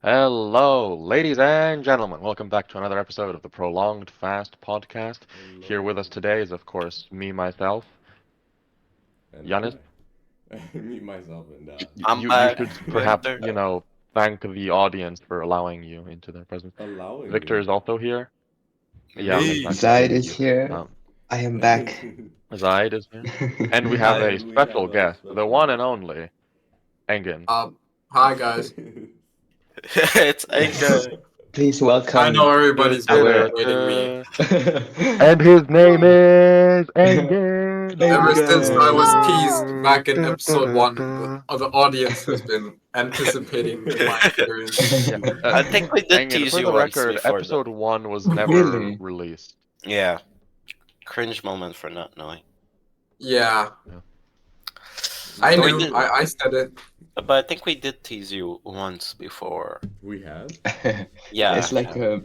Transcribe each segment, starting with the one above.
Hello, ladies and gentlemen. Welcome back to another episode of the Prolonged Fast podcast. Here with us Hello. today is, of course, me, myself, And Giannis. me, myself, and I'm You back, should perhaps, Victor. thank the audience for allowing you into their presence. allowing Victor me. is also here. Yeah, Me. exactly. Zaid Thank is you. here. Um, I am back. Zaid is here, and we have Hi. a and we have special a guest, the special one and guest. only Engin. Hi guys. It's Engin. Please I know welcome everybody's been our waiting me. And his name is Engin. Ever since I was Engin. teased back in episode one, the audience has been anticipating my appearance. Yeah, I think we did Engin, tease for you the once record, before, though. episode 1 was never Really? released. Yeah. Cringe moment for not knowing. Yeah, Yeah. I So we knew. did, I said it. but I think we did tease you once before. We have? Yeah. It's like a,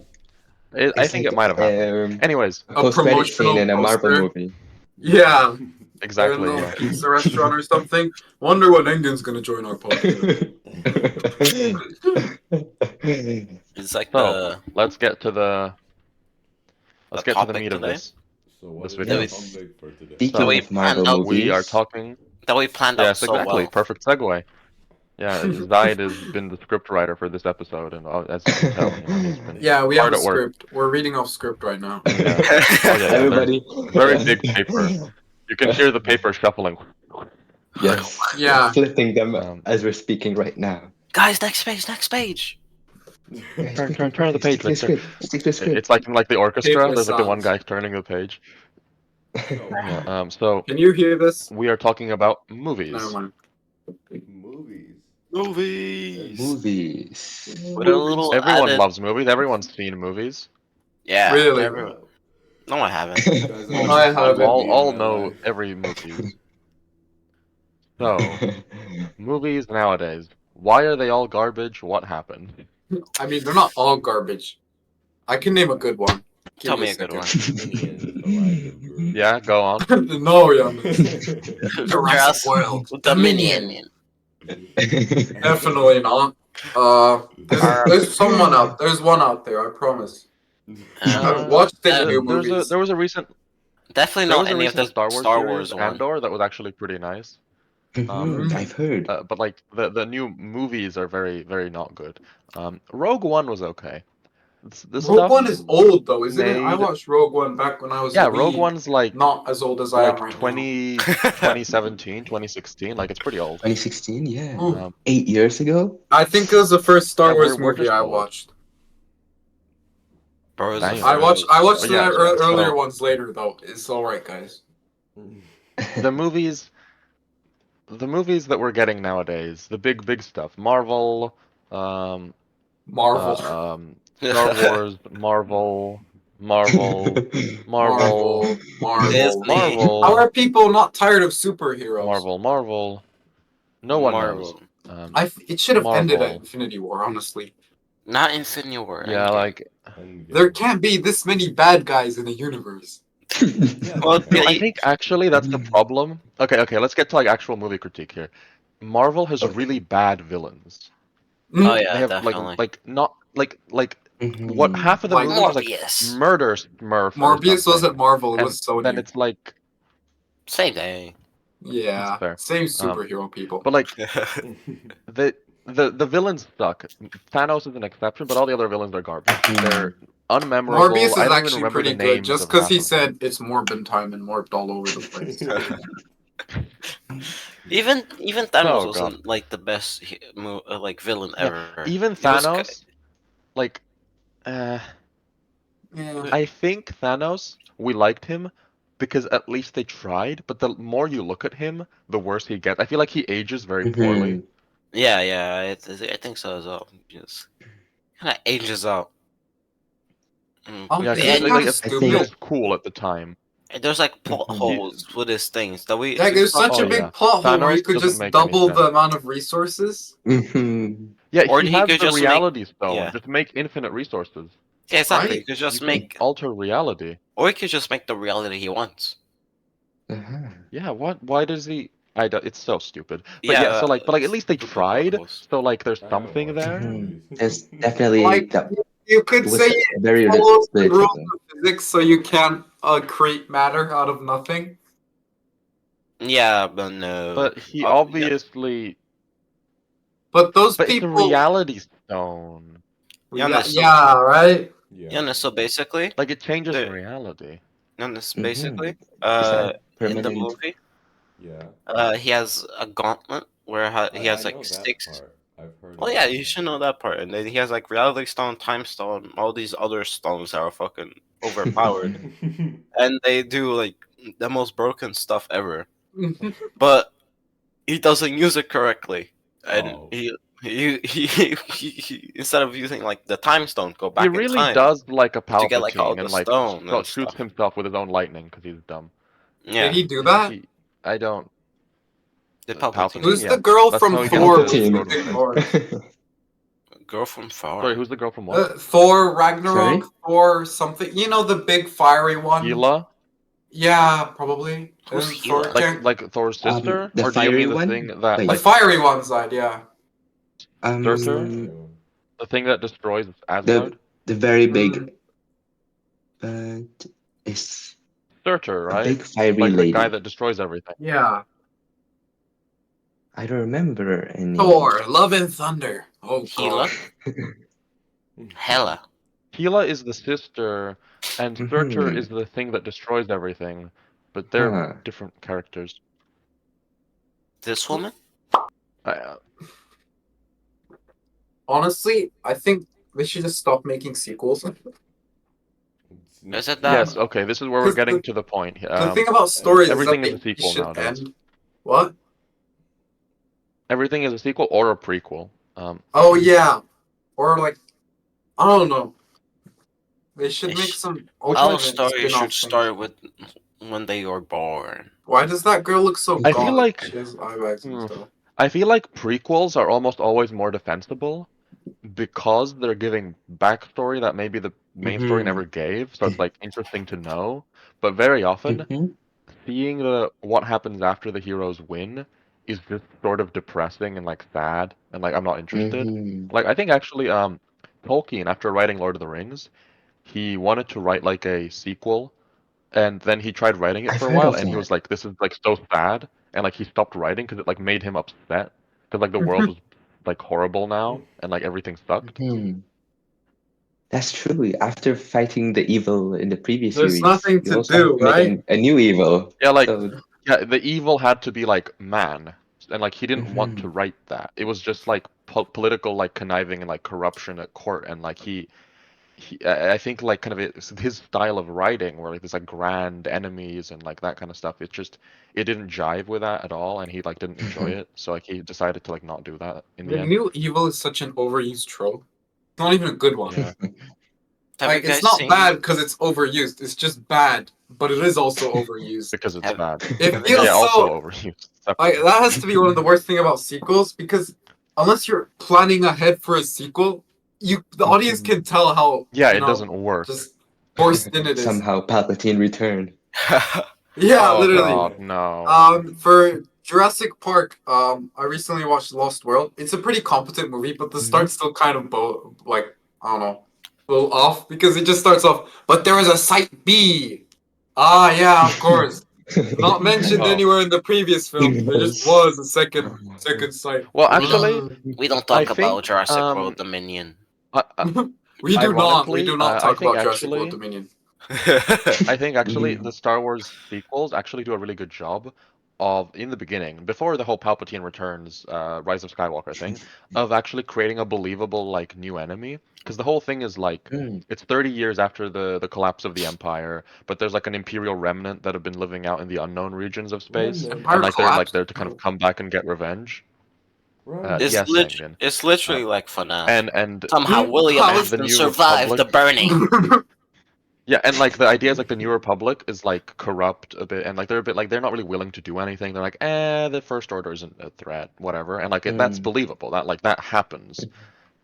I it's think like it might have happened. Anyways, a post-credit scene promotional in a Marvel poster. movie. Yeah, they're exactly. in a Yeah. pizza restaurant or something. Wonder when Engin's gonna join our podcast. It's like So let's get to the topic meat of today. this. So what This is video. the Yes. topic for today? Speaking So we of Marvel planned out- we are movies, talking. that we planned Yes, out so exactly. well. Perfect segue. Yeah, Zaid has been the script writer for this episode, and as you can tell, he's been Yeah, we have hard a at work. script. We're reading off script right now. Yeah. Oh yeah, yeah. everybody. There's very big paper. You can hear the paper shuffling. Yes. Yeah. Flipping them Um, as we're speaking right now. Guys, next page. Turn the page, Stick to the Victor. script. Stick to the script. It's like in the orchestra. Paper There's like the one sounds. guy turning the page. So, Yeah. So Can you hear this? we are talking about Never movies. mind. movies. Movies. Movies. With a little Everyone added... loves movies. Everyone's seen movies. Yeah. Really? everyone- No, I haven't. You guys are I just haven't. following me in All my know life. every movie. So movies nowadays. Why are they all garbage? What happened? I mean, they're not all garbage. I can name a good one. Give Tell me a good second. one. Minions, Horizon Group. Yeah, go on. No, Giannis. Jurassic World. Dominion. Definitely not. There's someone out. There's one out there. I promise. Watch the new movies. There was a recent Definitely there not was a any of recent the Star Wars Wars series, one. Andor, that was actually pretty nice. I've heard. But like the new movies are very not good. Rogue One was okay. The Rogue stuff One is old though, isn't it? I made- watched Rogue One back when I was Yeah, a Rogue wee. One's like Not as old as I am right 2017, 2016. Like it's pretty old. 2016, yeah. now. 8 years ago? I think it was the first Star Yeah, Wars we're movie just I old. watched. Bros Damn. I watched But the yeah, earlier so- ones later though. It's alright, guys. the movies that we're getting nowadays, the big stuff, Marvel, Marvel. Star Wars, Marvel, Marvel, Marvel. Disney. How are people not tired of superheroes? Marvel. No one knows. Marvel. It should have ended at Marvel. Infinity War, honestly. Not Infinity War. Yeah, Endgame. like There can't be this many bad guys in the universe. Well, no, I Billy- think actually that's the problem. Okay, let's get to like actual movie critique here. Marvel has Okay. really bad villains. Mm. Oh yeah, They have definitely. like not like Mhm. what half of the Like movies is like Morbius. murder Smurf. or Morbius something. wasn't Marvel, it And was Sony. then it's like, Same thing. Yeah, That's fair. same superhero people. but like the villains suck. Thanos is an exception, but all the other villains are garbage. They're unmemorable. Morbius is I don't even actually remember pretty the good, names just of because half he of them. said it's Morbin time and morbed all over the place. even Thanos Oh, wasn't like the best like villain ever. Even He was Thanos, like, Yeah. I think Thanos, we liked him because at least they tried. But the more you look at him, the worse he gets. I feel like he ages very poorly. Yeah, I think so as well. Just kind of ages out. Yeah, It's because kinda like, stupid. he was cool at the time. There's like plot holes with his things that we. Like, there's such Oh, a big yeah. plot hole where Thanos you could doesn't just make any double the sense. amount of resources. Yeah, Or he he has could the just make- reality stone. yeah. Just make infinite resources. Yeah, exactly. Right? You could just You make, can alter reality. or he could just make the reality he wants. Uh-huh. Yeah, what? Why does he? I don't, it's so stupid. But Yeah, yeah, so like, but like at least they super tried. purpose. So like, there's I haven't something watched there. the Mhm. movies. There's definitely Like that you could it was say it very follows the rules relatable. of physics, so you can't create matter out of nothing. Yeah, but no. But he Yeah. obviously, But those but it's a people, reality stone. Yeah, no, so yeah, right. yeah, no, so basically, Like it changes the reality. no, no, so Mhm. basically, Is that in the permanent? movie, Yeah. he has a gauntlet where he has I like know that 6. part. I've heard Well, of yeah, that you part. should know that part. And then he has like reality stone, time stone, all these other stones that are fucking overpowered, and they do like the most broken stuff ever. But he doesn't use it correctly, and Oh. he instead of using like the time stone, go He back in really time does like a to get like all Palpatine the and like stone and shoots stuff. himself with his own lightning because he's dumb. Yeah, Did he do that? I don't. the Palpatine. Palpatine, Who's yeah. the girl That's from how he gets Thor? to With Lord of the big Rings. horns? Girl from far. Sorry, who's the girl from what? Thor Ragnarok, Sorry? Thor something. You know the big fiery one. Gila? Yeah, probably. Who's And Thor Gila? can't. Like Thor's sister? The Or do you fiery mean the one? thing that Wait. The like fiery one side, yeah. Surtur? Um, The thing that destroys the Asgard? the very big, Mm. but it's Surtur, a right? big fiery Like the guy lady. that destroys everything. Yeah. I don't remember any. Thor, Love and Thunder. Oh Gila? god. Hela. Gila is the sister, and Surtur Mhm. is the thing that destroys everything. But they're Huh. different characters. This woman? I, Honestly, I think they should just stop making sequels. Is it that? yes, okay, this is where we're 'Cause getting to the point. The thing about stories is that everything is a they sequel should nowadays. end. What? Everything is a sequel or a prequel. Oh yeah. Or like, I don't know. They should They make sh- some Which All one? alternate stories should spin-off things. start with when they were born. Why does that girl look so I gaunt? feel like She has eye bags and hmm, stuff. I feel like prequels are almost always more defensible because they're giving backstory that maybe the main story Mhm. never gave, so it's like interesting to know. But very often, Mhm. seeing what happens after the heroes win is just sort of depressing and like sad, and like I'm not interested. Mhm. Like I think actually, Tolkien, after writing Lord of the Rings, he wanted to write like a sequel, and then he tried writing it I've for a heard while, of and he that. was like, "This is like so sad," and like he stopped writing because it like made him upset because like the world was like horrible now and like everything sucked. Mhm. That's true. After fighting the evil in the previous There's series, nothing you to also have do, to make right? a new evil. Yeah, like So, yeah, the evil had to be like man, and like he didn't want to mhm. write that. It was just like political like conniving and like corruption at court, and like I think like kind of his style of writing, where like there's like grand enemies and like that kind of stuff. It didn't jive with that at all, and he like didn't enjoy Mhm. it. So like he decided to like not do that in The the end. new evil is such an overused trope. It's not even a good one. Yeah, Have Like you it's guys not seen? bad because it's overused. It's just bad, but it is also overused. because it's Have, bad. It have you feels Yeah, guys? also so. overused. Like Separately. that has to be one of the worst thing about sequels because unless you're planning ahead for a sequel, the audience Mhm. can tell how Yeah, it doesn't work. just forced in it is. Somehow Palpatine returned. Yeah, Oh literally. God, no. For Jurassic Park, I recently watched Lost World. It's a pretty competent movie, but the Mhm. start's still kind of like I don't know, a little off because it just starts off. But there is a site B. Ah, yeah, of course. Not mentioned Oh. anywhere in the previous film. There just was a second site. Well, actually, We don't I talk think about Jurassic World Dominion. We do not. We ironically, do not I talk think about Jurassic World actually, Dominion. I think actually Mhm. the Star Wars sequels actually do a really good job of, in the beginning, before the whole Palpatine Returns, Rise of Skywalker thing, of actually creating a believable like new enemy. Because the whole thing is like Mm. it's 30 years after the collapse of the Empire, but there's like an Imperial remnant that have been living out in the unknown regions of space, Remnant. Empire and like they're collapsed. there to kind of come back and get revenge. Remnant. Yes, Engin. It's literally like FNAF. And Somehow William How and is the Afton New survived the Republic. burning. Yeah, and like the idea is like the New Republic is like corrupt a bit, and like they're a bit like they're not really willing to do anything. They're like, the First Order isn't a threat, whatever, and like that's Mm. believable. That like that happens,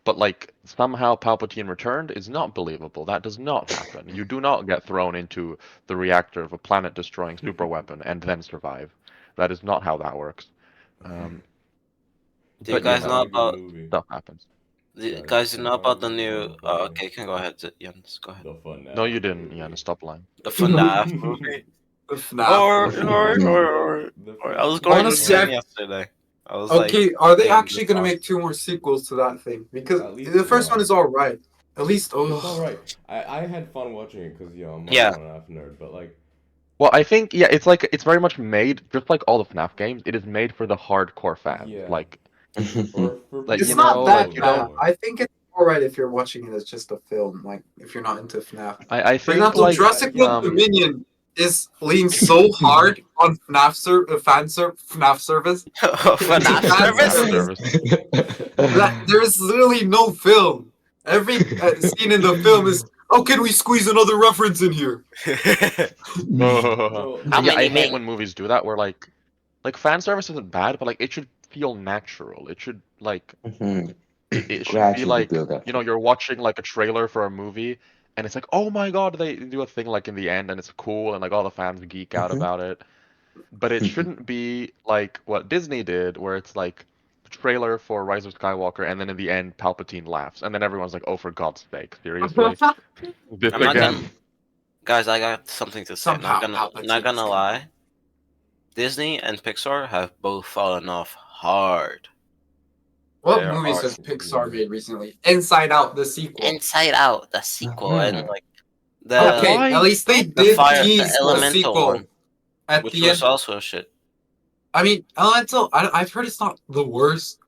but like somehow Palpatine returned is not believable. That does not happen. You do not get thrown into the reactor of a planet-destroying super weapon and then survive. That is not how that works. Do you But guys yeah, know Not a good about? movie. stuff happens. Do you Guys, guys know about the I'm new? fond of watching Okay, you can go ahead, Jens. Go ahead. the fun. No, you didn't. Yeah, stop lying. The FNAF movie. The FNAF. Or I was going Honestly, insane yesterday. I was Okay, are they playing actually this gonna song. make 2 more sequels to that thing? Because At least the first one one. is alright. At least, It's alright. I had fun watching it because I'm a Yeah. FNAF nerd, but like Well, I think yeah, it's very much made just like all the FNAF games. It is made for the hardcore fans. Yeah. Like or for Like, it's you not know, that like, you don't- bad. I think it's alright if you're watching it as just a film, like if you're not into FNAF. I For think example, like Jurassic World Dominion is leans so hard on FNAF service FNAF Fan service. that there is literally no film. Every scene in the film is, how can we squeeze another reference in here? Bro, How yeah, I many hate men? when movies do that where like fan service isn't bad, but like it should feel natural. It should like it should be Gradually like, build up. you know, you're watching like a trailer for a movie and it's like, oh my God, they do a thing like in the end and it's cool and like all the fans geek out about it. But it shouldn't be like what Disney did, where it's like trailer for Rise of Skywalker and then in the end Palpatine laughs and then everyone's like, oh, for God's sake, seriously? This I'm not again? gonna. Guys, I got something to say. Somehow Not Palpatine's gonna gonna- lie. Disney and Pixar have both fallen off hard. What There movies are- has Pixar made recently? Inside Out, the sequel. Inside Out, the sequel, and Mhm. like the Okay, Why? at least they the did fire, tease the the elemental sequel one, at which the was end. also shit. I mean, Elemental, I've heard it's not the worst,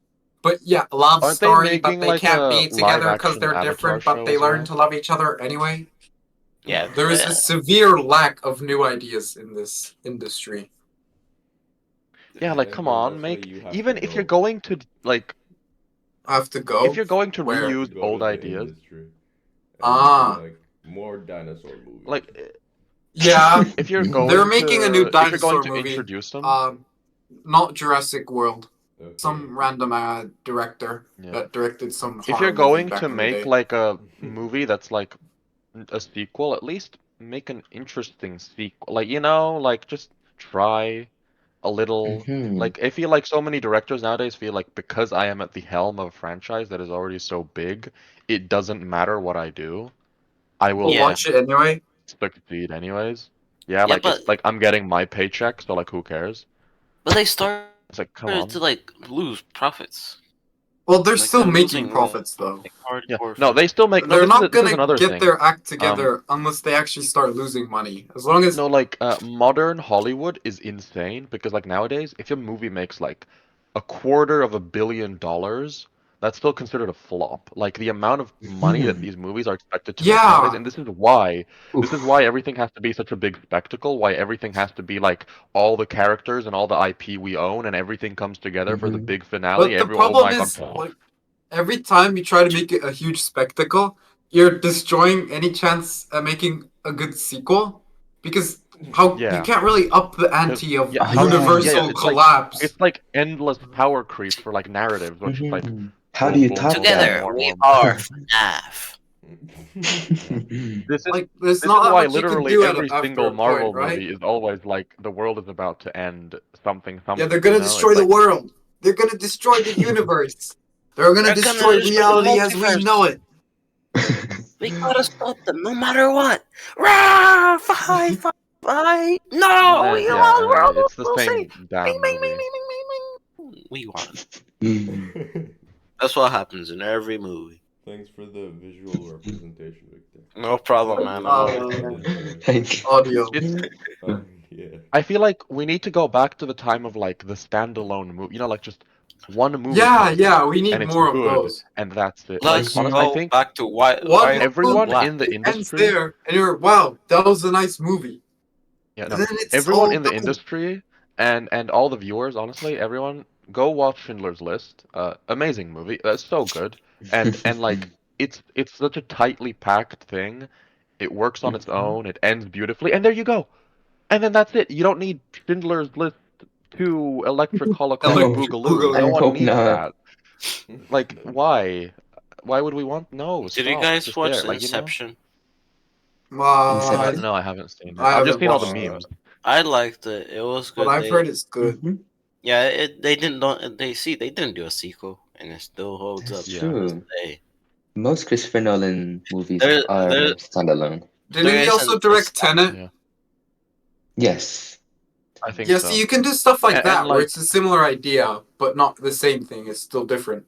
but yeah, love Aren't they story, but making they like can't a be together because live-action they're Avatar different, but show they as learn well? to love each other anyway. Yeah, There is a severe lack of new ideas in this industry. Yeah, like come on, make even if you're going to like I have to go. if you're going to Where? reuse old ideas, like more dinosaur movies. like Yeah, if you're going they're making a new if you're dinosaur going to movie. introduce them, Not Jurassic World. Okay. Some random director Yeah. that directed some. if horror you're going movie back to in the make day. like a movie that's like a sequel, at least make an interesting sequel. Like, you know, like just try a little. Like I feel like so many directors nowadays feel like because I am at the helm of a franchise that is already so big, it doesn't matter what I do. I will We'll Yeah. watch it anyway. succeed anyways. Yeah, Yeah, like but- it's like I'm getting my paycheck, so like who cares? But they started It's like come on. to like lose profits. Well, they're Like, still they're making losing, profits though. Like Yeah. hardcore. No, they still make. No, They're this is, not this is gonna another get thing. their act together unless they actually start losing money. As long as No, like modern Hollywood is insane because like nowadays, if a movie makes like $250 million, that's still considered a flop. Like the amount of money that these movies are expected to make Yeah. nowadays, and this is why everything has to be such a big spectacle, why everything has to be like all the characters and all the IP we own and everything comes together for the Mhm. big finale. but the Everyone, oh problem my is, God. like, every time you try to make it a huge spectacle, you're destroying any chance at making a good sequel because you Yeah. can't really up the ante of Yeah, how- universal it's like- collapse. It's like endless power creep for like narratives, which is like How do you boom, top boom, Together, boom, we boom. are FNAF. that? This is Like, there's This not is that why much you can literally do every after single a Marvel point, right? movie is always like the world is about to end something. Yeah, they're gonna you know? destroy It's the like- world. They're gonna destroy the universe. They're gonna They're gonna destroy destroy the reality as we multiverse. know it. We gotta stop them no matter what. Rah! Fight! Fight! Fight! No! And We then, want the world. it's the We'll same see. damn Bing, bing, bing, movie. bing, bing, bing, bing. We want it. That's what happens in every movie. Thanks for the visual representation, Victor. No problem, man. Thank you. Audio. Yeah. I feel like we need to go back to the time of like the standalone movie. You know, like just one movie. Yeah, comes yeah, out, we need and it's more of good, those. and that's it. Let's like, honestly, go I think back to why One everyone Black. in the ends industry. there, and you're wow, that was a nice movie. Yeah, And no, then it's everyone all in the done. industry and all the viewers, honestly, everyone go watch Schindler's List. Amazing movie. That's so good. And like it's such a tightly packed thing. It works on its own. It ends beautifully, and there you go. And then that's it. You don't need Schindler's List 2 Electric Holocaust Electric Boogaloo. Boogaloo. No I one hope needs not. that. Like why? Why would we want? No, Did you stop. guys Just watch there. Like, you know? Inception? No, Inception. I haven't seen it. I I've just haven't seen all the watched it. memes. I liked it. It was good. But I've heard it's good. Mhm. Yeah, they didn't do a sequel, and it still holds That's up. Yeah. To this true. day. Most Christopher Nolan movies There, are there, standalone. Didn't there he also isn't a direct Tenet? Yeah, Yes. I think Yeah, so. see, you can do stuff like And that where like, it's a similar idea, but not the same thing. It's still different.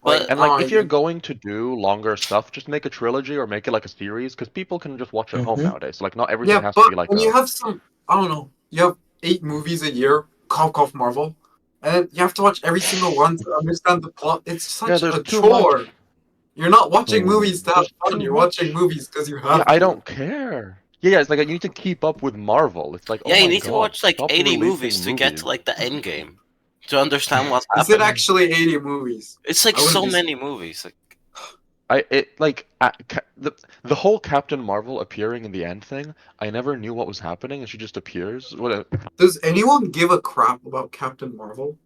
Like, But and like, oh, if you're going to do longer stuff, just make a trilogy or make it like a series, because people can just watch at home Mm-hmm. nowadays. So like, not everything yeah, has to but be like when a. you have some, I don't know, you have 8 movies a year, cough Marvel, and then you have to watch every single one to understand the plot. It's Yeah, such there's a too much. chore. You're not watching movies Mm. to have There's fun. too You're watching much. movies because you Yeah, have I to. don't care. Yeah, it's like you need to keep up with Marvel. It's like, oh yeah, you my need to God, watch like stop 80 releasing movies to get to movies. like the end game to understand what's Is it happening. actually 80 movies? It's like I wouldn't so be many movies. Like, The whole Captain Marvel appearing in the end thing. I never knew what was happening, and she just appears. Does anyone give a crap about Captain Marvel?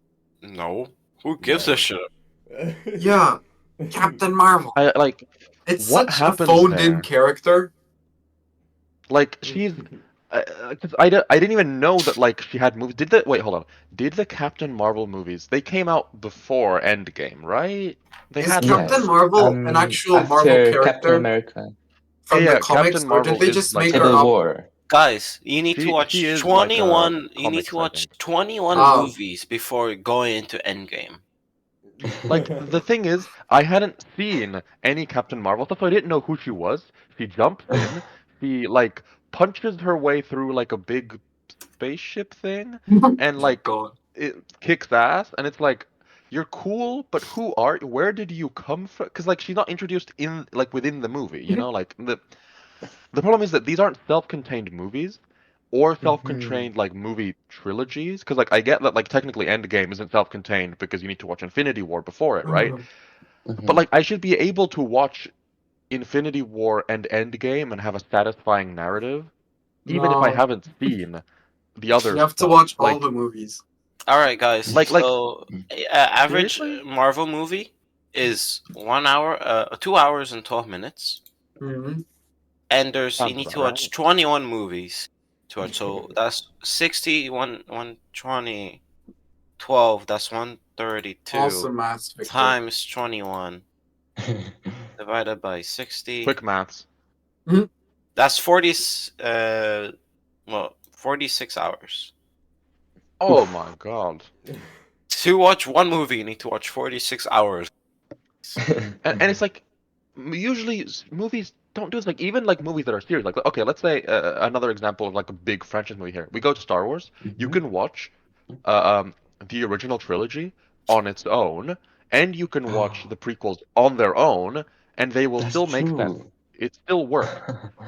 no, who gives a No. shit? Yeah, Captain Marvel. I like It's what such a happens phoned-in there. character. Like she's. 'Cause I didn't even know that like she had movies. Wait, hold on. Did the Captain Marvel movies? They came out before Endgame, right? They Is had to Captain have. Yes. Marvel an actual Marvel After Captain character America, from the Yeah, comics, Captain or did Marvel they is just like make her Civil up? War. Guys, you need to she watch is like a 21. You need comics, to I watch think. 21 Oh. movies before going into Endgame. Like the thing is, I hadn't seen any Captain Marvel stuff, so I didn't know who she was. She jumps in, she like punches her way through like a big spaceship thing, and like God. it kicks ass, and it's like you're cool, but where did you come from? Because like she's not introduced in like within the movie, you know? Like the problem is that these aren't self-contained movies or Mhm. self-contained like movie trilogies. Because like I get that like technically Endgame isn't self-contained because you need to watch Infinity War before it, right? But Mhm. like I should be able to watch Infinity War and Endgame and have a satisfying narrative, even if I No, haven't seen the other you have to stuff. watch all the movies. All right, guys. Like So, average seriously? Marvel movie is 1 hour, 2 hours and 12 minutes, Hmm. and you Sounds need about to watch right. 21 movies to watch. So that's 60, 120, 12. That's 132 Awesome maths, Victor. times 21 divided by 60. Quick maths. That's 40. 46 hours. Oh my God. To watch one movie, you need to watch 46 hours. And it's like usually movies don't do this. Like even like movies that are serious. Like okay, let's say another example of like a big franchise movie here. We go to Star Wars. You Mhm. can watch uh, um, the original trilogy on its own, and you can watch the prequels on their own, and they will That's still make sense. true. It still works.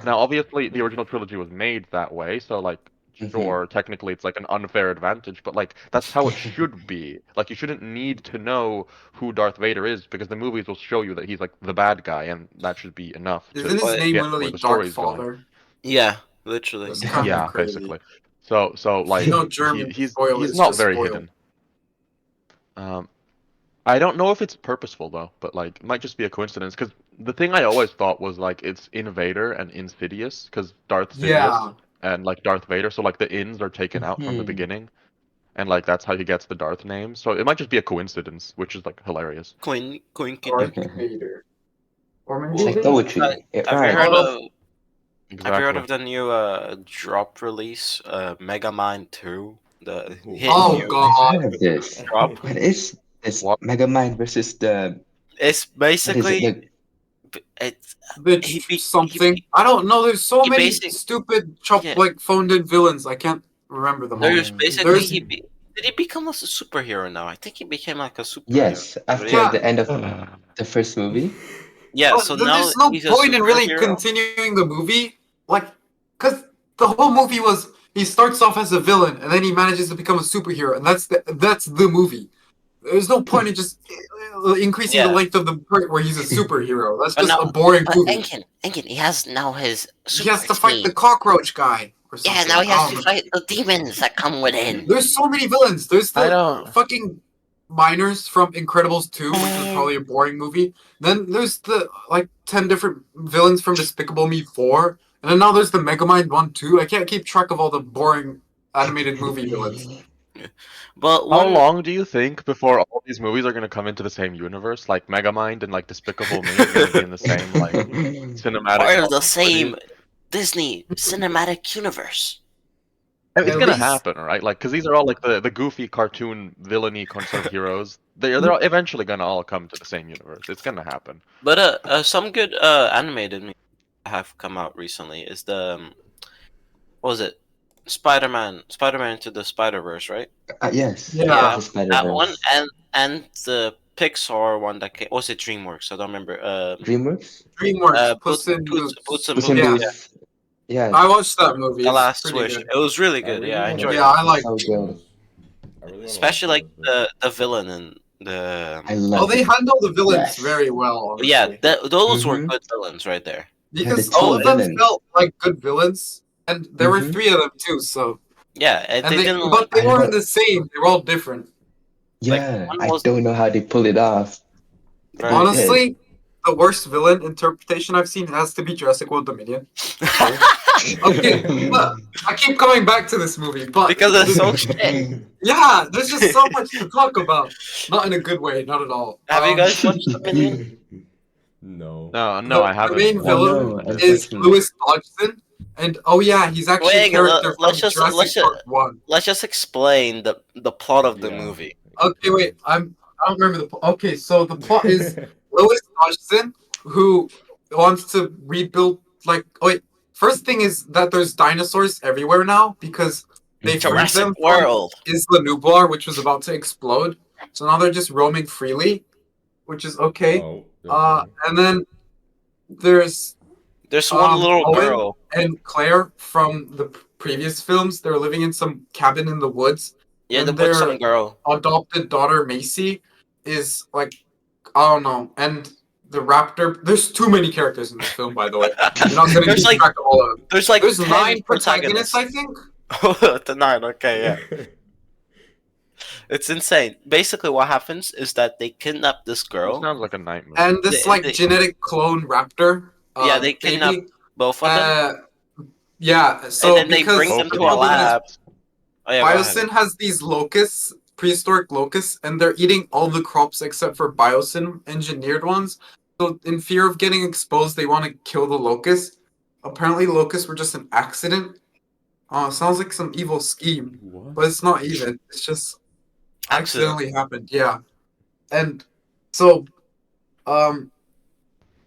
Now, obviously, the original trilogy was made that way, so like, Mhm. sure, technically it's like an unfair advantage, but like that's how it should be. Like, you shouldn't need to know who Darth Vader is because the movies will show you that he's like the bad guy, and that should be enough Isn't to his But name get where literally the Dark story is going. Father? yeah, literally. That's kind of Yeah, crazy. basically. So You like know, German spoil he's is not just very spoiled. hidden. Um, I don't know if it's purposeful though, but like it might just be a coincidence. Because the thing I always thought was like it's Invader and Insidious, because Darth Sidious Yeah. and like Darth Vader, so like the ins are taken out from the Mhm. beginning, and like that's how he gets the Darth name. So it might just be a coincidence, which is like hilarious. Darth Coinkydink. Vader. Or It's maybe like Vader. poetry. It Have you heard rhymes. of Exactly. the new drop release, Mega Man 2? The hit Oh, new God. I've heard of this. drop. What is this What? Megamind versus the It's what is it? basically it's Bitch something. I don't know. There's so he many basic stupid yeah. like phoned in villains. I can't remember them all. There's Um, basically There's did he become a superhero now? I think he became like a superhero. yes, after Yeah. the end of the first movie. Yeah, so then now there's no he's a point in really superhero. continuing the movie. Like, because the whole movie was he starts off as a villain and then he manages to become a superhero, and that's the movie. There's no point in just increasing the Yeah. length of the part where he's a superhero. That's But just now, a boring but movie. Engin, he has now his He has super to fight the team. cockroach guy or Yeah, something. now he I has don't to know. fight the demons that come within. There's so many villains. There's I the don't. fucking miners from Incredibles 2, which is probably a boring movie. Then there's the like 10 different villains from Despicable Me 4. And then now there's the Megamind one too. I can't keep track of all the boring animated movie villains. But How one, long do you think before all these movies are gonna come into the same universe? Like Megamind and like Despicable Me are gonna be in the same like cinematic. part of the continuity? same Disney cinematic universe. And it's At gonna least- happen, right? Like, because these are all like the goofy cartoon villainy sort of heroes. They're all eventually gonna all come to the same universe. It's gonna happen. But some good animated movies have come out recently. Is the what was it? Spider-Man into the Spider-Verse, right? Yes. Yeah. Yeah, The Spider-Verse. that one and the Pixar one that came. Was it DreamWorks? I don't remember. DreamWorks. DreamWorks, Puss in Boots. Boots in Puss in Boots. Boots. Yeah. I watched that movie. The It's Last pretty Wish. good. It was really I good. really Yeah, I wanna enjoyed Yeah, it. I like. So good. I really wanna Especially watch like those, the villain and the I love. Oh, they handle the villains Yes. very well. Honestly. yeah. Those were Mhm. good villains right there. Because the all two of them villains. felt like good villains, and there were Mhm. 3 of them too. So Yeah, and and they they, didn't. but they I weren't know. the same. They were all different. Yeah. one I was- don't know how they pull it off. Very They Honestly, the worst villain interpretation I've seen has to be Jurassic World Dominion. Okay, but I keep coming back to this movie, but because it's so shit. yeah, there's just so much to talk about. Not in a good way, not at all. Have you guys watched Dominion? No. No, I haven't. The main Oh, villain no, is unfortunately. Louis Dodgson, and oh yeah, he's actually Wait, a character from let's just- Jurassic let's just- Park 1. Let's just explain the plot of the Yeah. movie. Okay, wait, I don't remember the plot. Okay, so the plot is Louis Dodgson, who wants to rebuild, like, oh wait, first thing is that there's dinosaurs everywhere now because they freed Jurassic them from World. Isla Nublar, which was about to explode. So now they're just roaming freely, which is okay. Oh, And then there's There's one little Owen girl. and Claire from the previous films. They were living in some cabin in the woods. Yeah, and the Buxom their girl. adopted daughter Macy is like, I don't know, and the raptor. There's too many characters in this film, by the way. You're not gonna There's keep like- track of all of them. There's like There's 10 9 protagonists, I think. The 9, okay, yeah. It's insane. Basically, what happens is that they kidnap this It girl. sounds like a nightmare. And this They- genetic clone raptor. Yeah, they kidnap baby, Both of them. Yeah, so and then they because bring Both them of to them. a lab. Oh, yeah, go ahead. Biosyn has these locusts, prehistoric locusts, and they're eating all the crops except for Biosyn engineered ones. So, in fear of getting exposed, they want to kill the locusts. Apparently, locusts were just an accident. Sounds like some evil scheme, What? but it's not even. It's just Accident. accidentally happened. Yeah, and so,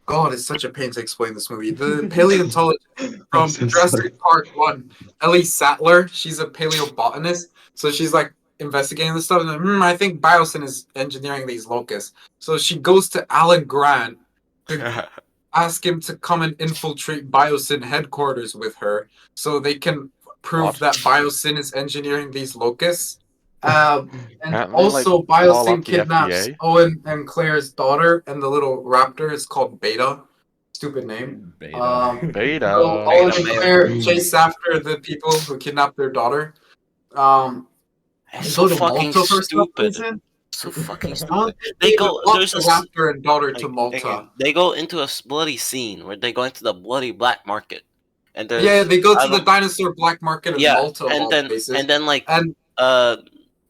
God, it's such a pain to explain this movie. The paleontologist from so Jurassic Park 1, Ellie Sattler, she's a paleobotanist. So she's like investigating this stuff. And I think Biosyn is engineering these locusts. So she goes to Alan Grant to ask him to come and infiltrate Biosyn headquarters with her so they can prove What? that Biosyn is engineering these locusts. And Can't they, also, like, call Biosyn up the kidnaps FDA? Owen and Claire's daughter, and the little raptor is called Beta. Stupid name. Beta. Beta. So Owen and Beta. Claire chase after the people who kidnapped their daughter. It's They so go to fucking Malta for some stupid. reason. So fucking I stupid. don't think They they go. walk There's the a raptor and daughter to like, Malta. they go into a bloody scene where they go into the bloody black market, and there's Yeah, they go I to the don't- dinosaur black market in yeah, Malta. of all and then places. like And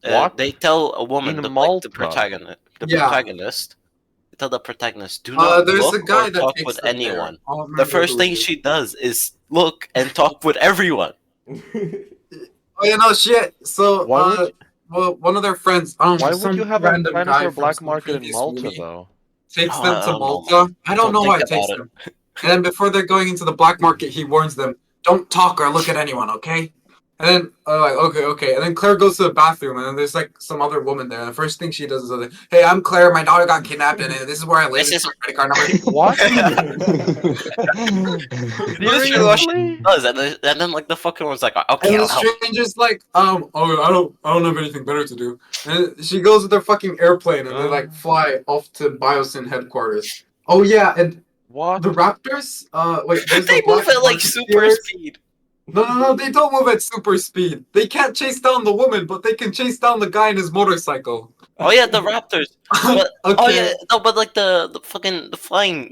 What? they tell a woman In the Malta? protagonist Yeah. they tell the protagonist do not there's look a guy or that talk takes with them there. anyone. I don't The remember first who thing it is. she does is look and talk with everyone. Oh yeah, no shit. So Why would well, one of their friends. I don't know. Why would some you have a random guy dinosaur from black some market in previous Malta movie though? Takes Oh, them I to don't know, Malta. man. I don't know Don't why think it takes about them. And then before they're going into the black market, he warns them, "Don't talk or look at anyone, okay?" And then like, okay. And then Claire goes to the bathroom, and then there's like some other woman there. And the first thing she does is like, "Hey, I'm Claire. My daughter got kidnapped, and this is where I live. This This is is- my credit card number." What? Literally what she does, and then like the fucking one's like, okay, And I'll the help. stranger's like, oh, I don't have anything better to do. And she goes with her fucking airplane, and they like fly off to Biosyn headquarters. Oh yeah, and What? the raptors. Wait, there's They the black move at like market super here. speed. No, they don't move at super speed. They can't chase down the woman, but they can chase down the guy in his motorcycle. Oh yeah, the raptors. But oh Okay. yeah, no, but like the fucking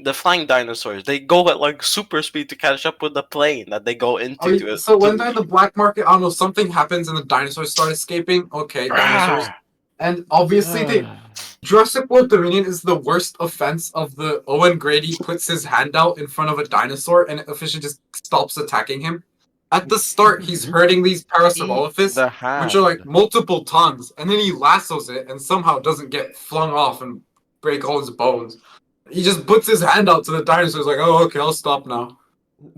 the flying dinosaurs, they go at like super speed to catch up with the plane that they go into. So when they're in the black market, I don't know, something happens and the dinosaurs start escaping. Okay, dinosaurs. And obviously Jurassic World Dominion is the worst offense of the Owen Grady puts his hand out in front of a dinosaur and it officially just stops attacking him. At the start, he's hurting these Parasaurolophus, the which are like hand. multiple tons, and then he lassos it and somehow doesn't get flung off and break all his bones. He just puts his hand out to the dinosaurs like, oh, okay, I'll stop now.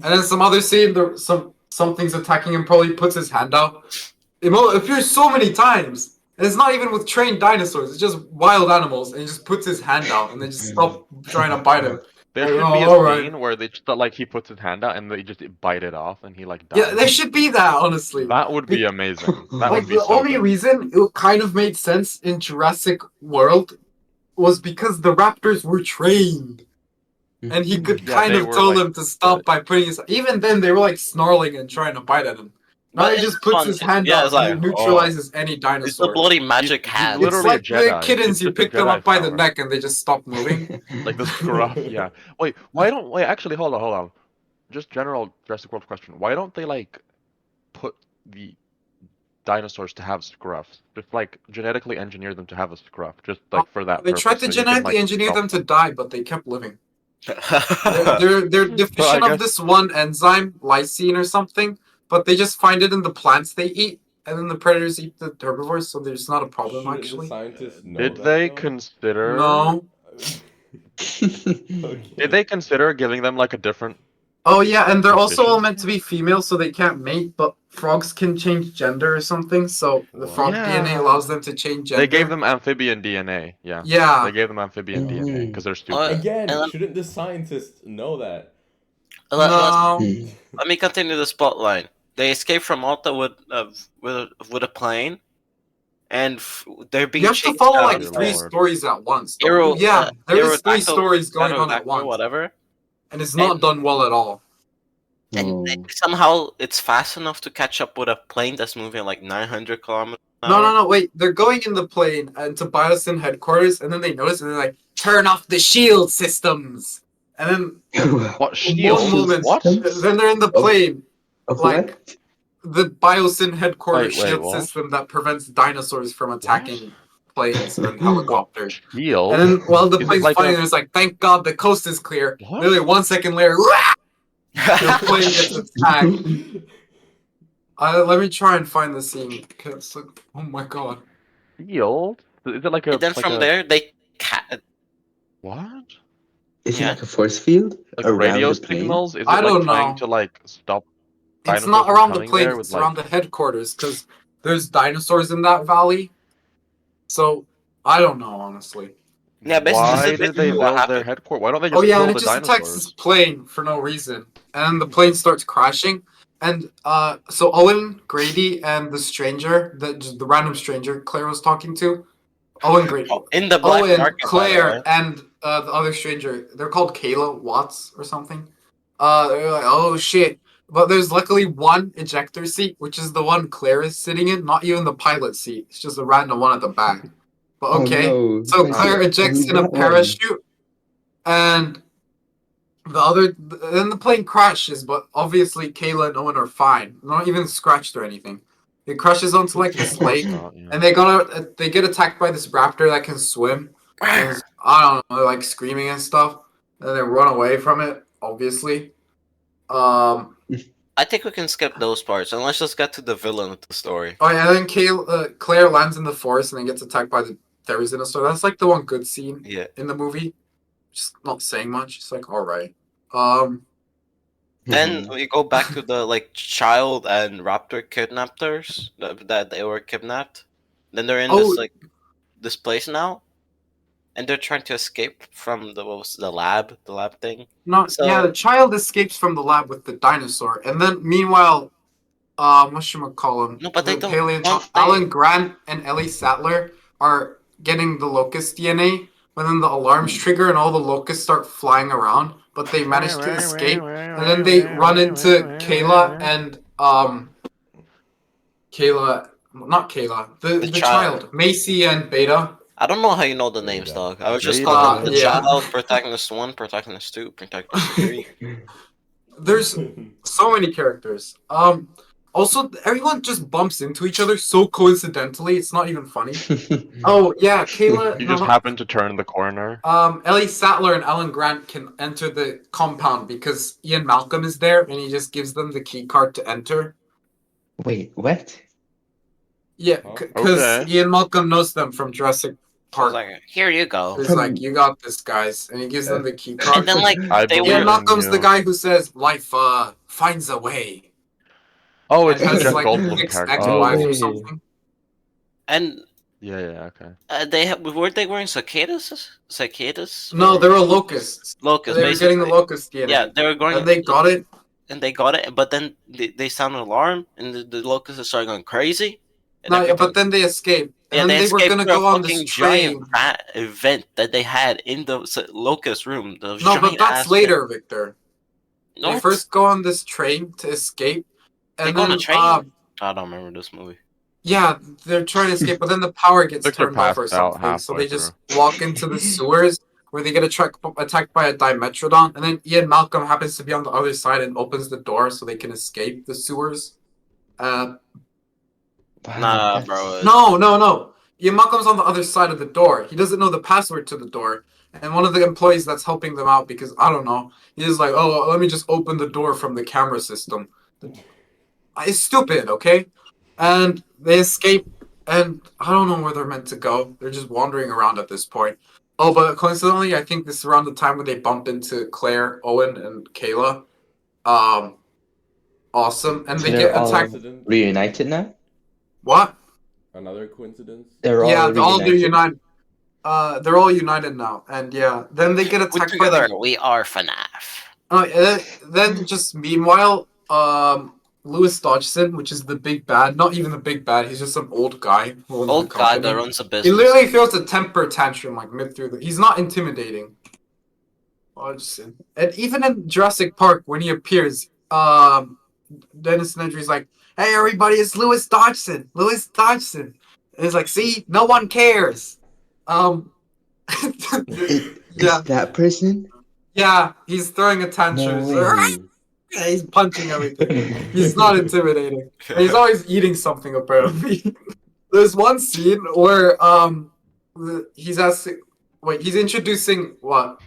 And then some other scene, something's attacking him, probably puts his hand out. It appears so many times. And it's not even with trained dinosaurs, it's just wild animals, and he just puts his hand out and they just stop trying to bite him. There Like, should oh, be a alright. scene where they just like he puts his hand out and they just bite it off and he like dies. Yeah, there should be that, honestly. That would be amazing. That Like, would be the so only good. reason it kind of made sense in Jurassic World was because the raptors were trained. And he could Yeah, kind they of were, tell like, them to stop by putting his... Even then, they were like snarling and trying to bite at him. Now But he it's just puts fun, his too. hand Yeah, out it's and like, it neutralizes any It's the dinosaur. bloody magic He's hand. literally It's like a the Jedi. kittens, It's you just a pick them Jedi up by the power. neck and they just stop moving. Like the scruff, yeah. Wait, actually, hold on. Just general Jurassic World question. Why don't they, like, put the dinosaurs to have scruffs? Just, like, genetically engineer them to have a scruff, just, like, for that They purpose. tried to so you can, genetically like, engineer stop them to die, but they kept living. Yeah, They're deficient of guess- this one enzyme, lysine or something, but they just find it in the plants they eat, and then the predators eat the herbivores, so there's not a problem Shouldn't actually. the scientists know Did that, they though? consider... No. Okay. Did they consider giving them, like, a different... Oh yeah, and they're also all Deficient? meant to be female, so they can't mate, but frogs can change gender or something, so the What? frog Yeah. DNA allows them to change gender. They gave them amphibian DNA, yeah. Yeah. They gave them amphibian DNA, because they're stupid. Again, And- shouldn't the scientists know that? No. Let me continue the spotlight. They escape from Malta with a plane, and they're being You have to chased follow down like Dear three Lord. stories at once. though. Aero- Yeah, there is three Aerodactyl- stories going on at Pterodactyl, once, whatever. and it's not done well at all. And somehow it's fast enough to catch up with a plane that's moving at like 900 kilometers an hour. No, wait. They're going in the plane to Biosyn headquarters, and then they notice, and they're like, "Turn off the shield systems." And then What, one shield? moment, What? then they're in the plane, Of like what? the Biosyn headquarters Wait, shield what? system that prevents dinosaurs from attacking planes and helicopters. Shield? And then while the Is it plane's like flying, a- there's like, "Thank God the coast is clear." What? Literally 1 second later, the plane gets attacked. Let me try and find the scene. 'Cause it's like, oh my god. Shield? Is it like a... And then like from a- there, they What? Is it Yeah. like a force field Like around radio the plane? signals? Is it I like don't trying know. to like stop It's dinosaurs not from around the coming plane, there with, it's like- around the headquarters, because there's dinosaurs in that valley. So, I don't know, honestly. Yeah, basically, Why this is did they basically what build their happened. headquarters? Why don't they just Oh yeah, kill and it the just attacks this dinosaurs? plane for no reason. And then the plane starts crashing. And so Owen Grady and the stranger, the random stranger Claire was talking to, Owen Grady. In the black Owen, market, by the Claire, way. and the other stranger, they're called Kayla Watts or something. They're like, oh shit. But there's luckily one ejector seat, which is the one Claire is sitting in, not even the pilot seat. It's just a random one at the back. But Oh, okay. no. So Wait, Claire ejects only in a that one. parachute, and then the plane crashes. But obviously, Kayla and Owen are fine, not even scratched or anything. It crashes onto like this Of course lake, not, yeah. and they get attacked by this raptor that can swim. And I don't know, like screaming and stuff, and they run away from it. Obviously, I think we can skip those parts and let's just get to the villain of the story. oh yeah, and then Claire lands in the forest and then gets attacked by the Therizinosaur. That's like the one good scene Yeah. in the movie. Just not saying much. It's like, all right. Then we go back to the like child and raptor kidnappers that they were kidnapped. Then they're in this place now, and they're trying to escape from the lab thing. So- Yeah, the child escapes from the lab with the dinosaur, and then meanwhile, whatchamacallem? No, but they don't- once they- Alan Grant and Ellie Sattler are getting the locust DNA, but then the alarms trigger and all the locusts start flying around, but they manage to escape, and then they run into Kayla and not Kayla, the child, Macy and Beta. I don't know how you know the There you names, go. dog. I was just There you calling go. the Yeah. child protagonist 1, protagonist 2, protagonist 3. There's so many characters. Also, everyone just bumps into each other so coincidentally. It's not even funny. Oh yeah, Kayla. You No, just not, happen to turn the corner. Ellie Sattler and Alan Grant can enter the compound because Ian Malcolm is there, and he just gives them the key card to enter. Wait, what? Yeah, Huh? because Okay. Ian Malcolm knows them from Jurassic So I was Park. like, here you go. He's From- like, "You got this, guys," and he gives them the key card. And then like I they believe Ian were Malcolm's the you. guy who says, "Life finds a way," Oh, and it's the has Jeff like Goldblum 6 character. ex-wives Oh, or something. and yeah, okay. weren't they wearing cicadas? Cicadas? No, Or they were locusts. locusts, They were getting the basically. locust DNA. Yeah, they were going. And they got it. And they got it, but then they sound an alarm, and the locusts started going crazy. And No, everything. but then they escaped. And Yeah, then they they were escaped gonna through go a on this fucking train. giant rat event that they had in the locust room. Those No, but giant that's ass later, Victor. thing. No, They first go on this train to escape, They and go on then a train? I don't remember this movie. yeah, they're trying to escape, but then the power gets Victor turned off or passed out something, so halfway they just walk into the sewers where they get attacked by a Dimetrodon, and then Ian Malcolm happens to be on the other side and opens the door so they can escape the sewers. Wow, Nah, that's- bro. No. Ian Malcolm's on the other side of the door. He doesn't know the password to the door. And one of the employees that's helping them out, because I don't know, he's like, "Oh, let me just open the door from the camera system." It's stupid, okay? And they escape, and I don't know where they're meant to go. They're just wandering around at this point. Oh, but coincidentally, I think this is around the time when they bump into Claire, Owen, and Kayla. Awesome. And So they they're get all attacked. Coincidence? reunited now? What? Another coincidence? They're Yeah, all all they're reunited? united. They're all united now, and yeah, then they get We attacked by together, the. we are FNAF. Then just meanwhile, Lewis Dodgson, which is the big bad, not even the big bad, he's just some old guy who owns the Old guy company. that runs a business. He literally throws a temper tantrum like mid through the. He's not intimidating. Dodgson, and even in Jurassic Park when he appears, Dennis Nedry's like, "Hey everybody, it's Lewis Dodgson. Lewis Dodgson." And he's like, "See, no one cares." Is that person? Yeah, he's throwing a tantrum. No way. Yeah, he's punching everything. He's not intimidating. And he's always eating something apparently. There's one scene where he's asking he's introducing what?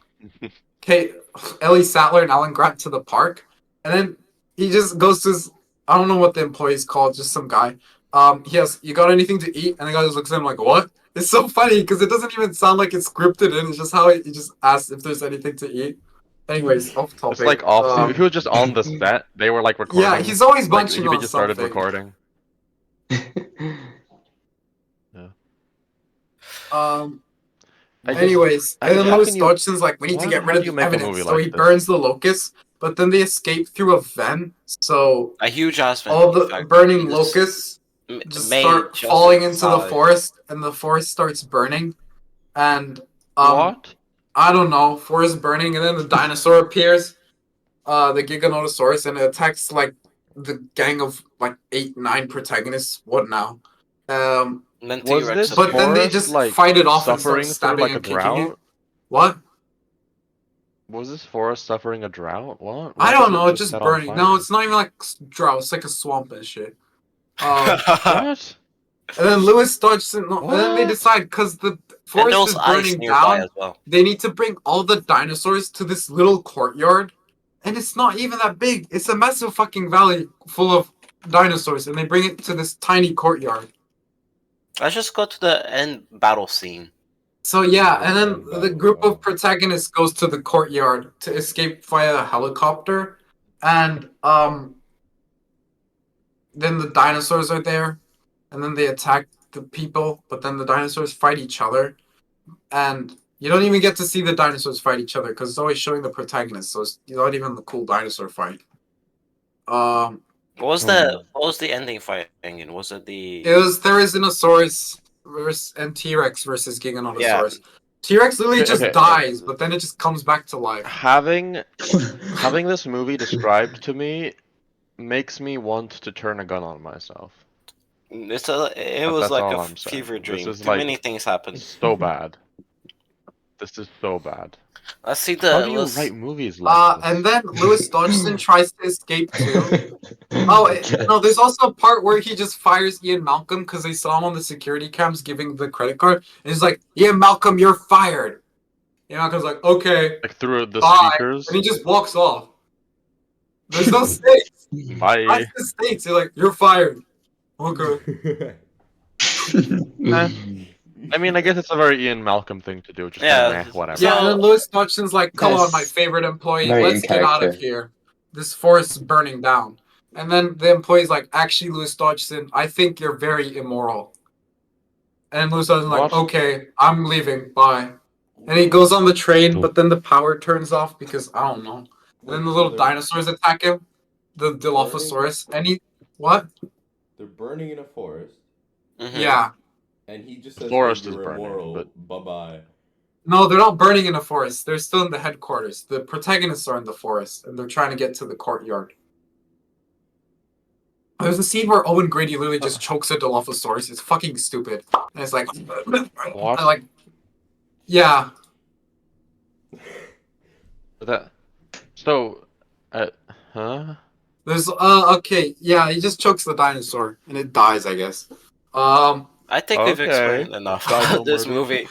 Ellie Sattler and Alan Grant to the park. And then he just goes to his, I don't know what the employee's called, just some guy. He has, "You got anything to eat?" And the guy just looks at him like, "What?" It's so funny because it doesn't even sound like it's scripted in. It's just how he just asks if there's anything to eat. Anyways, off topic. It's like off. If he was just on the set, they were like recording. Yeah, he's always like, bunching he on just started something. recording. Anyways, and then how Lewis can you- Dodgson's like, "We need to why- get how rid do of you the make a evidence," movie so like he this? burns the locusts. But then they escape through a vent, so A huge ass vent. all in the fact. burning This locusts just made start just falling into the inside. forest, and the forest starts burning. And What? I don't know, forest burning, and then the dinosaur appears, the Giganotosaurus, and it attacks like the gang of like 8, 9 protagonists. What now? And then Was T-Rex this appeared. But then they forest, just like, fight it off and suffering start through stabbing like a and kicking you. drought? What? Was this forest suffering a drought? What? I Why don't did know. it It's just set on burning. No, fire? it's not even like drought. It's like a swamp and shit. And What? then Lewis Dodgson. No, and then they What? decide because the And forest there was is ice burning nearby down. as well. They need to bring all the dinosaurs to this little courtyard, and it's not even that big. It's a massive fucking valley full of dinosaurs, and they bring it to this tiny courtyard. Let's just go to the end battle scene. So yeah, and then the group of protagonists goes to the courtyard to escape via a helicopter, and then the dinosaurs are there, and then they attack the people, but then the dinosaurs fight each other, and you don't even get to see the dinosaurs fight each other because it's always showing the protagonists, so it's not even the cool dinosaur fight. What was the ending fight, Engin? Was it the? It was Therizinosaurus and T-Rex versus Giganotosaurus. T-Rex literally just Okay. dies, but then it just comes back to life. Having this movie described to me makes me want to turn a gun on myself. It was That's like all a I'm saying. fever This dream. is Too many like things happened. so bad. This is so bad. Let's see How the do you list. write movies like And this? then Lewis Dodgson tries to escape too. Oh no, there's also a part where he just fires Ian Malcolm because they saw him on the security cams giving the credit card, and he's like, "Ian Malcolm, you're fired." Ian Malcolm's like, "Okay, Like through the bye," speakers? and he just walks off. There's no stakes. Bye. That's the stakes. You're like, "You're fired." Okay. Eh. I mean, I guess it's a very Ian Malcolm thing to do. Just kind Yeah. of meh, whatever. Yeah, and then So Lewis Dodgson's like, "Come on, my That's favorite employee, very in let's get out of character. here. This forest is burning down." And then the employee's like, "Actually, Lewis Dodgson, I think you're very immoral." And Lewis Dodgson's like, What? "Okay, I'm leaving. Bye." And he goes on the train, but then the power turns off because I don't know. And then the little dinosaurs attack him, the Dilophosaurus, and he what? They're burning in a forest, mhm. Yeah. and he just The says, forest "Hey, is you're burning, immoral. but- Bye bye." No, they're not burning in a forest. They're still in the headquarters. The protagonists are in the forest, and they're trying to get to the courtyard. There's a scene where Owen Grady literally just chokes a Dilophosaurus. It's fucking stupid. And it's like, What? I like, yeah. That. So, huh? There's okay, yeah. He just chokes the dinosaur, and it dies, I guess. I think we've Okay. explained enough Dino about this murder. movie.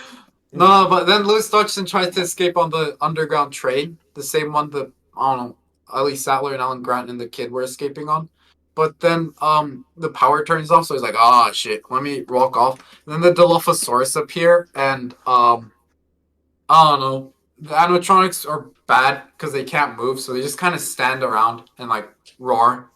No, but then Lewis Dodgson tries to escape on the underground train, the same one that I don't know, Ellie Sattler and Alan Grant and the kid were escaping on. But then the power turns off, so he's like, "Ah, shit, let me walk off." And then the Dilophosaurus appear, and I don't know, the animatronics are bad because they can't move, so they just kind of stand around and like roar.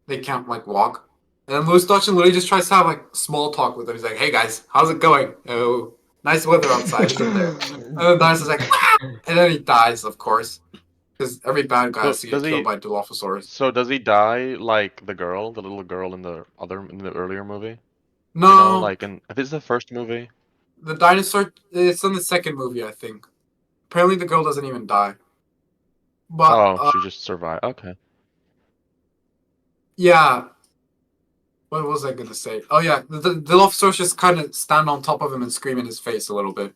They can't like walk. And then Lewis Dodgson literally just tries to have like small talk with them. He's like, "Hey guys, how's it going? Oh, nice weather outside, isn't there?" And then Dinosaur's like, "Ah!" And then he dies, of course, because every bad guy So has to get does killed he? by Dilophosaurus. So does he die like the girl, the little girl in the earlier movie? No, You know, like in this is the first movie. the dinosaur. It's in the second movie, I think. Apparently, the girl doesn't even die. But Oh, she just survived. Okay. yeah, what was I gonna say? Oh yeah, the Dilophosaurus just kind of stand on top of him and scream in his face a little bit.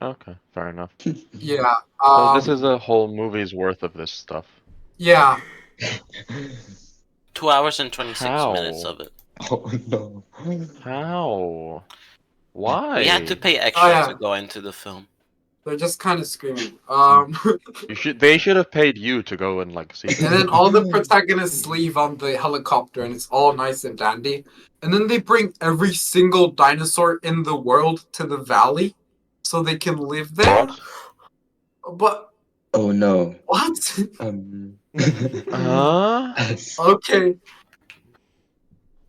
Okay, fair enough. Yeah. So this is a whole movie's worth of this stuff. Yeah. 2 hours and 26 minutes How? of it. Oh no. How? Why? We had to pay extra yeah. to go into the film. They're just kind of screaming. They should have paid you to go and like see this. And then all the protagonists leave on the helicopter, and it's all nice and dandy. And then they bring every single dinosaur in the world to the valley, so they can live there. What? But Oh no. what? Huh? Okay.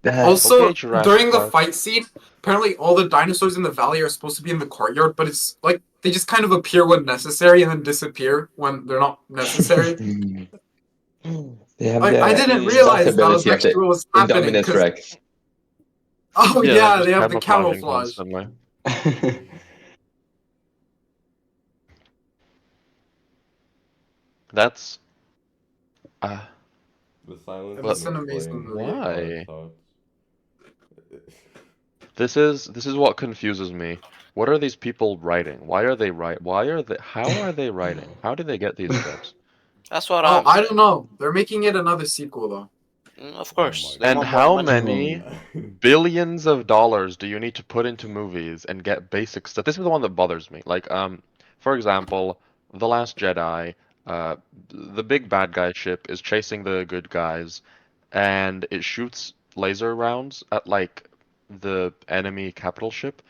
That Also, Okay, Jurassic during the Park. fight scene, apparently all the dinosaurs in the valley are supposed to be in the courtyard, but it's like they just kind of appear when necessary and then disappear when they're not necessary. they have I the didn't realize that was ability of actually the what was happening. Indominus 'Cause- Rex. Oh Yeah, yeah, just they have the camouflaging camouflage. constantly. That's The silence But- is It's an amazing explained movie. by Why? thoughts. this is what confuses me. What are these people writing? Why are they how are they writing? How do they get these scripts? That's what Oh, I'm I saying. don't know. They're making it another sequel though. Of course. Oh my they And want more how money. many billions of dollars do you need to put into movies and get basic stuff? This is the one that bothers me. Like, for example, The Last Jedi, the big bad guy ship is chasing the good guys, and it shoots laser rounds at like the enemy capital ship,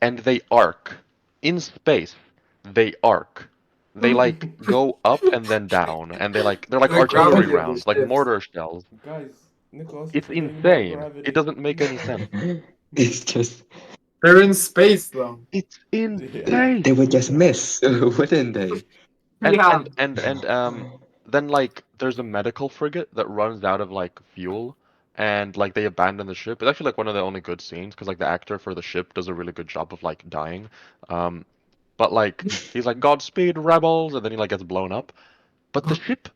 and they arc in space. They arc. They like go up and then down, and they're like The artillery gravity of rounds, the like ships. mortar shells. Guys, Nicholas, It's you're forgetting about insane. gravity. It doesn't make any sense. It's just They're in space though. It's insane. they would just miss, wouldn't they? And Yeah. then like there's a medical frigate that runs out of like fuel, and like they abandon the ship. It's actually like one of the only good scenes because like the actor for the ship does a really good job of like dying. But like he's like Godspeed rebels, and then he like gets blown up. But the ship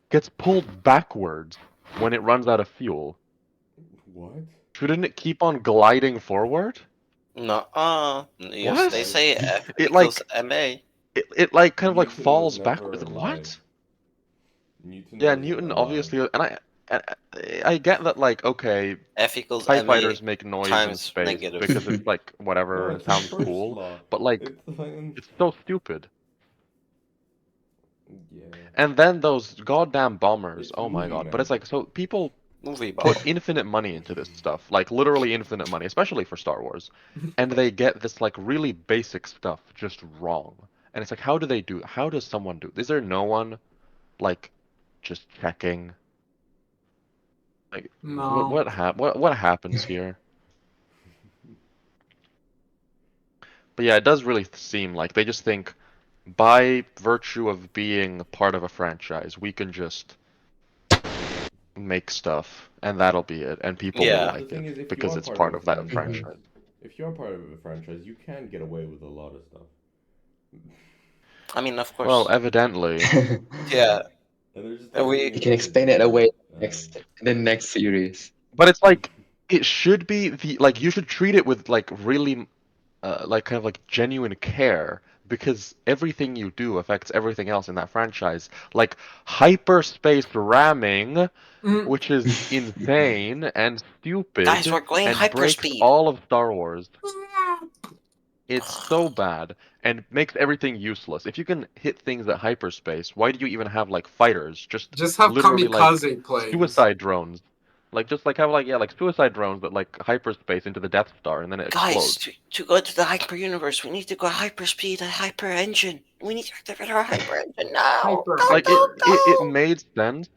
gets pulled backwards when it runs out of fuel. What? Shouldn't it keep on gliding forward? No, yes, What? they say F It equals like ma. it like kind of like Newton was falls never backwards. alive. What? Newton Yeah, wasn't Newton alive. obviously, and I get that like okay, F equals TIE ma fighters make noise in times space negative. because it's like No, whatever, it it's the sounds first cool, law. but like It's fucking it's so stupid. yeah. And then those goddamn bombers, It's oh my movie god. But it's magic. like so people Movie put bomber. infinite money into this stuff, like literally infinite money, especially for Star Wars, and they get this like really basic stuff just wrong. And it's like how does someone do? Is there no one like just checking? Like No. what happens here? But yeah, it does really seem like they just think by virtue of being part of a franchise, we can just make stuff and that'll be it and people will Yeah. The like it thing is, if you because are it's part of part a of that franchise, franchise. you can get away with a lot of stuff. I mean, of Well, course. evidently. Yeah. And they're just And taking we You can advantage explain of it it. away And in the next series. But it's like it should be the like you should treat it with like really like kind of like genuine care because everything you do affects everything else in that franchise. Like hyperspace ramming, Mm, which is insane and guys, stupid we're going and breaks hyperspeed. all of Star Wars. It's so bad and makes everything useless. If you can hit things at hyperspace, why do you even have like fighters? Just just have literally like kamikaze planes. suicide drones. Like just like have like yeah, like suicide drones that like hyperspace into the Death Star and then it Guys, explodes. to go to the hyper universe, we need to go hyperspeed and hyper engine. We need to activate our hyper engine now. Hyper Go, Like hyper. go, it go. made sense.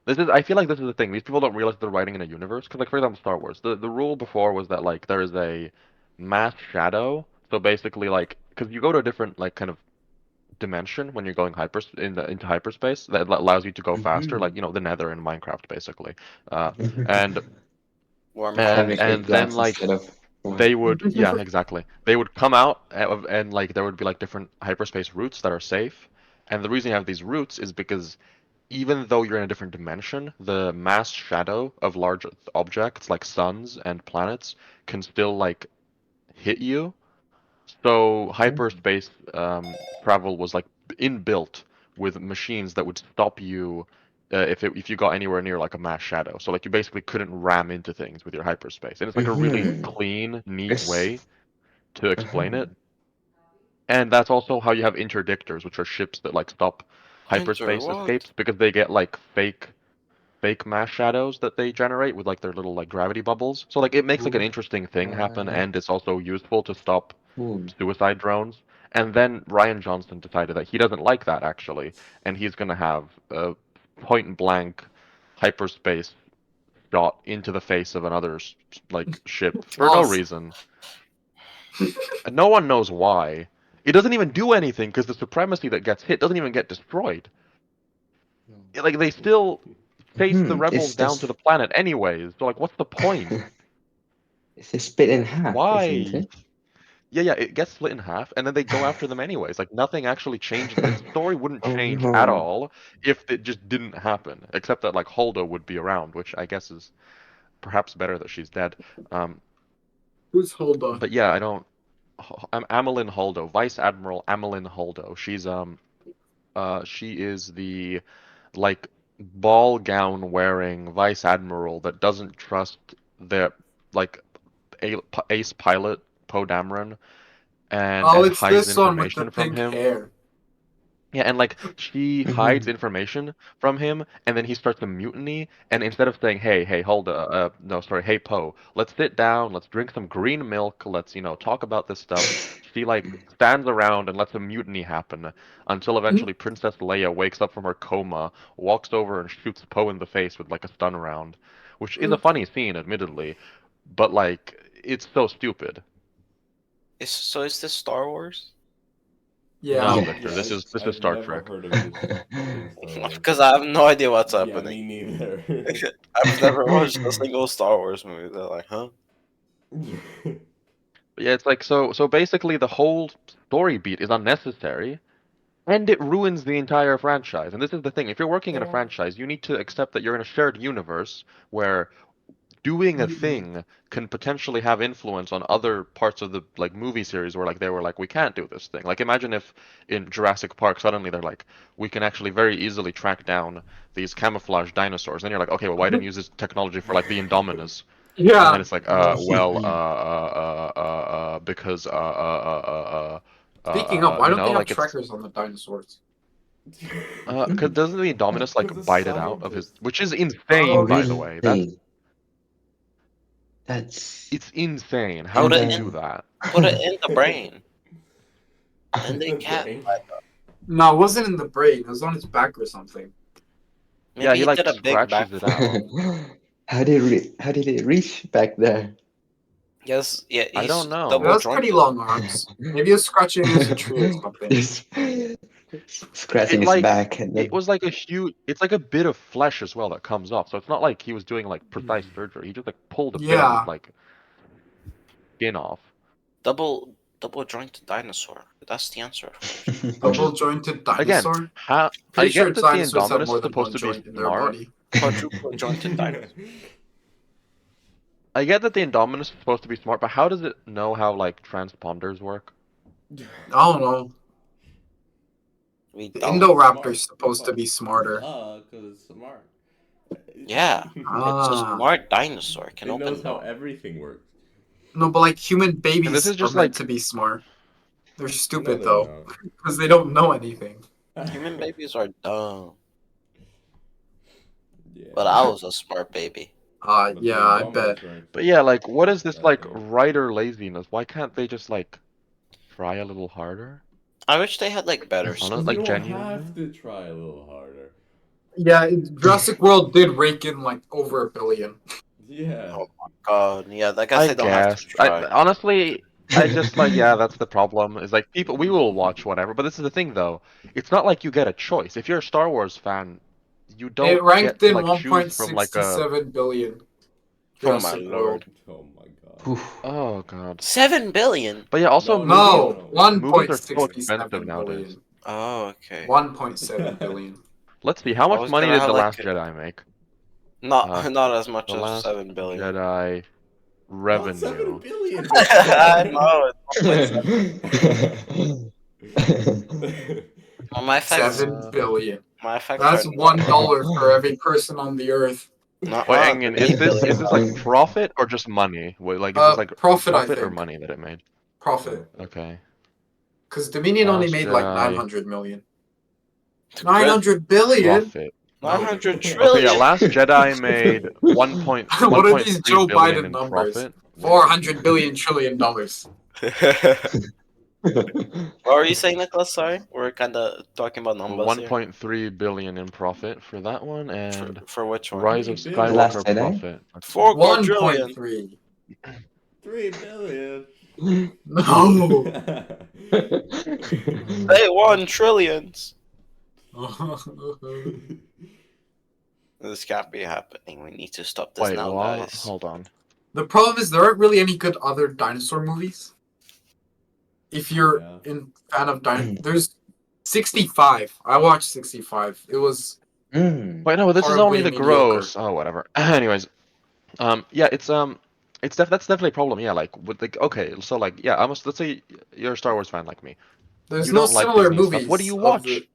This is I feel like this is the thing. These people don't realize they're writing in a universe. Because like for example, Star Wars, the rule before was that like there is a mass shadow. So basically like because you go to a different like kind of dimension when you're going into hyperspace that allows you to go faster, like Mhm. you know the Nether in Minecraft basically. Uh, and Wormhole. and Having 8 then lives like instead of they 1. would yeah exactly they would come out and like there would be like different hyperspace routes that are safe. And the reason you have these routes is because even though you're in a different dimension, the mass shadow of large objects like suns and planets can still like hit you. So hyperspace travel was like inbuilt with machines that would stop you if you got anywhere near like a mass shadow. So like you basically couldn't ram into things with your hyperspace. And it's like a really Mhm. clean, neat It's way to explain uh-huh. it. And that's also how you have interdictors, which are ships that like stop Enter hyperspace what? escapes because they get like fake mass shadows that they generate with like their little like gravity bubbles. So like it makes like an Ooh. interesting thing happen Uh, and it's also useful to stop cool. suicide drones. And then Ryan Johnson decided that he doesn't like that actually, and he's gonna have a point blank hyperspace shot into the face of another like ship for no Lost. reason. And no one knows why. It doesn't even do anything because the supremacy that gets hit doesn't even get destroyed. Like they still chase the rebels It's down to just the planet anyways. So like what's the point? it's just split in half, isn't Why? it? Yeah, it gets split in half, and then they go after them anyways. Like nothing actually changes. The story wouldn't Oh change at no. all if it just didn't happen. Except that like Holdo would be around, which I guess is perhaps better that she's dead. Um, Who's hold on? but yeah, I don't. I'm Amelin Holdo, Vice Admiral Amelin Holdo. She is the like ball gown wearing vice admiral that doesn't trust their like ace pilot Poe Dameron Oh, and it's hides this one with the information from pink him. hair. Yeah, and like she hides Mhm. information from him, and then he starts a mutiny. And instead of saying, "Hey, hold no, sorry, hey Poe, let's sit down, let's drink some green milk, let's talk about this stuff," she like stands around and lets a mutiny happen until eventually Princess Leia wakes up from her coma, walks over and shoots Poe in the face with like a stun round, which is a funny scene, admittedly, but like it's so stupid. Is this Star Wars? No, Yeah. Victor, Yeah, this is I've Star never Trek. heard of this being Star Wars. Because I have no idea what's Yeah, happening. me neither. I've never watched a single Star Wars movie. They're like, huh? But yeah, it's like so basically the whole story beat is unnecessary and it ruins the entire franchise. And this is the thing, if you're working in a There are franchise, you need to accept that you're in a shared universe where doing a What do you mean? thing can potentially have influence on other parts of the like movie series where like they were like we can't do this thing. Like imagine if in Jurassic Park suddenly they're like we can actually very easily track down these camouflage dinosaurs. Then you're like okay, well why didn't you use this technology for like the Indominus? And then Yeah. it's like because Speaking of, why you don't they know have like it's trackers on the dinosaurs? cause doesn't the Indominus like Because the bite it out of his, scientists. which is Oh, insane by the Really? way. That's That's it's insane. How Put and do it you in, do that? put it in the brain, and they The can't. brain. No, it wasn't in the brain. It was on its back or something. Yeah, Maybe he he like did a big scratches it out. backflip. how did it reach back there? Yes, yeah, I he's don't know. It double has pretty jointed. long arms. Maybe it was scratching against a tree or something. Just scratching It his like back and it then was like a huge. It's like a bit of flesh as well that comes off. So it's not like he was doing like precise surgery. He just like pulled a bit of his Yeah. like skin off, Double jointed dinosaur. That's the answer, of course. which is Double jointed again dinosaur. how I Pretty sure get that the dinosaurs have Indominus more is than supposed one to be joint in their smart. body. Quadruple jointed dinosaur. I get that the Indominus is supposed to be smart, but how does it know how like transponders work? I don't know. We The don't. Indoraptor's supposed to be smarter. Because it's smart. Yeah, it's a Ah. smart dinosaur. It can It open knows how doors. everything works. No, but like human And this babies is are just meant like to be smart. They're No, stupid they're though, because they don't know anything. not. Human babies are dumb. Yeah. But I was a smart baby. But the Yeah, I Indominus bet. weren't But yeah, like what is this that like big. writer laziness? Why can't they just like try a little harder? I wish they had like better Honestly, stuff. You like don't genuinely. have to try a little harder. Yeah, Jurassic World did rake in like over $1 billion. Yeah. Oh my god. Yeah, I guess I they don't have to guess. try. Honestly, I just like yeah, that's the problem. Is like people we will watch whatever, but this is the thing though. It's not like you get a choice. If you're a Star Wars fan, you don't It ranked get to in like choose from like a 1.67 billion. Oh my Jurassic lord. World. Oh my god. Oof. oh god. 7 billion? But yeah, also No, movies are so expensive 1.67 nowadays. billion. Oh, okay. 1.7 billion. Let's see, how I much was money gonna did have The like Last Jedi make? not not as much The as Last 7 billion. Jedi Not 7 revenue. billion. I know. It's 1.7. Well, my effects 7 billion. my effects That's are $1 for every person on the earth. not Wait, they're Engin, 8 billion. is this like profit or just money? Wait, like is this like Profit, I profit or think. money that it made? Profit. Okay. Because Dominion only Last made like Jedi 900 million. 900 billion? profit. 900 Okay, yeah, trillion. Last Jedi made What are these 1.3 Joe billion Biden in numbers? profit. 400 billion trillion dollars. What were you saying, Nicholas? Sorry, we're kind of talking about numbers here. 1.3 billion in profit for that one, and For which one? Rise of 3 billion. Last Skywalker Jedi? profit. Let's see. 4 quadrillion. 1.3. 3 billion. No. They won trillions. This can't be happening. We need to stop this Wait, now, what? guys. Hold on. The problem is there aren't really any good other dinosaur movies. If you're Yeah. in fan of there's 65. I watched 65. It was Mm. Wait, no, this is horribly only the mediocre. gross. Oh, whatever. Anyways, yeah, that's definitely a problem. Yeah, like with the okay, so like yeah, let's say you're a Star Wars fan like me. There's You no don't like similar Disney movies. stuff. What do you of watch? the-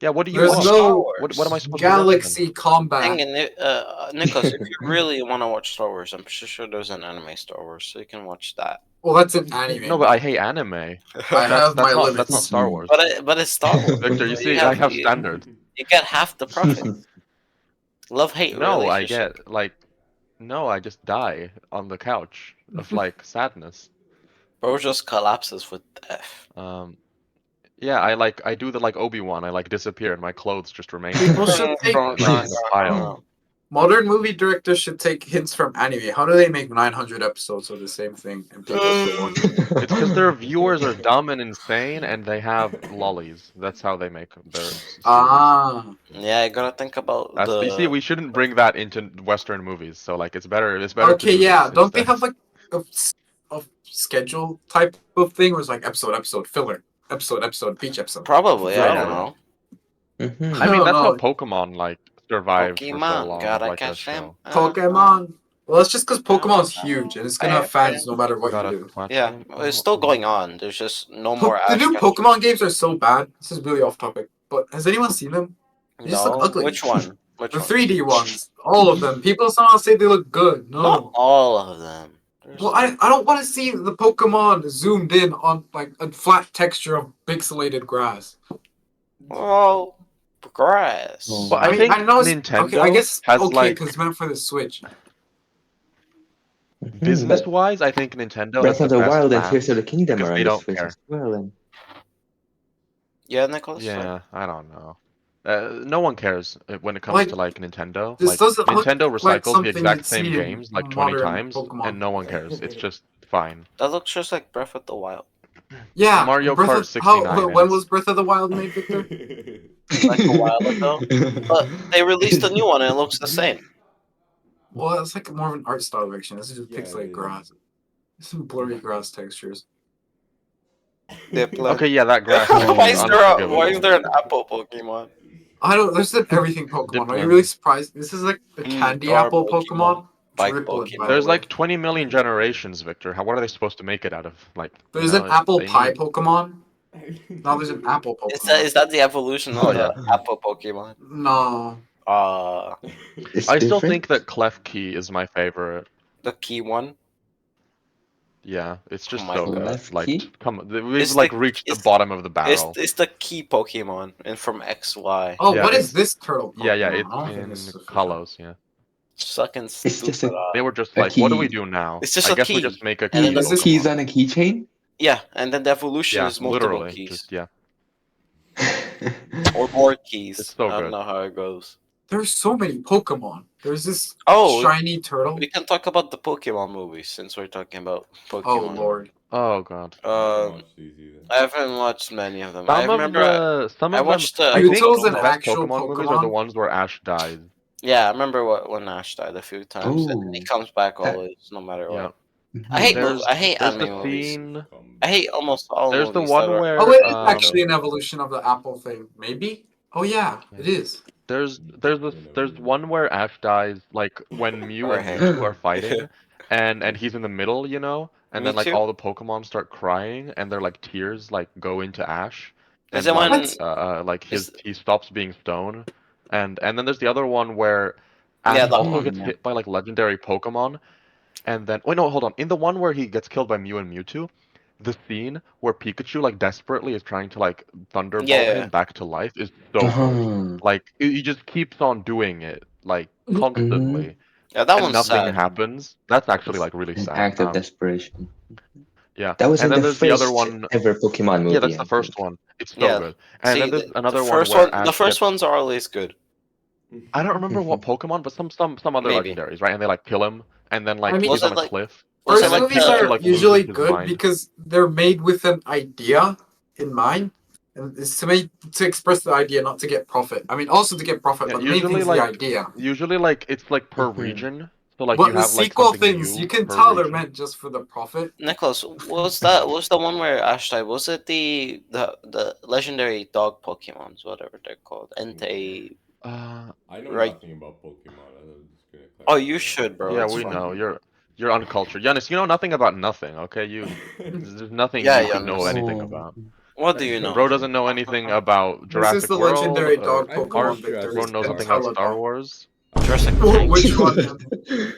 Yeah, what do you There's watch? no What am I supposed to watch then? Galaxy Combat. Hang on, Nicholas, if you really want to watch Star Wars, I'm sure there's an anime Star Wars, so you can watch that. Well, that's an anime. No, but I hate anime. I That's have my not limits. that's not Star Wars. But it's Star Wars. Victor, you So see, I have standards. You get half the profit. Love-hate No, I relationship. get like no, I just die on the couch of like sadness. Bro just collapses with death. Yeah, I do the like Obi-Wan. I like disappear and my clothes just remain People should take like in a pile. modern movie directors should take hints from anime. How do they make 900 episodes of the same thing and people still watch it? It's because their viewers are dumb and insane and they have lollies. That's how they make their series. Ah, Yeah, you gotta think about You see, we shouldn't bring that into Western movies. So like, it's better. to okay, do yeah. this Don't they instead. have like a schedule type of thing, or it's like episode filler, episode beach episode? Probably, Yeah, I yeah, don't yeah. know. Mhm. I mean, No, that's how no. Pokemon like survived for so Pokemon, long, gotta like a catch them. show. Pokemon. Well, that's just because Pokemon's huge and it's gonna have fans no matter what Got you a do. Yeah, platinum. it's still going on. There's just no more The Ash new Ketchum. Pokemon games are so bad. This is really off topic, but has anyone seen them? They just look No, ugly. which one? Which The one? 3D ones, all of them. People somehow say they look good. Not No. all of them. There's Well, I don't want to see the Pokemon zoomed in on like a flat texture of pixelated grass. well, grass. Oh. But I I mean, think I know it's Nintendo okay. I guess has okay like because it's meant for the Switch. But business-wise, I think Nintendo has Breath the of the best Wild and math Tears of the Kingdom because are on they the don't Switch care. as well. And Yeah, Nicholas. Yeah, I don't know. No one cares when it comes Like, to like Nintendo. this Like doesn't look Nintendo like recycles the something exact you'd same see in games like 20 modern times, Pokemon. and no one cares. It's just fine. That looks just like Breath of the Wild. Yeah, Mario Breath Kart of 69. when was Breath of the Wild made, Victor? Like a while ago. But they released a new one and it looks the same. Well, it's like more of an art style direction. This is just Yeah, it pixelated is. grass. Some blurry grass textures. They play. Okay, yeah, that grass Why texture why is is there unforgivable. an apple Pokemon? I don't. There's an everything Pokemon. Are you Depends. really surprised? This is like the candy Car apple Pokemon. Pokemon. Bike Driplet, by Pokemon. the There's way. like 20 million generations, Victor. What are they supposed to make it out of? Like, There's an apple they pie need- Pokemon. Now there's an apple Pokemon. Is that the evolution Oh, of the yeah. apple Pokemon? No. it's I still different. think that Klefki is my favorite. The key one. Yeah, it's just my so God. good. Like, Klefki? come on, we've It's like the- reached the it's- bottom of the barrel. It's the key Pokemon and from XY. Oh, Yeah, what is it's- this turtle Pokemon? Yeah, I it's don't think in this is official. Kalos. Yeah, Sucking It's just stupid. they were just A like, what do key. we do now? It's just I a guess we key. just make a And then key. Is this Pokemon. Keys on a keychain? Yeah, and then the evolution Yeah, is multiple literally, keys. just yeah. Or more keys. It's so I don't good. know how it goes. There's so many Pokemon. There's this Oh, shiny turtle. we can talk about the Pokemon movies since we're talking about Oh Pokemon. lord. Oh god. I haven't watched these either. I haven't watched many of them. I Some of remember. some I of them. watched I the think Mewtwo's the an best actual Pokemon movies are the Pokemon? ones where Ash dies. Yeah, I remember when Ash died a few times, and he Oh. comes back always, no matter Yeah. what. I hate There's I hate there's anime the movies. scene. I hate almost all There's the movies one that are. where Oh, it is um, actually an evolution of the apple thing. Maybe? Oh yeah, it is. there's one where Ash dies like when Mew and Right. Mewtwo are fighting, and he's in the middle, you know, and then like Mewtwo? all the Pokemon start crying and their like tears like go into Ash, Is and it when- like is- he stops being stone, and then there's the other one where Yeah, Ash the- also gets Yeah. hit by like legendary Pokemon, and then wait no hold on, in the one where he gets killed by Mew and Mewtwo. The scene where Pikachu like desperately is trying to like thunderbolt Yeah. him back to life is so good. Uh-huh. Like he just keeps on doing it, like constantly, Yeah, that and one's nothing sad. happens. That's actually like really An sad. act of desperation. Yeah, That was and in then the there's the other first one. ever Pokemon movie. Yeah, that's the I first think. one. It's so Yeah. good. And See, then there's another the one first where one. Ash The first gets, ones are always good. I don't remember what Pokemon, but some other Maybe. legendaries, right? And they like kill him, and then like I mean- he's Was on it a like- cliff. Was First it like movies the- are like, usually loses his good mind. because they're made with an idea in mind. And it's to express the idea, not to get profit. I mean, also to get profit, Yeah, but the main thing usually is like the idea. usually like it's like per Mhm. region. So like But you the have like sequel something things, new you can per tell they're region. meant just for the profit. Nicholas, was the one where Ash died? Was it the legendary dog Pokemons, whatever they're called? Entei. I know Right. nothing about Pokemon. I'm just gonna Oh, you should, bro. yeah, it's we fine. know you're uncultured. Giannis, you know nothing about nothing. Okay, there's nothing Yeah, you Giannis. know anything Oh. about. What do you know? Bro doesn't know anything about This is Jurassic the World. legendary dog I've Pokemon, watched Victor. Jurassic Bro knows Park. nothing about Star Teledog. Wars. Jurassic Park. Which one?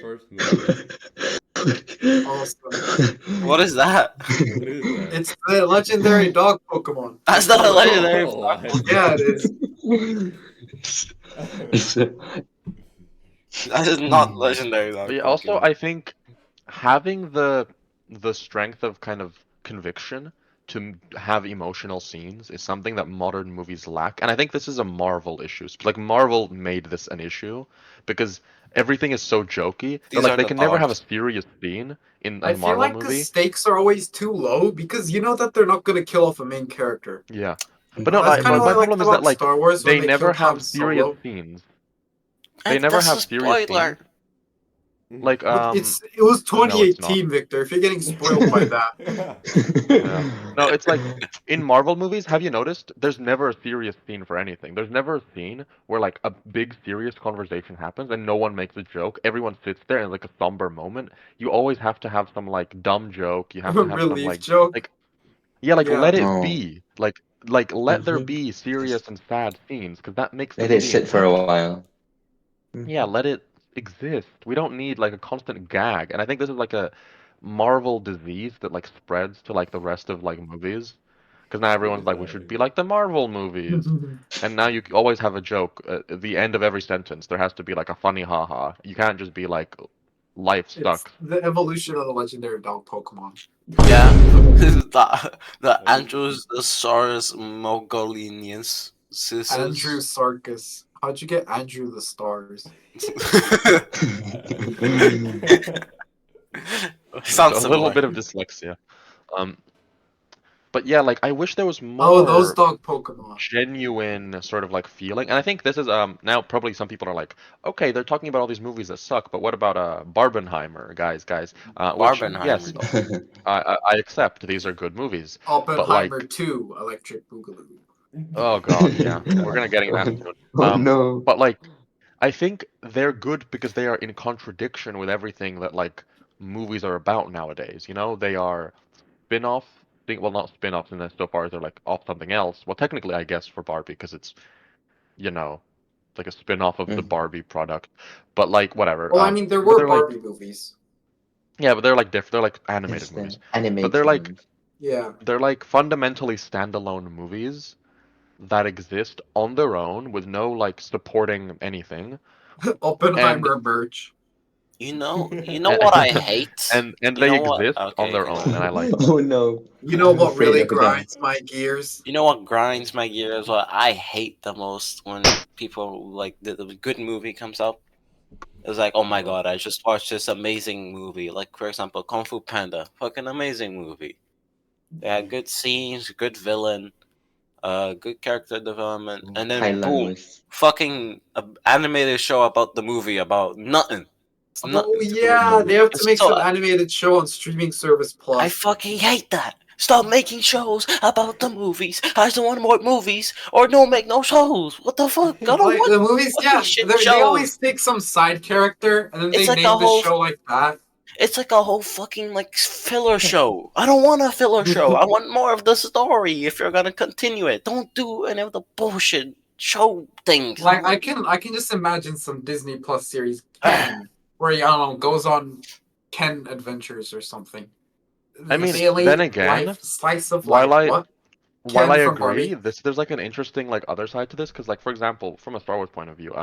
First movie. Awesome. What is that? What is that? It's the legendary dog Pokemon. That's not a legendary. Oh, what? Yeah, it is. It's a- That is not legendary. Dog But yeah, also Pokemon. I think having the strength of kind of conviction to have emotional scenes is something that modern movies lack, and I think this is a Marvel issue. Like Marvel made this an issue because everything is so jokey that These like are they the can never have a dogs. serious scene in I a feel Marvel like the movie. stakes are always too low because you know that they're not gonna kill off a main character. Yeah, but no, That's kind of my what I like problem is about that like Star Wars when they never kill Han have serious Solo. scenes. And They never that's have a serious spoiler. scenes. Like Look, it was no, it's not. 2018, Victor. If you're getting spoiled by that, Yeah. No, it's like in Marvel movies, have you noticed there's never a serious scene for anything? There's never a scene where like a big serious conversation happens and no one makes a joke. Everyone sits there in like a somber moment. You always have to have some like dumb joke. You have to have some relief joke. like yeah, like Yeah. let it No. be. Like let there Mhm. be serious and sad scenes because that makes the Let it movie sit for a impactful. while. Yeah, let it exist. We don't need like a constant gag. And I think this is like a Marvel disease that like spreads to like the rest of like movies. Because now everyone's like, we should be like the Marvel movies. And now you always have a joke at the end of every sentence. There has to be like a funny haha. You can't just be like, life It's sucks. the evolution of the legendary dog Pokemon. Yeah. the Ankylosaurus mongoliensis. Andrew Sarkis. How'd you get Andrew the Stars? Sounds A little similar. bit of dyslexia. Um, but yeah, like I wish there was Oh, those more dog Pokemon. genuine sort of like feeling. And I think this is now probably some people are like, okay, they're talking about all these movies that suck, but what about Barbenheimer, guys? Which yes, Barbenheimer. I accept these are good movies, but Oppenheimer like 2, Electric Boogaloo. oh god, yeah, we're God. gonna get into that soon. Oh no. But like I think they're good because they are in contradiction with everything that like movies are about nowadays. You know, they are spin-off well, not spin-offs in so far as they're like off something else. Well, technically I guess for Barbie because it's you know like a spin-off of the Mm, Barbie product. But like whatever. Well, I mean, there But were they're like Barbie movies. yeah, but they're like different. They're like animated it's movies. the But they're like animation. Yeah. fundamentally standalone movies that exist on their own with no like supporting anything. And Oppenheimer merch. You know what I hate? and You they know what? exist on Okay, their hang own, on. and I like that. Oh no. You know I'm what afraid really of that. grinds my gears? You know what grinds my gears? What I hate the most when people like the good movie comes out. It's like, oh my god, I just watched this amazing movie. Like for example, Kung Fu Panda, fucking amazing movie. They had good scenes, good villain, good character development, and Tai then Lung boom, was fucking animated show about the movie about nothing. It's Oh nothing to do with the yeah, they movie. have to It's make so some animated show on streaming service I plus. fucking hate that. Stop making shows about the movies. I don't want more movies, or don't make no shows. What the fuck? I don't Like want the movies, fucking yeah, shit they shows. always take some side character and then It's they like a name the whole show like that. It's like a whole fucking like filler show. I don't want a filler show. I want more of the story. If you're gonna continue it, don't do any of the bullshit show things. Like I can just imagine some Disney Plus series Ken, where he, I don't know, goes on Ken adventures or something. I mean, Daily then again, life, slice of while life. I What? while I Ken from agree, Barbie. there's like an interesting like other side to this because like for example, from a Star Wars point of view,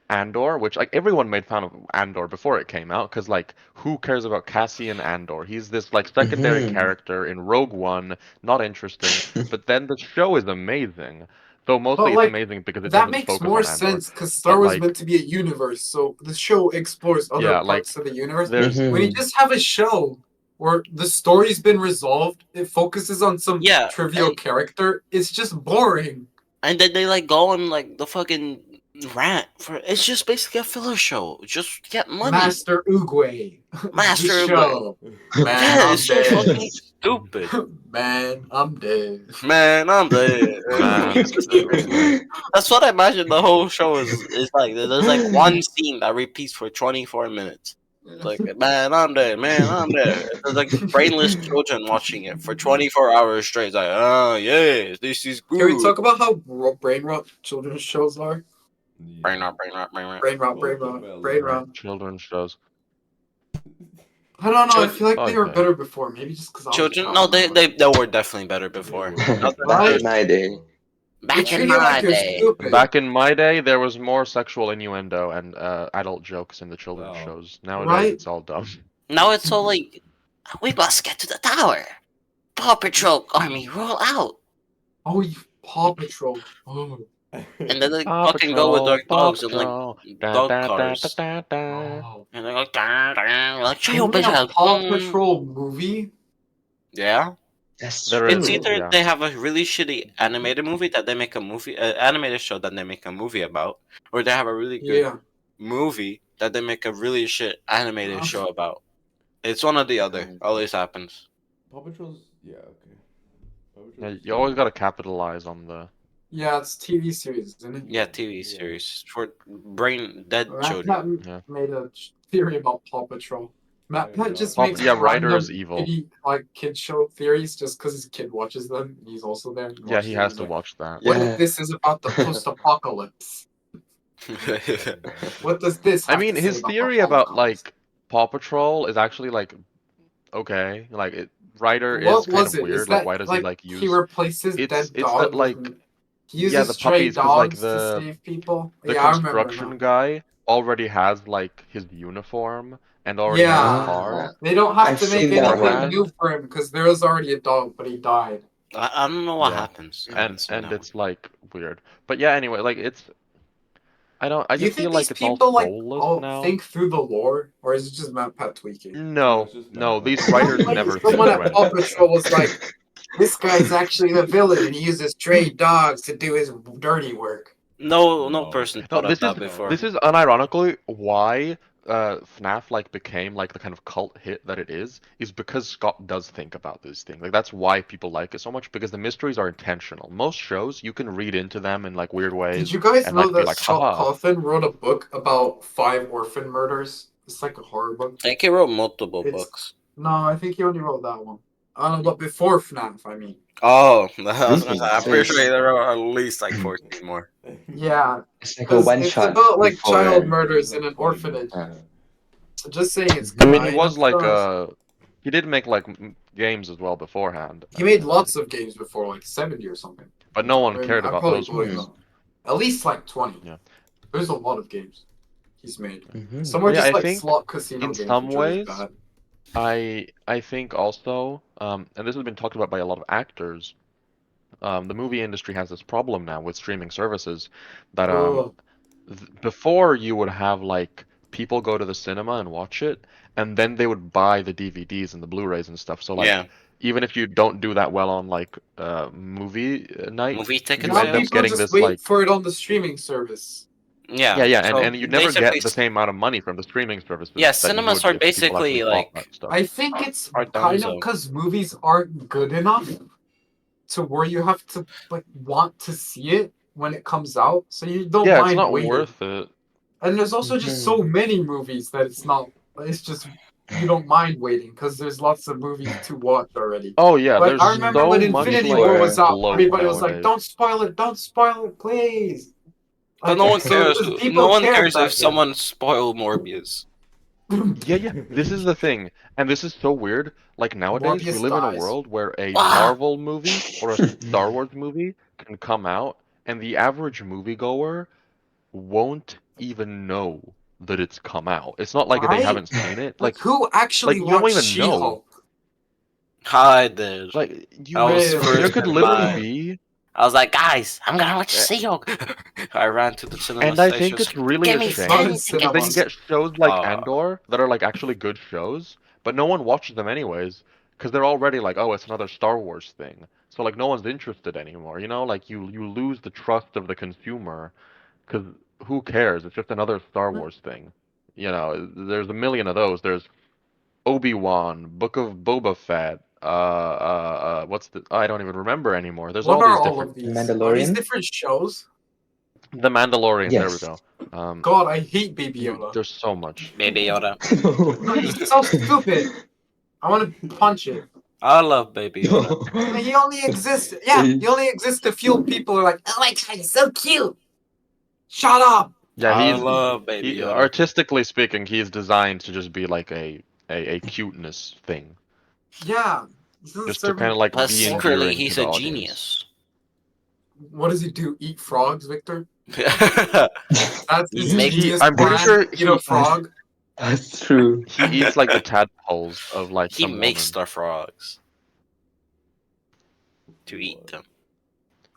Andor, which like everyone made fun of Andor before it came out because like who cares about Cassian Andor? He's this like secondary Mhm. character in Rogue One, not interesting, but then the show is amazing. So But mostly it's like amazing because it that doesn't makes focus more on Andor. sense because Star But Wars is like meant to be a universe, so the show explores other yeah, like parts of the universe. there's When you Mhm. just have a show where the story's been resolved, it focuses on some Yeah, trivial character, it's just boring. and then they like go on like the fucking rant for. It's just basically a filler show. Just get money, Master Oogway. The master. show. Man, Yeah, I'm it's so dead. fucking stupid. Man, I'm dead. Man, I'm dead. Master Uguay. That's what I imagine the whole show is like. There's like one scene that repeats for 24 minutes. It's like, man, I'm dead. Man, I'm dead. There's like brainless children watching it for 24 hours straight. It's like, oh, yes, this is Can we good. talk about how brain rot children's shows are? Brain rot, brain rot, brain rot. Brain rot, brain Both of rot, them brain are. rot. Children's shows. I don't know. I Chil- feel like they were Okay. better before. Maybe just because I was a Children? child. No, when I was- they were definitely better They before. were Now better. Back Right? in my day. They Back in treat you like my you're day. stupid. Back in my day, there was more sexual innuendo and adult jokes in the children's Wow. shows. Nowadays, Right? it's all dumb. Now it's all like, we must get to the tower. Paw Patrol army, roll out. Oh, you Paw Patrol. Oh. And then they Paw fucking go with their Paw dogs and like Patrol. Da, dog da, da, da, cars. da, da. Oh. And they're like, "Dun, dun," like, Can chill, we bitch. have a Paw Mm. Patrol movie? Yeah. That's There It's is, true. either yeah. they have a really shitty animated movie that they make a movie, animated show that they make a movie about, or they have a really good Yeah. movie that they make a really shit animated show about. It's one or the other. Always happens. Paw Patrol's okay. Paw Yeah, Patrol's you always gotta capitalize on the. Yeah, it's TV series, isn't it? Yeah, TV series for brain dead Matt children. Pat Yeah. made a theory about Paw Patrol. Matt Pat just Paw- makes yeah, Ryder random is evil. kitty, like kid show theories just because his kid watches them. And he's also there. And Yeah, he watches has them. to He's watch that. like, what Yeah. if this is about the post-apocalypse? What does this I have mean, to say his about the theory about Holocaust? like Paw Patrol is actually like okay. Like Ryder is What kind was of it? Is weird. Like, that why does he like he use? replaces dead It's that dogs like with he yeah, uses the stray puppies because like dogs to save people? the Yeah, I remember construction now. guy already has like his uniform and already has a Yeah. car. They don't have I've to make seen that anything beforehand. new for him because there was already a dog, but he died. I don't know what Yeah. happens. I haven't seen And that it's like weird. But yeah, anyway, like it's I Do you just think feel these like it's all people like soulless all now. think through the lore, or is it just Matt Pat tweaking? No, it's just no, Matt these Pat. writers Like, never think someone through at Paw anything. Patrol was like, "This guy's actually the villain, and he uses stray dogs to do his dirty work." one. No No. person No, thought of that before. this is unironically why FNAF like became like the kind of cult hit that it is because Scott does think about this thing. Like that's why people like it so much because the mysteries are intentional. Most shows you can read into them in like weird ways. Did you guys and know like be that like, Scott haha. Cawthon wrote a book about 5 orphan murders? It's like a horror book. I think he wrote multiple It's- books. No, I think he only wrote that one. I don't know, but before FNAF, I mean. Oh, I was gonna say, I'm So pretty it's- sure he wrote at least like 14 more. Yeah, It's like a because one it's shot about like before. child murders in an orphanage. Yeah. Just saying, it's I mean, kind he was of like sus. he did make like games as well beforehand. He made lots of games before, like 70 or something. But no one I mean, cared I'm about probably those blowing ones. up. At least like 20. Yeah. There's a lot of games he's made. Mhm. Some are Yeah, just I like think slot casino in games, some which are just ways, bad. I think also, and this has been talked about by a lot of actors. The movie industry has this problem now with streaming services that Ugh. before you would have like people go to the cinema and watch it, and then they would buy the DVDs and the Blu-rays and stuff. So like Yeah, even if you don't do that well on like movie night, movie ticket you Now end up sales. people getting just this wait like for it on the streaming service. Yeah, yeah, so and you never basically, get the same amount of money from the streaming services Yeah, that you cinemas would are if people actually basically bought like that stuff. I think it's Are kind of donezo. because movies aren't good enough to where you have to like want to see it when it comes out, so you don't Yeah, it's mind not waiting. worth it. And there's also just so many movies that it's not. It's just you don't mind waiting because there's lots of movies to watch already. Oh yeah, Like there's I remember so when much Infinity like War was out, bloat everybody was like, nowadays. "Don't spoil it, please." But no one so cares. people No one cared cares back if someone spoiled Morbius. Yeah, this is the thing, and this is so weird. Like nowadays, we Morbius live in a dies. world where a Ah! Marvel movie or a Star Wars movie can come out, and the average moviegoer won't even know that it's come out. It's not like they Right? haven't seen it. Like who actually you don't watched even know. She-Hulk? I did. Like you, I was Really? there first could to literally buy. be, I was like, guys, I'm gonna watch She-Hulk. I ran to the cinema and I station. think it's really Give a me shame Not in 10 because then you cinemas. get shows like Uh, Andor that are like actually good shows, but no one watches them anyways because they're already like, oh, it's another Star Wars thing. So like no one's interested anymore. You know, like you lose the trust of the consumer because who cares? It's just another Star Wars thing. You know, there's a million of those. There's Obi-Wan, Book of Boba Fett. What's the? I don't even remember anymore. There's What all are these all different. of these? Are these Mandalorian? different shows? The Mandalorian. There we Yes. go. God, I hate Baby Yoda. There's so much. Baby Yoda. He's so stupid. I want to punch it. I love Baby Yoda. He only exists. Yeah, he only exists to fuel people who are like, "Oh my god, he's so cute." Shut up. Yeah, I he's love Baby Yoda. artistically speaking, he's designed to just be like a cuteness thing, Yeah. This doesn't just to serve kind of any like But be secretly, endearing he's to the a audience. genius. What does he do? Eat frogs, Victor? yeah, That's his Make- genius I'm pretty plan? sure Eat a frog. That's true. He eats like the tadpoles of like he some makes woman. star frogs to eat them.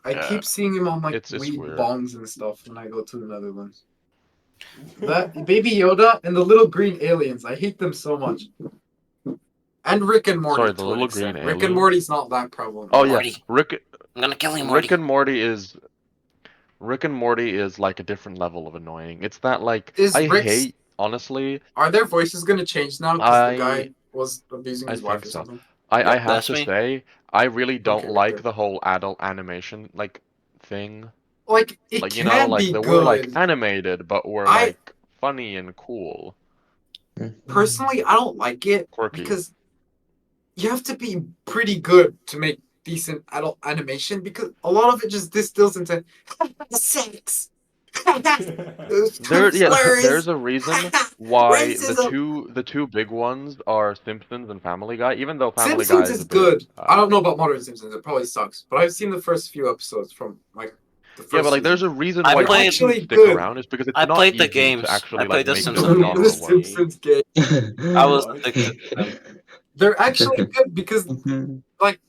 I keep seeing him on like It's weed weird. bongs and stuff when I go to the Netherlands. That Baby Yoda and the little green aliens, I hate them so much. And Rick and Morty. Sorry, the to an little extent. green Rick and alien? Morty's not that prevalent. Oh yeah, Morty. Rick I'm gonna kill you, Morty. and Morty is Rick and Morty is like a different level of annoying. It's that like Is I Rick's hate honestly. Are their voices gonna change now because the I guy was abusing I his wife think or so. something? I Yep, have that's to me. say I really don't Okay, like good. the whole adult animation like thing. Like it Like you know, can like be the we're like good. animated, but we're I like funny and cool, personally I don't like it quirky. because you have to be pretty good to make decent adult animation because a lot of it just distills into sex. There, yeah, Slurs, there's a reason why racism. the two big ones are Simpsons and Family Guy. Even though Family Guy Simpsons is is a bit, good. I don't know about modern Simpsons. It probably sucks, but I've seen the first few episodes from like the yeah, but first like there's season. a reason I why They're played- Simpsons actually stick good. around is because it's I not played the easy to games. I actually like played the make the Simpsons The genre games. work. Simpsons game. I was What? addicted to them. They're actually good because like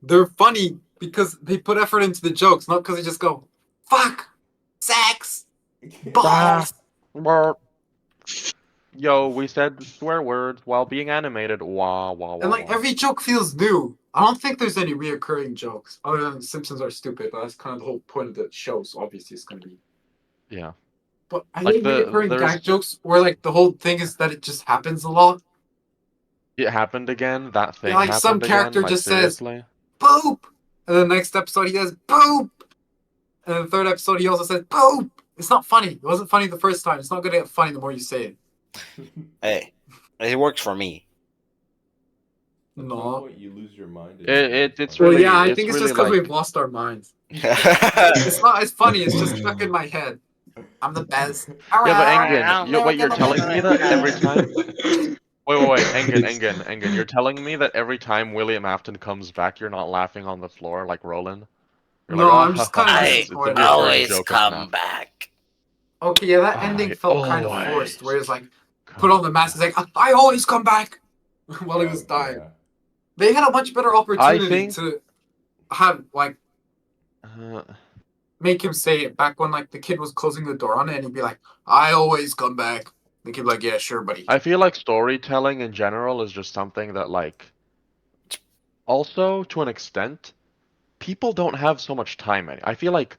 they're funny because they put effort into the jokes, not because they just go fuck, sex, balls. Brr. Yo, we said swear words while being animated. Wah wah And wah like wah. every joke feels new. I don't think there's any reoccurring jokes other than Simpsons are stupid, but that's kind of the whole point of the show. So obviously it's gonna be. Yeah, But I like think reoccurring there's gag jokes where like the whole thing is that it just happens a lot. it happened again. That Yeah, thing like some happened again. character Like just says seriously. poop, and the next episode he says poop, and the third episode he also says poop. It's not funny. It wasn't funny the first time. It's not gonna get funny the more you say it. Hey, it works for me. At No. some point, you lose your mind. And It's Well, really yeah, I it's think it's really just because like we've lost our minds. Yeah, It's not as funny. It's just stuck in my head. I'm the best. yeah, but Alright. Engin, what you're telling me that every time. Wait, Engin, you're telling me that every time William Afton comes back, you're not laughing on the floor like Roland? You're like, No, ah, I'm ha, just ha, kind of ha, I it's a disappointed. recurring always joke of now. come back. Okay, yeah, that ending I felt kind of forced. always Where it's like, put come on the mask. It's like, I always come back while he was dying. Yeah. They had a much better I opportunity think to have like uh, make him say it back when like the kid was closing the door on it, and he'd be like, I always come back. The kid be like, yeah, sure, buddy. I feel like storytelling in general is just something that like also to an extent people don't have so much time I feel like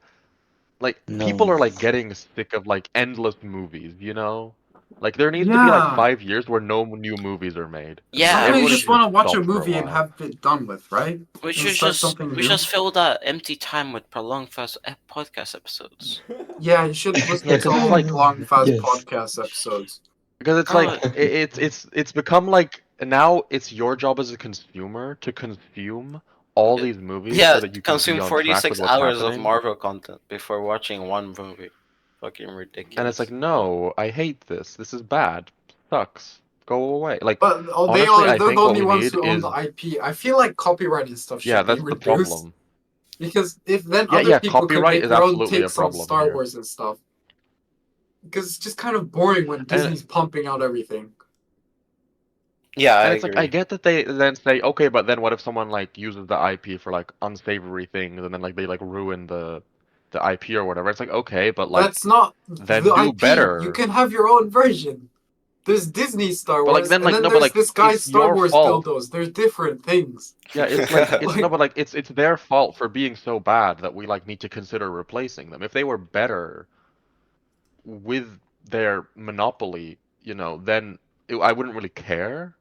people No. are like getting sick of like endless movies, you know? Like there needs to be like Yeah. 5 years where no new movies are made. Yeah, Sometimes you Everybody just should want just to watch a stop for a movie and while. have it done with, right? we And should start something new. fill that empty time with prolonged fast podcast episodes. Yeah, you should listen Yeah, to 'cause it's all like long, fast Yes. podcast episodes. because it's Bro, like it's become like now it's your job as a consumer to consume all these movies yeah, so that you can be consume on track with 46 what's hours of happening. Marvel content before watching one movie. Fucking And ridiculous. it's like, no, I hate this. This is bad. Sucks. Go away. Like But honestly, I they're the think what only we ones need who own is the IP. I feel like copyright and stuff yeah, should be that's the reduced. problem. Because if then Yeah, other yeah, people could copyright make is their own absolutely a takes on problem Star here. Wars and stuff. Because it's just kind of boring when Disney's pumping out everything. Yeah, I And it's like I agree. get that they then say, okay, but then what if someone like uses the IP for like unsavory things and then like they like ruin the IP or whatever. It's like okay, but like That's not then the do IP. You better. can have your own version. There's Disney Star But like Wars, then and like then no, but there's like this guy's it's Star your Wars fault. dildos. They're different things. Yeah, it's like it's no, Like, but like it's their fault for being so bad that we like need to consider replacing them. If they were better with their monopoly, you know, then I wouldn't really care.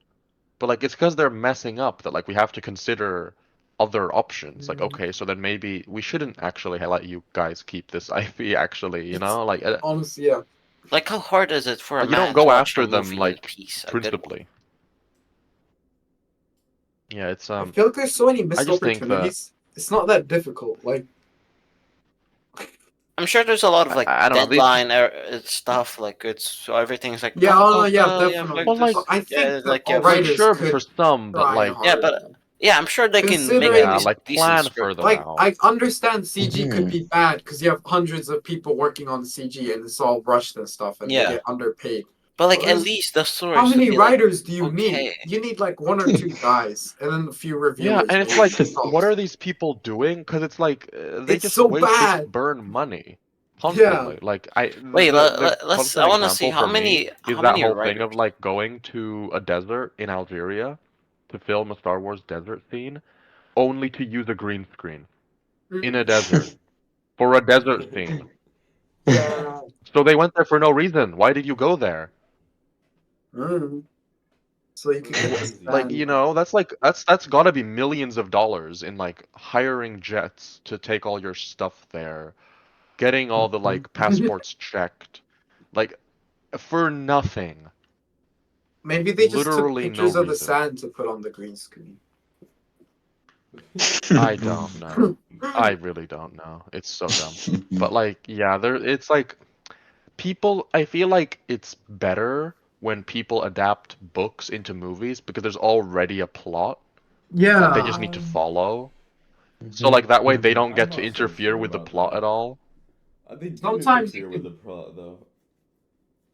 But like it's because they're messing up that like we have to consider other options. Like okay, so then maybe we shouldn't actually let you guys keep this IP. Actually, you it's know, like honestly, yeah. Like, how hard is it for a you don't man to go watch a after them movie in like peace? A good one. principally. Yeah, it's I feel like there's so many I missed just think that opportunities. It's not that difficult. Like, I'm sure there's a lot of like I don't know. deadline stuff. Like it's so everything's like yeah, oh no, yeah, definitely. Well, like, this. I Yeah, think the like yeah, like writers sure for could some, but try like yeah, hard. but yeah, I'm sure they can make Considering- at yeah, least like decent plan script. further Like, out. I understand CG could be bad because you have hundreds of people working on CG and it's all rushed and stuff, and Yeah. they get underpaid. But like Well, at there's- least the story. How should many be, like, writers do you okay. need? You need like one or two guys, and then a few reviewers. Yeah, and it's maybe. like, That's all. what are these people doing? Because it's like they It's just so waste, they bad. just burn money constantly. Like Wait, the let's. constant I want to see example how for me many. is How that many whole writers? thing of like going to a desert in Algeria to film a Star Wars desert scene, only to use a green screen in a desert. for a desert scene. Yeah. So they went there for no reason. Why did you go there? So you could get Wh- this Like, band. that's gotta be millions of dollars in like hiring jets to take all your stuff there, getting all the like passports checked, like for nothing. Maybe they just took Literally no pictures of the reason. sand to put on the green screen. I don't know. I really don't know. It's so dumb. But like, yeah, it's like I feel like it's better when people adapt books into movies because there's already a plot that they Yeah. just need to follow. So like that way they don't I'm get to not so interfere sure with the about plot that. at all. They do Sometimes you interfere with could. the plot though.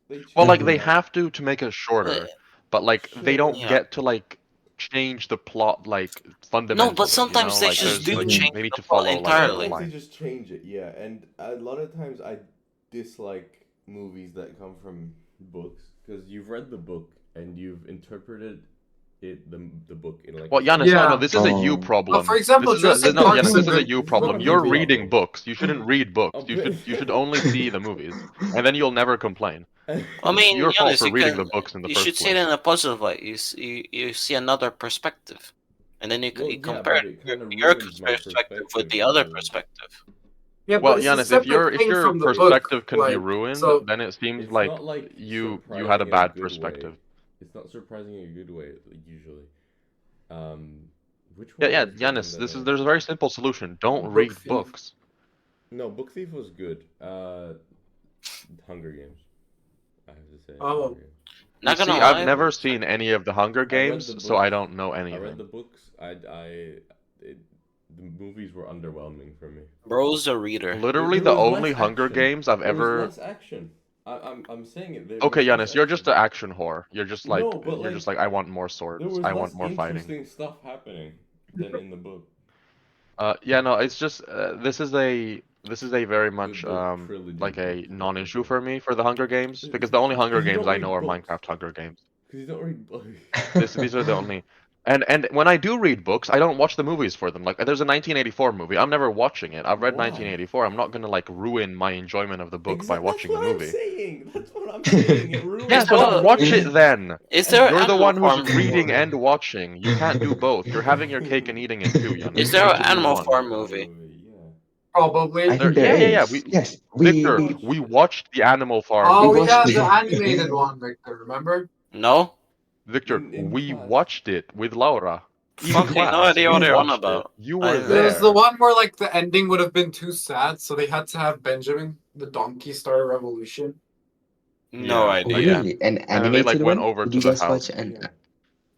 They Well, like change they stuff. have to make it shorter, but like they Sure. don't Yeah. get to like change the plot like No, but fundamentally, you know? sometimes they Like just there's do like change they need the to plot follow like a entirely. Sometimes they line. just change it, yeah. And a lot of times I dislike movies that come from books because you've read the book and you've interpreted the book in like Well, a Giannis, certain no, Yeah. no, way. this is a you Oh. But for problem. This example, is a Jurassic no, Park Giannis, is a this is a good. you It's not problem. a You're big reading problem. books. You shouldn't read books. A bit. You should only see the movies, and then you'll never complain. I It's mean, your fault honest, for reading the books in the you should first see it place. in a positive light. You see another perspective, and then Well, you yeah, compare but it kind of your ruins my perspective with perspective the other because perspective. Yeah, Well, but it's a Giannis, separate if thing your from the book. perspective can be Like, ruined, so then it seems it's like not like you had a surprising in a bad good way. perspective. It's not surprising in a good way usually. Which Yeah, one yeah, was the one Giannis, that there's a very simple solution. Don't Book read Thief. books. No, Book Thief was good. Hunger Games. I have to say. Oh. Hunger Games. You Not gonna see, I've lie, never seen any of the Hunger I read Games, the so I books. don't know I read anything. the books. The movies were underwhelming for me. bro's a reader. Literally, There the was only less Hunger action. Games I've There was ever. less action. I'm saying it. There Okay, was less Giannis, you're just action. an action whore. No, but You're just like like, I want more there swords. was I less want more fighting. interesting stuff happening than in the book. Yeah, no, it's just this is a very much The trilogy like a books. non-issue for me for the Hunger Games because the only Hunger Because you Games don't I read know are books. Minecraft Hunger Games. Because you don't read books. These are the only. And when I do read books, I don't watch the movies for them. Like there's a 1984 movie. I'm never watching it. I've read Why? 1984. I'm not gonna like ruin my enjoyment of the book by That's watching the what I'm movie. saying. That's what I'm saying. It ruins Yeah, Is so there don't a, watch it then. is there You're an the Animal one who's Farm? reading and watching. You can't do both. You're having your cake and eating it too, Giannis. Is You there need an to do Animal one. Farm movie? Yeah. probably. I think there Yeah, yeah, yeah. is. Yes, Victor, watched we it. watched the Animal Farm Oh we movie. watched yeah, it. the animated one, Victor. Remember? No. Victor, In we class. watched it with Laura in Fucking no class. idea We what you're on watched it. about. You I- were It was the there. one where like the ending would have been too sad, so they had to have Benjamin the donkey start a revolution. No Yeah, Oh, idea. yeah. really? An And then they like animated went one? over Did to you the guys house. watch an? Yeah.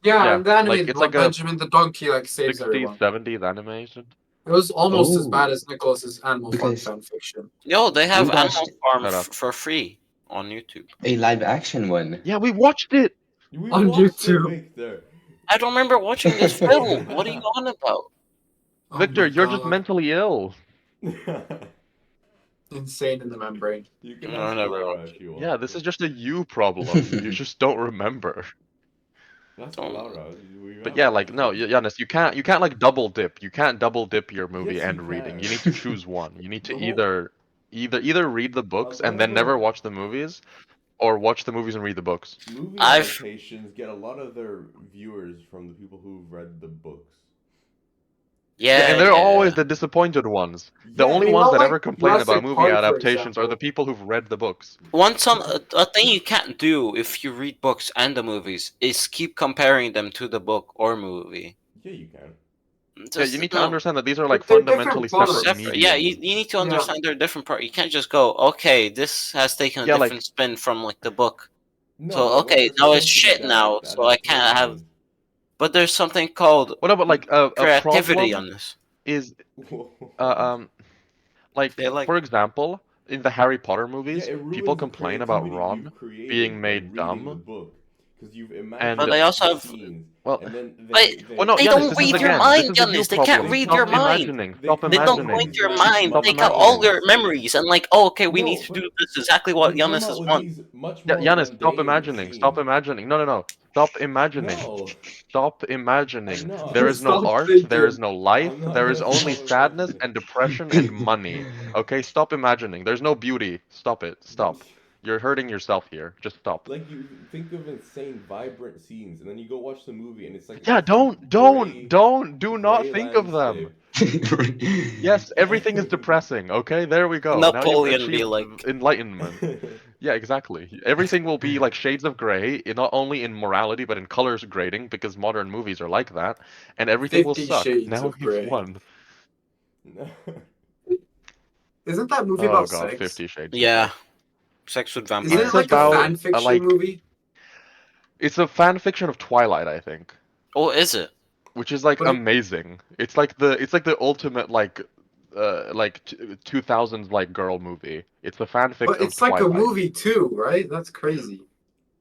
Yeah, Yeah, and the like animated it's one, like a Benjamin the donkey like saves 60s, everyone. 70s animation. It was almost as bad Oh, as Nicholas's Animal Farm because fan fiction. Yo, they have we watched Animal Farm Shut up. for free on YouTube. a live action one. Yeah, we watched it. We On watched it, YouTube. Victor. I don't remember watching this film. What are you on about? Oh Victor, my you're just god. mentally ill. Insane in the membrane. You can No, ask never Laura watched if you want. Yeah, this is just a you problem. You just don't remember. Ask Don't- Laura. But yeah, like no, Giannis, you can't like double dip. You can't double dip your movie Yes, you and reading. can. You need to choose one. You need to The whole- either read the books and let's then go. never watch the movies, or watch the movies and read the books. Movie I've- adaptations get a lot of their viewers from the people who've read the books. Yeah, And they're yeah. always the disappointed ones. The Yeah, only you ones know, that like ever complain about Jurassic movie Park, for adaptations are the example. people who've read the books. A thing you can't do if you read books and the movies is keep comparing them to the book or movie. Yeah, you can. Yeah, Just- you need to no, understand that these are like But they're different fundamentally products. separate separate. mediums. Yeah, you need to Yeah. understand they're different part. You can't just go, okay, this has taken a Yeah, like- different spin from like the book. No, So, but okay, they're now it's supposed to be shit now, direct so I can't have- adaptations. But there's something called What about like a creativity problem on this. is like They like- for example, in the Harry Potter Yeah, movies, it ruins people the complain about creativity Ron you've created being by made reading dumb. the book. because you've imagined And But they also the have. scenes, well, and then But well, no, they Giannis, don't this is read your again, this mind, is the you Giannis. They can't problem. read Stop your mind. imagining. they Stop could They don't come up go with imagining. into these your much mind. Stop They more got all imagining. your advanced memories and like, oh, okay, we need no, to but do this exactly what they come Giannis out with wants. these much Yeah, more Giannis, stop mundane imagining. Stop scenes. imagining. No, no, no. Stop imagining. No, Stop I'm imagining. not. There is no Stop art, there is thinking. no life, I'm not there is gonna only stop sadness imagining. and depression and money. Okay, stop imagining. There's no beauty. Stop it. Stop. You're hurting yourself here. Just stop. Like you think of insane, vibrant scenes, and then you go watch the movie, and it's like Yeah, some do not gray think of them. landscape. Yes, everything is depressing. Okay, there we go. Now you've Napoleon be achieved like, enlightenment. Yeah, exactly. Everything will be like shades of gray, not only in morality but in colors grading, because modern movies are like that, and everything will 50 suck. Shades Now of you've Grey. won. Isn't that movie Oh about God, sex? 50 Shades of yeah, Grey. sex with Isn't vampires. it It's like a about fan fiction like movie? it's a fan fiction of Twilight, I think, Oh, is it? which is like But it, amazing. It's like the ultimate like 2000s like girl movie. It's a fanfic but of it's like a Twilight. movie too, right? That's crazy.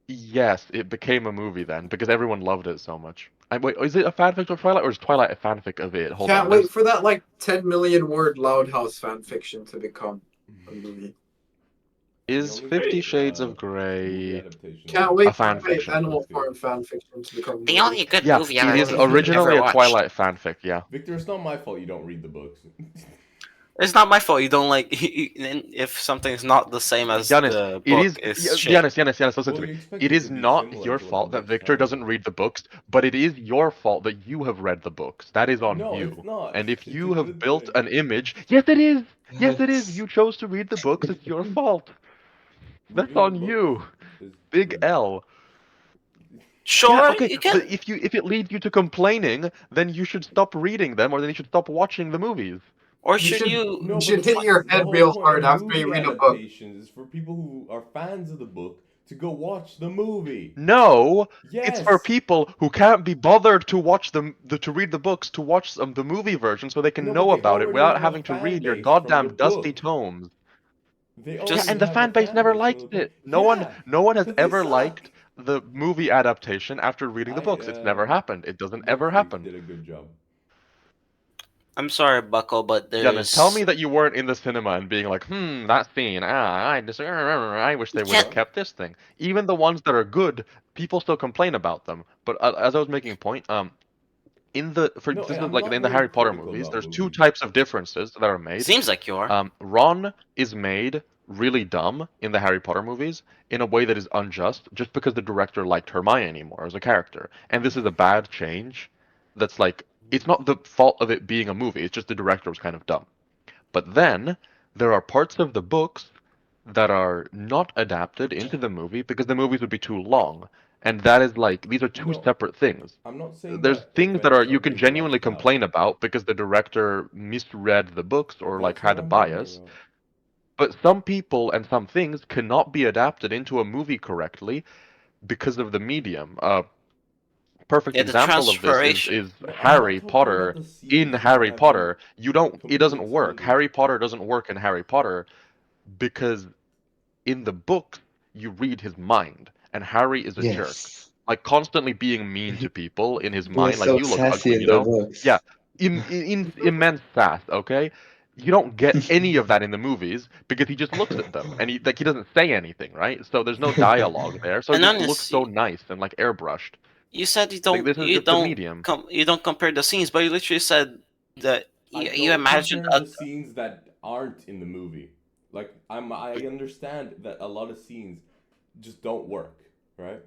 Yes, it became a movie then because everyone loved it so much. Wait, is it a fanfic of Twilight or is Twilight a fanfic of it? Hold Can't on, wait there's for that like 10 million word Loud House fan fiction to become a movie. is The only 50 Shades of movie Grey adaptation Can't of a wait for fan Twilight my is fiction? Animal Crepuscule. Farm fan fiction to become a The movie. only good Yeah, movie it is adaptation I've originally ever a watched. Twilight fanfic. Yeah. Victor, it's not my fault you don't read the books. It's not my fault. You don't like if something's not the same as Giannis, the it book. is It's shit. Giannis, listen Well, to you me. expect It it is to be not similar your to what the fault that books Victor follow. doesn't read the books, but it is your fault that you have read the books. That is on No, it's you. not. And if It's a you have good built thing. an image, yes, it is. Yes, it is. Yes. You chose to read the books. It's your fault. That's Reading the on books you. is Big good. L. Yeah, Sure, okay, you but can. if it leads you to complaining, then you should stop reading them, or then you should stop watching the movies. Or You should should you? you No, but should hit your the head whole real point hard of after you movie read a book. adaptations is for people who are fans of the book to go watch the movie. No, it's for Yes. people who can't be bothered to watch to read the books to watch the movie version so they can No, but know they about it already without have a having to fan read your base from the goddamn dusty book. tomes. They Yeah, already and Just the have a fan base fan never base from the liked book. it. Yeah, No one has because they ever suck. liked the movie adaptation after reading the I books. It's never happened. It doesn't ever Netflix happen. did a good job. I'm sorry, Buckle, but Giannis, tell me there's that you weren't in the cinema and being like, that scene, I wish they you would have can't. kept this thing. Even the ones that are good, people still complain about them. But as I was making a point, No, this and is I'm like not in the very Harry Potter critical movies, about there's two movies. types of differences that are made. Seems like you are. Ron is made really dumb in the Harry Potter movies in a way that is unjust, just because the director liked Hermione more as a character, and this is a bad change. That's like it's not the fault of it being a movie; it's just the director was kind of dumb. But then there are parts of the books that are not adapted into the movie because the movies would be too long. And that is like these are two No, separate things. I'm not saying There's that things that are events are you can being genuinely left out. complain about because the director misread the books or like That's what had a I'm talking bias. about. But some people and some things cannot be adapted into a movie correctly because of the medium. Perfect Yeah, the example of this transferation. is No, I'm not Harry talking about Potter. the In scenes that Harry have been Potter, you don't it completely doesn't work. expanded. Harry Potter doesn't work in Harry Potter because in the books you read his mind and Harry is a jerk. Yes. Like constantly being mean to people in his He was mind, like so you look sassy ugly, in you the know? Yeah. books. Immense sass, okay? You don't get any of that in the movies because he just looks at them and he doesn't say anything, right? So there's no dialogue there. So it And just looks so honestly, nice and like airbrushed. you said Like this is just the medium. you don't compare the scenes, but you literally said that I you don't imagined compare a the scenes that aren't in the movie. Like I understand that a lot of scenes just don't work, right?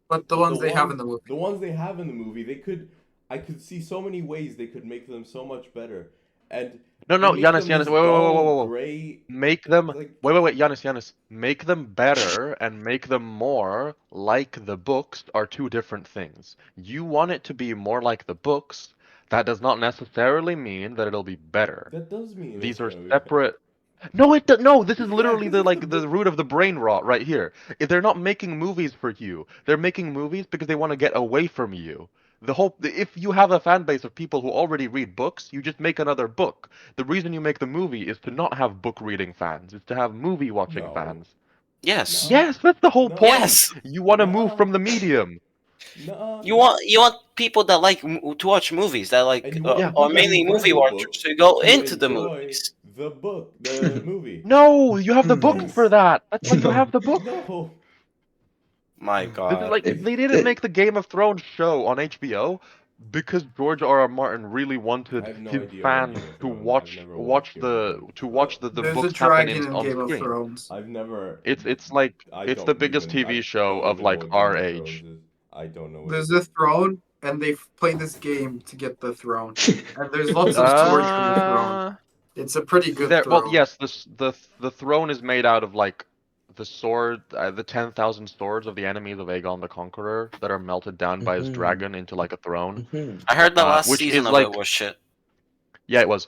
But the But ones they have in the movie. the ones they have in the movie, I could see so many ways they could make them so much better, and they No, make Giannis, them Giannis, this wait, wait, wait, wait, dull wait, wait. gray. Make them, Like Giannis, Giannis. Make them better and make them more like the books are two different things. You want it to be more like the books. That does not necessarily mean that it'll be better. that does mean These it's are gonna be better. separate. No, no. This is Yeah, literally because the it's the like the book. root of the brain rot right here. If they're not making movies for you, they're making movies because they want to get away from you. If you have a fan base of people who already read books, you just make another book. The reason you make the movie is to not have book reading fans, is to have movie watching No, fans. Yes. No. Yes, that's the whole No. point. Yes. You want to move Nuh-uh. from the medium. Nuh-uh. You want people that like to watch movies that like And you want Yeah. the or people mainly who've read movie the book watchers to go to into the enjoy movies. the book, the movie. No, you have the books Hmm. for that. That's why you No. have the book. No. My This is God. like If they didn't it, make the Game of Thrones show on HBO because George R. R. Martin really I wanted have no his idea about fans Game of to Thrones. I've never watched Game of Thrones. watch the There's a books happen dragon in on Game of screen. Thrones. I've never. It's like I it's the don't biggest even. TV I show don't of even know like what our Game of Thrones age. is. I don't know what There's it a is. throne, and they play this game to get the throne. And there's lots of swords in the throne. Uh, It's a pretty good there. Well, throne. yes, the throne is made out of like the sword, the 10,000 swords of the enemies of Aegon the Conqueror that are melted down by his Mhm, dragon into like a throne. mhm. I heard the last Which season is of it like was shit. Yeah, it was.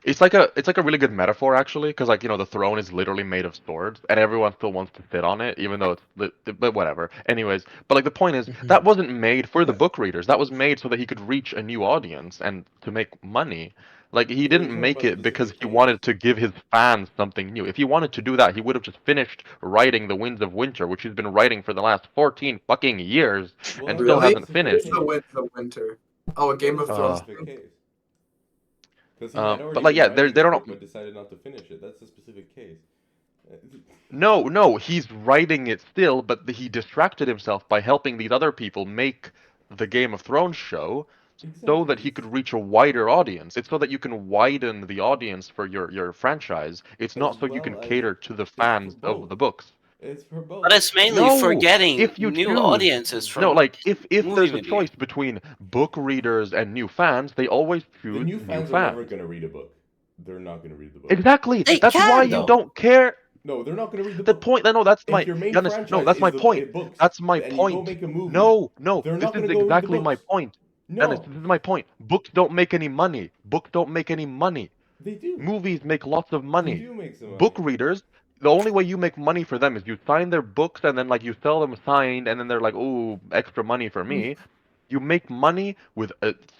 It's like a really good metaphor actually, because like the throne is literally made of swords, and everyone still wants to sit on it, even though but whatever. Anyways, but like the point is Mhm. that wasn't made for the book readers. That was made so that he could reach a new audience and to make money. Like he So are you didn't talking make about it because specific he case? wanted to give his fans something new. If he wanted to do that, he would have just finished writing The Winds of Winter, which he's been writing for the last 14 fucking years Well, and that's still not a Really? hasn't specific What's finished. the case. Winds of Winter? Oh, a That Game is of a Thrones specific thing? case. Because he had But already like been yeah, writing they the don't. book but decided not to finish it. That's a specific case. No, he's writing it still, but he distracted himself by helping these other people make the Game of Thrones show so that Exactly. he could reach a wider audience. It's so that you can widen the audience for your franchise. It's As not so you can well as cater to the it's for fans of both. the books. It's for But both. it's mainly for No, getting if you new choose. audiences No, from like if movie there's a media. choice between book readers and new fans, they always The choose new new fans are never fans. gonna read a book. They're not gonna read the book. Exactly. They That's why can you though. don't care. No, they're not gonna read the The book. point, no, that's If my, your main Giannis, no, franchise that's my is the point. books, That's my and you go point. make a movie, No, they're this not is gonna go read the exactly my books. point. Giannis, No, this is my point. Books don't make any money. Books don't make any money. they do. Movies make lots of They money. do make some money. Book readers, the only way you make money for them is you sign their books and then like you sell them signed and then they're like, "Ooh, extra money for me." You make money with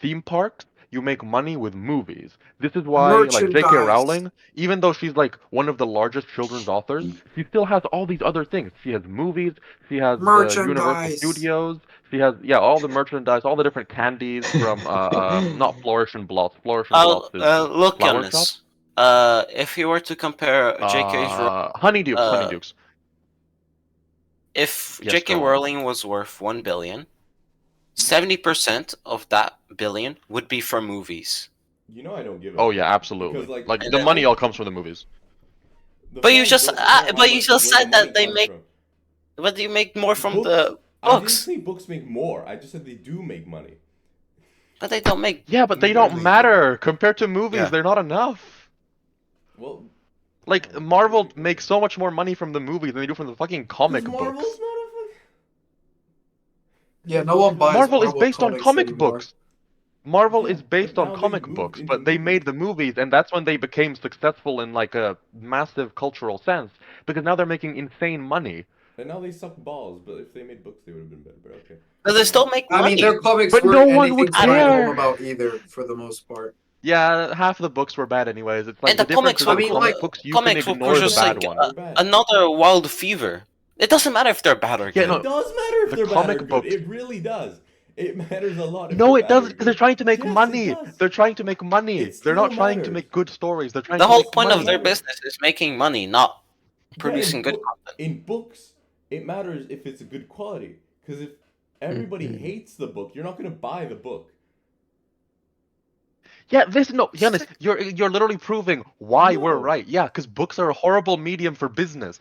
theme parks. You make money with movies. This is why, like J.K. Merchandise. Rowling, even though she's like one of the largest children's authors, she still has all these other things. She has movies. She has Universal Merchandise. Studios. She has all the merchandise, all the different candies from not Flourish and Blotz. Flourish and Blotz I'll is look Flower on Shop. this. If you were to compare Honeydukes. uh, Honeydukes. if Yes, J.K. go on. Rowling was worth 1 billion, 70% of that billion would be for movies. You know I don't give a Oh shit yeah, absolutely. because like Like And the then money all comes from the movies. the But you fans just don't care how but you much just where the said money that they comes make from. but you make more from Books. the I didn't books. say books make more. I just said they do make money. But they don't make Yeah, but they Movies don't make matter compared to movies. Yeah. They're not enough. Well, Like no, Marvel makes so much more money from the movies than they do from the fucking comic because Marvel's books. not a fuck. Yeah, no one buys Marvel is Marvel based on comics comic anymore. books. Marvel Yeah, is based but on now they've comic moved books, into but they movies. made the movies, and that's when they became successful in like a massive cultural sense. Because now they're making insane money. And now they suck balls. But if they made books, they would have been better. But okay. but they still make I money. mean, their comics But no weren't one anything would to write home care. about either, for the most part. Yeah, half of the books were bad anyways. It's like And the the difference comics is were I in mean, comic like, books you can comics were ignore the just bad like They're ones. bad. another Wild Fever. It doesn't matter if they're bad or Yeah, good. no, It does matter if the they're bad or comic good. books. It really does. It matters a lot if No, they're it bad or doesn't because they're good. trying to make Yes, it money. does. They're trying to make money. It They're still not trying to matters. make good stories. They're trying The to whole make point of money. their matters. business is making money, not Yeah, producing good content. in books, it matters if it's a good quality. Because if everybody Mhm. hates the book, you're not gonna buy the book. Yeah, no, Giannis, you're literally proving why we're No, right. Yeah, because books are a horrible medium for business.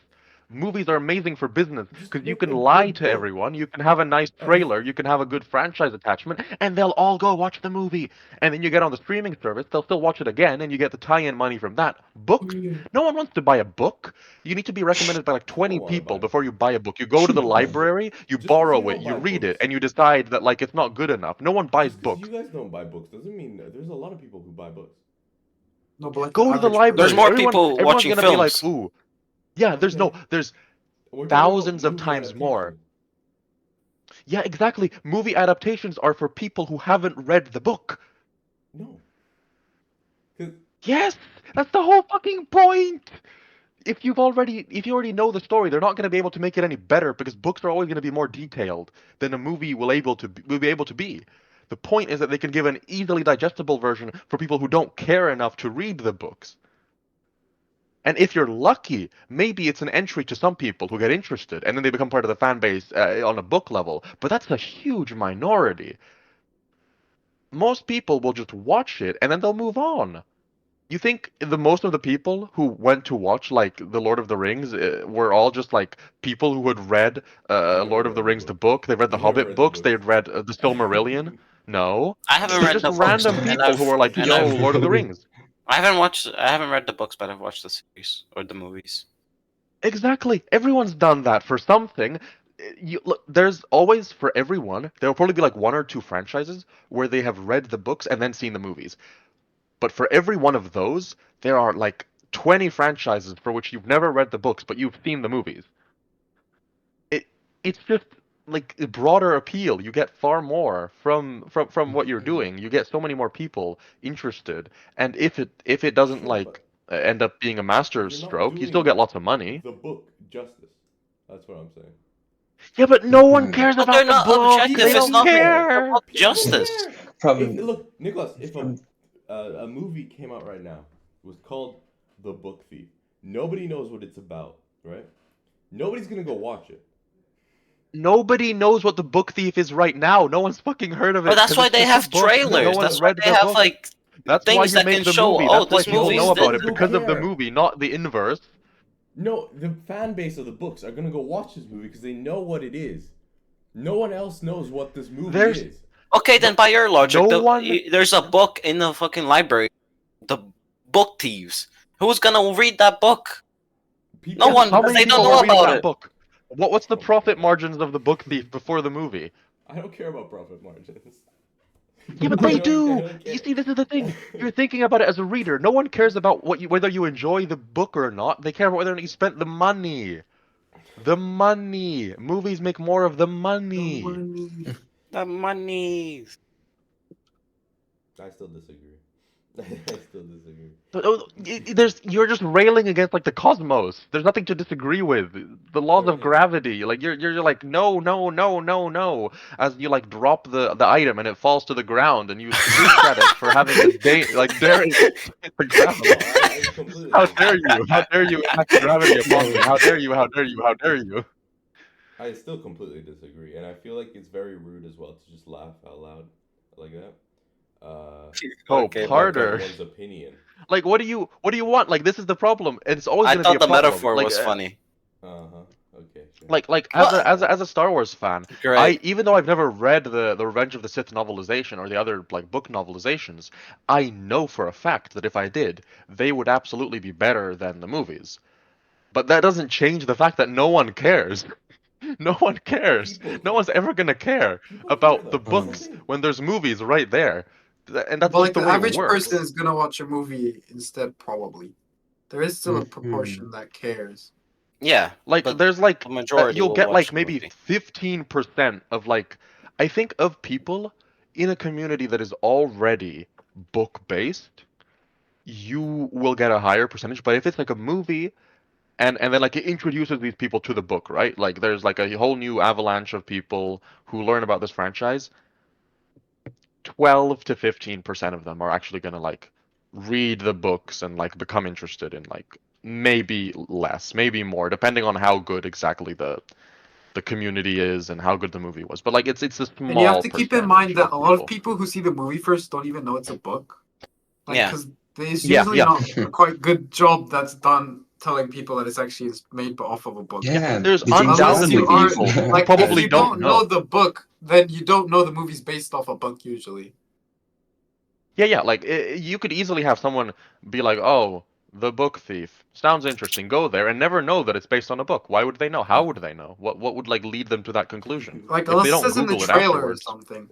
Movies are amazing for business just because you make can a lie good to book. everyone. You can have a nice And if trailer. You can have a good franchise attachment, and they'll all go watch the movie. And then you get on the streaming service, they'll still watch it again, and you get the tie-in money from that. Books, no one wants to buy a book. You need to be recommended by like I don't 20 want to people buy before books, you buy a book. You go to the library, you just because you borrow it, don't you buy read it, books, and you decide that like it's not good enough. No one buys just because books. you guys don't buy books doesn't mean there's a lot of people who buy books. No, but like the Go to the average There's library. person. more people Everyone's watching gonna be like, films. ooh, yeah. Okay, There's we're talking about thousands of movie times more. adaptations. Yeah, exactly. Movie adaptations are for people who haven't read the book. No, because Yes, that's the whole fucking point. if you already know the story, they're not going to be able to make it any better because books are always going to be more detailed than a movie will be able to be. The point is that they can give an easily digestible version for people who don't care enough to read the books. And if you're lucky, maybe it's an entry to some people who get interested, and then they become part of the fan base on a book level. But that's a huge minority. Most people will just watch it and then they'll move on. You think the most of the people who went to watch like the Lord of the Rings were all just like people who had read I never Lord of the read the Rings the book. book, they read the I never Hobbit read the books, they books. had read the Silmarillion? No, I haven't they're read just the books, random and people who are like, "Yo, Lord of the Rings." I haven't read the books, but I've watched the series or the movies. Exactly. Everyone's done that for something. Look, there's always for everyone. There will probably be like one or two franchises where they have read the books and then seen the movies. But for every one of those, there are like 20 franchises for which you've never read the books, but you've seen the movies. It it's just like a broader appeal. You get far more from what you're doing. You get so many more people interested. And if it doesn't Sure, like but end up being a master you're not stroke, you still doing get lots of money. the book justice. That's what I'm saying. Yeah, but no one Mhm. cares But they're about the not book. objective. They It's don't not care. about care. People justice. care. If From look, Nicholas, if from a movie came out right now, was called The Book Thief. Nobody knows what it's about, right? Nobody's gonna go watch it. Nobody knows what the book thief is right now. No one's fucking heard of But it that's because why it's they just a have book. No trailers. No, one's That's why read they the have book. like That's why things you that can make the show. movie. Oh, That's why this people movie know is about this. it who because of the care? movie, not the inverse. No, the fan base of the books are gonna go watch this movie because they know what it is. No one else knows what this movie There's is. Okay, then by your logic, no one. there's a book in the fucking library, The Book Thieves. Who's gonna read that book? People No Yeah, but one, how because many they don't people know are reading about that it. book? What's the Oh my profit God. margins of the book thief before the movie? I don't care about profit margins. Yeah, but I they don't, I do. don't You care. see, this is the thing. You're thinking about it as a reader. No one cares about whether you enjoy the book or not. They care about whether or not you spent the money. The money. Movies make more of the money. The money. I still disagree. I still disagree. You're just railing against like the cosmos. There's nothing to disagree with. The laws There of is. gravity. Like you're like no no no no no as you like drop the item and it falls to the ground and you screech at it for having a day like daring to hit the ground. No, I completely How disagree. dare you? How dare you enact gravity upon me? How dare you? How dare you? How dare you? I still completely disagree, and I feel like it's very rude as well to just laugh out loud like that. Oh, Okay, About harder. one's opinion. Like what do you want? Like this is the problem. And it's always I going to be thought a the problem. metaphor was funny. Uh huh. Okay. Sure. Like But as a Star Wars fan, great. even though I've never read the Revenge of the Sith novelization or the other like book novelizations, I know for a fact that if I did, they would absolutely be better than the movies. But that doesn't change the fact that no one cares. No one cares. People No care. one's ever gonna care People care about the though. That's the books thing. when there's movies right there. And that's But just like the the way it average works. person is gonna watch a movie instead, probably. There is still a Mhm. proportion that cares. Yeah, Like but there's like the majority you'll will get watch like the maybe movie. 15% of like I think of people in a community that is already book based, you will get a higher percentage. But if it's like a movie and then like it introduces these people to the book, right? Like there's like a whole new avalanche of people who learn about this franchise. 12 to 15% of them are actually gonna like read the books and like become interested in like maybe less, maybe more, depending on how good exactly the community is and how good the movie was. But like it's a And you have small to keep in percentage mind that of a lot of people. people who see the movie first don't even know it's a book. Like, Yeah. because there's Yeah, usually yeah. not a quite good job that's done telling people that it's actually made off of a book. Yeah, There's did you watch Unless the undoubtedly you are people movies? who like, if probably you don't don't know know. the book, then you don't know the movie's based off a book usually. Yeah, like you could easily have someone be like, "Oh, the book thief sounds interesting. Go there," and never know that it's based on a book. Why would they know? How would they know? What would like lead them to that conclusion Like, if they unless it don't says in the Google it trailer or afterwards? something.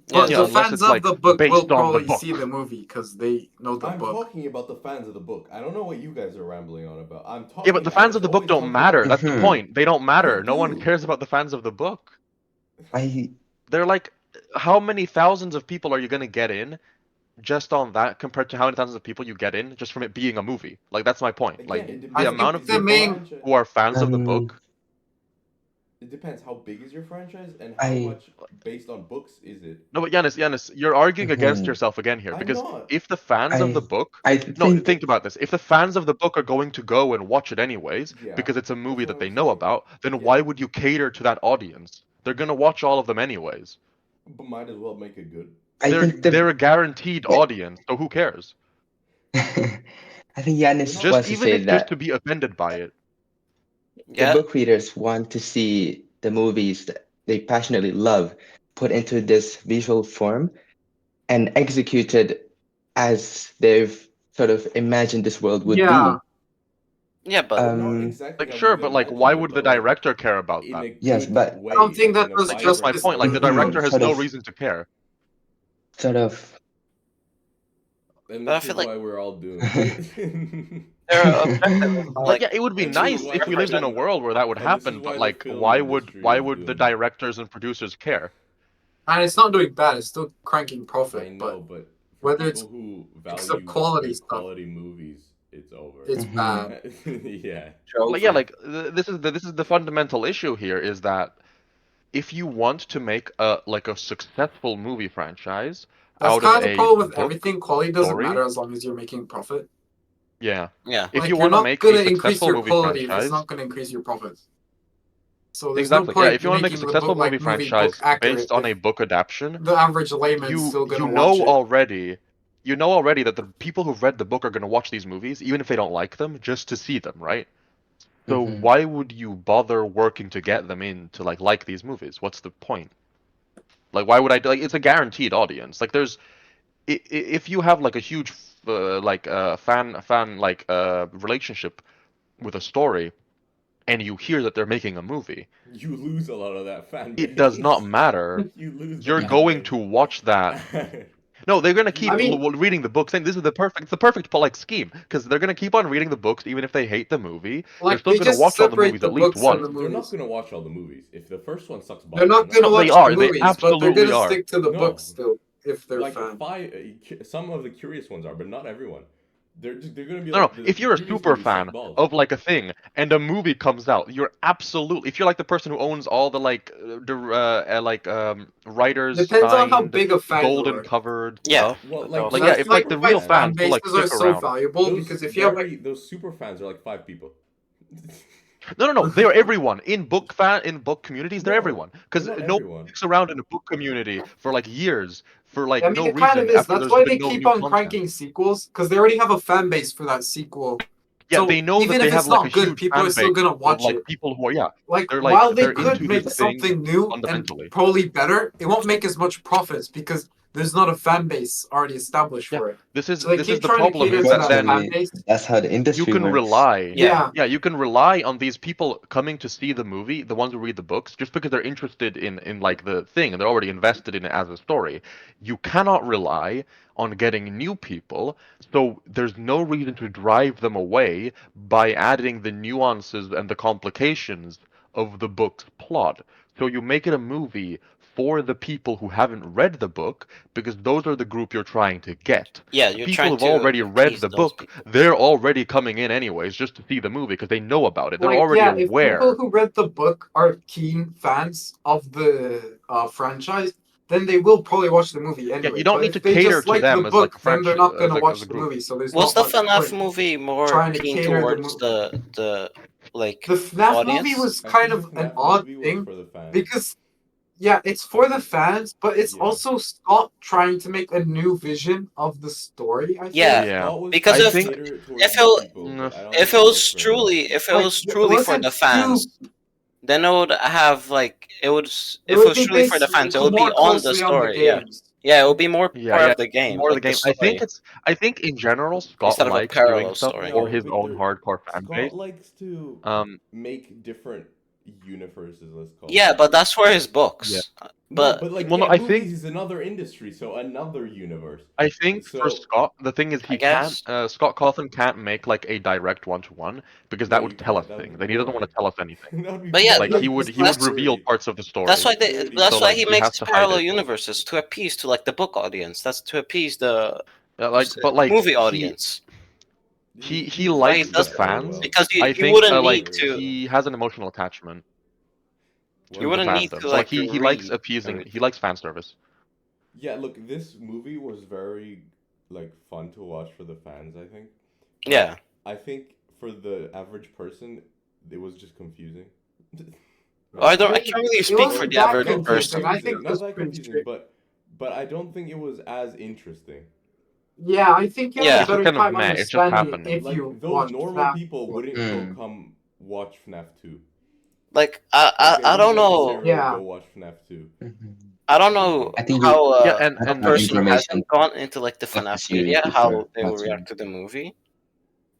Yeah, But Yeah, the unless fans it's of like the book will based on the probably see the book. movie because they know the I'm book. talking about the fans of the book. I don't know what you guys are rambling on about. I'm Yeah, but the talking. I fans was of the book always don't talking about matter. the That's the book. Mhm. point. They don't They matter. No one do. cares about the fans of the book. I They're like, how many thousands of people are you gonna get in just on that compared to how many thousands of people you get in just from it being a movie. Like that's my point. Again, Like it the depends. amount think of the Your people main franchise. who are fans of the book. It depends how big is your franchise and how I much based on books is it. No, but Giannis, you're arguing against mhm. yourself again here I'm because not. if the fans of the book, I no, think think about this. If the fans of the book are going to go and watch it anyways Yeah, because it's a movie that's that what they I'm know saying. about, then Yeah. why would you cater to that audience? They're gonna watch all of them anyways. But might as well make it good. I They're think they're a guaranteed yeah. audience, so who cares? I think They're Yanis not. Just wants to even say if just that to be offended by it. the Yeah, book readers want to see the movies that they passionately love put into this visual form and executed as they've sort of imagined this world would yeah. be. yeah, but But not Um, exactly Like how sure, you've but like why imagined it, would the but like director care about in that? a yes, good but I don't way, think like that in a does Like that's my vibrant justice point. to Like way. the the director has sort no of, reason to care. sort of, And but I this feel is like why we're all doomed. their objective is not Like like yeah, it would be And this is nice why if we lived in a world where that would and this is happen, but why the like film industry why is would the doomed. directors and producers care? and it's not doing bad. It's still cranking I profit, know, but but for whether it's people who mix of value quality good stuff, quality movies, it's over. it's mhm, bad. Yeah. Like yeah, over. like this is the fundamental issue here is that if you want to make a like a successful movie franchise That's out of kind of the a problem with book everything. Quality doesn't story, matter as long as you're making profit. yeah. Yeah, If Like you you're want to not make a gonna increase successful your movie quality if it's franchise, not gonna increase your profits. So there's no exactly. Yeah, point if you want to make a making the book successful movie like movie book franchise accurate based on if a book adaptation, the average layman's still you gonna watch know it. already you know already that the people who've read the book are going to watch these movies even if they don't like them just to see them, right? So mhm. why would you bother working to get them in to like these movies? What's the point? Like why would I like it's a guaranteed audience. Like there's if you have like a huge fan like relationship with a story and you hear that they're making a movie, You lose a lot of that fan it does not base. matter. You lose the You're fan going to base. watch that. No, they're gonna You I keep mean, reading the books. Saying this is it's the perfect like scheme because they're gonna keep on reading the books even if they hate the movie. They're like still they gonna just watch all the separate movies the at least books and once. the they're not movies. gonna watch all the movies. If the first one sucks They're balls, they're not not gonna gonna No, they watch watch the the are. They movies. movies, but they're absolutely gonna are. stick to the books No, still if they're like fan. some of the curious ones are, but not everyone. They're gonna be No, no. like If the you're a previous super movie fan sucked balls. of like a thing and a movie comes out, you're absolutely. If you're like the person who owns all the writers Depends on how signed, big a fan you golden are. covered yeah. stuff. Well, That like was Like yeah, That's if like like the super why real fan fans fans. will like bases are stick so around. valuable Those because if you have like those super fans are like 5 people. No, no, no. They're everyone in book communities. They're No, everyone they're because not no one everyone. sticks around in a book community for like years for like I mean no it kind of reason is. after That's there's why been they no keep new on content. cranking sequels because they already have a fan base for that sequel. Yeah, they So know that even they if have it's like a not good, huge people are fan base still gonna of watch like it. people who are yeah, Like while they they're could into make this thing something new and fundamentally. probably better, it won't make as much profits because there's not a fan base already established Yeah, for it. this is So they this is keep the trying to problem cater is to that that then fan Unfortunately, base. that's how the you industry can works. rely Yeah. Yeah. yeah, you can rely on these people coming to see the movie, the ones who read the books, just because they're interested in like the thing and they're already invested in it as a story. You cannot rely on getting new people, so there's no reason to drive them away by adding the nuances and the complications of the book's plot. So you make it a movie for the people who haven't read the book because those are the group you're trying to get. Yeah, The you're people trying who've to already read appease the those book, people. they're already coming in anyways just to see the movie because they know about it. They're Like, already yeah, if people aware. who read the book are keen fans of the franchise, then they will probably watch the movie Yeah, anyway. you don't But need to if they cater just to like the them as like book, a then they're franchise not gonna as a watch the group. movie. So there's Was not the much FNAF point movie more trying to keen cater the towards movie. the like The FNAF movie audience? was I kind think of the an FNAF odd movie was thing for the fans. because yeah, it's for the fans, but it's Yeah. also Scott trying to make a new vision of the story. I think. Yeah, Yeah. Scott was because trying I to think cater it towards if new it people, mm, but I don't if think it it was worked very well. truly if it Like was it truly for wasn't the fans, too. then it would have like it would It if it would was be truly for based the fans, it would be more on the closely on the story. Yeah, games. yeah, it would be more yeah, part yeah, of the game, more the like the game. I think story, in general Scott instead of a likes doing parallel stuff story. for No, his but own hardcore fan base. Scott likes to Um make different. universes, let's call Yeah, it. but that's for his books. Yeah. But No, but like Well, no, yeah, I movies think is another industry, so another universe. I think for So Scott, the thing is I he can't. guess. Scott Cawthon can't make like a direct one-to-one because no, that you would tell us can't. That would things, be and he doesn't want boring. to tell us anything. That would be But yeah, Like boring. he would that's reveal Clarity. parts of the that's story, why Clarity. that's so why like he he makes has these to hide parallel it. universes to appease to like the book audience. That's to appease the Like, but like movie audience. he That's why he likes does the does that very fans. well. because I you think wouldn't need like Very to. well. he has an emotional attachment You What? to wouldn't need fandom. to So like like he likes read appeasing. He everything. likes fan service. Yeah, look, this movie was very like fun to watch for the fans, I think. But Yeah. I think for the average person, it was just confusing. I can't really It speak for wasn't the that average Not confusing. person. I think confusing, it not was that pretty confusing, straight. but I don't think it was as interesting. Yeah, I think you Yeah, have a it's just better kind of time meh. It just understanding it happened. if Like you those watch normal that. people wouldn't go come watch FNAF 2. Like Like they I don't wouldn't know. necessarily Yeah. go watch FNAF 2. Mhm. I don't You know what I know mean? I think you how Yeah, have a and more person who information hasn't gone into like the of the FNAF series media before how they will watching. react to the movie.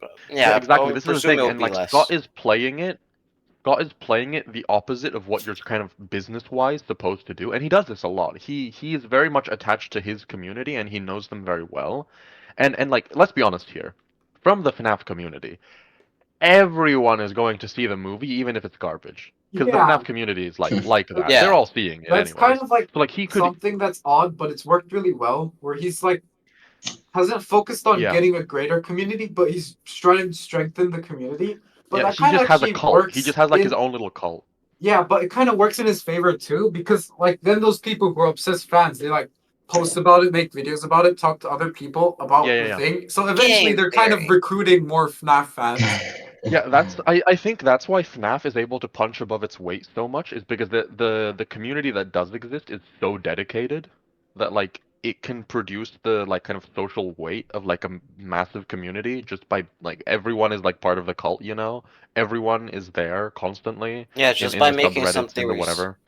But yeah, yeah, I exactly. would This is the presume thing, it will and be like Scott less. is playing it. Scott is playing it the opposite of what you're kind of business-wise supposed to do, and he does this a lot. He is very much attached to his community, and he knows them very well. And like, let's be honest here, from the FNAF community, everyone is going to see the movie, even if it's garbage, because the Yeah, FNAF community is like that. They're Yeah. all seeing it that's kind anyways. of like So like he could, something that's odd, but it's worked really well. Where he's like hasn't focused on yeah, getting a greater community, but he's trying to strengthen the community. But yeah. that He kind of just has a actually cult. He works just has like his in own little cult. yeah, but it kind of works in his favor too because like then those people who are obsessed fans, they like post about it, make videos about it, talk to other people Yeah, about yeah, the yeah. thing. So eventually Game they're kind of theory. recruiting more FNAF fans. Yeah, I think that's why FNAF is able to punch above its weight so much is because the community that does exist is so dedicated that like it can produce the like kind of social weight of like a massive community just by like everyone is like part of the cult, you know? Everyone is there constantly Yeah, in just in by the making some subreddits, in the theories. whatever.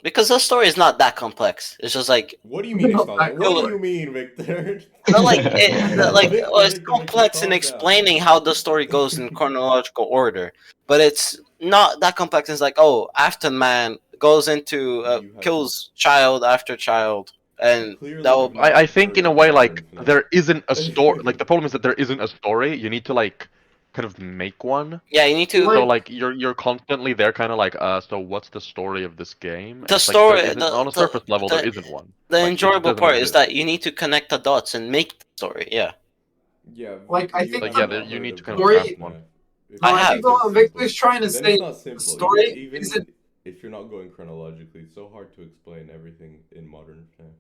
Because the story is not that complex. It's just like What do you mean it's not that? What do killer. you mean, Victor? It's Victor, complex in calm down. explaining how the story goes in chronological order, but it's not that complex. It's like, oh, Afton Man goes into You have kills child after child, and Clearly that you've will. not I think heard in a of way modern like FNAF. there isn't a story like the problem is that there isn't a story. You need to like kind of make one. Yeah, you need to. So Like like you're constantly there kind of like so what's the story of this game? And The it's like there story, isn't on a surface level there isn't one. the Like it just enjoyable doesn't part is exist. that you need to connect the dots and make the story. Yeah, Yeah, Like, Victor, I you think Like have yeah, the there, not you heard need to of kind of modern story craft one. FNAF. If I no, you I have. think think it's what Victor simple, is trying to then say it's not the simple. story Even isn't if you're not going chronologically, it's so hard to explain everything in modern FNAF.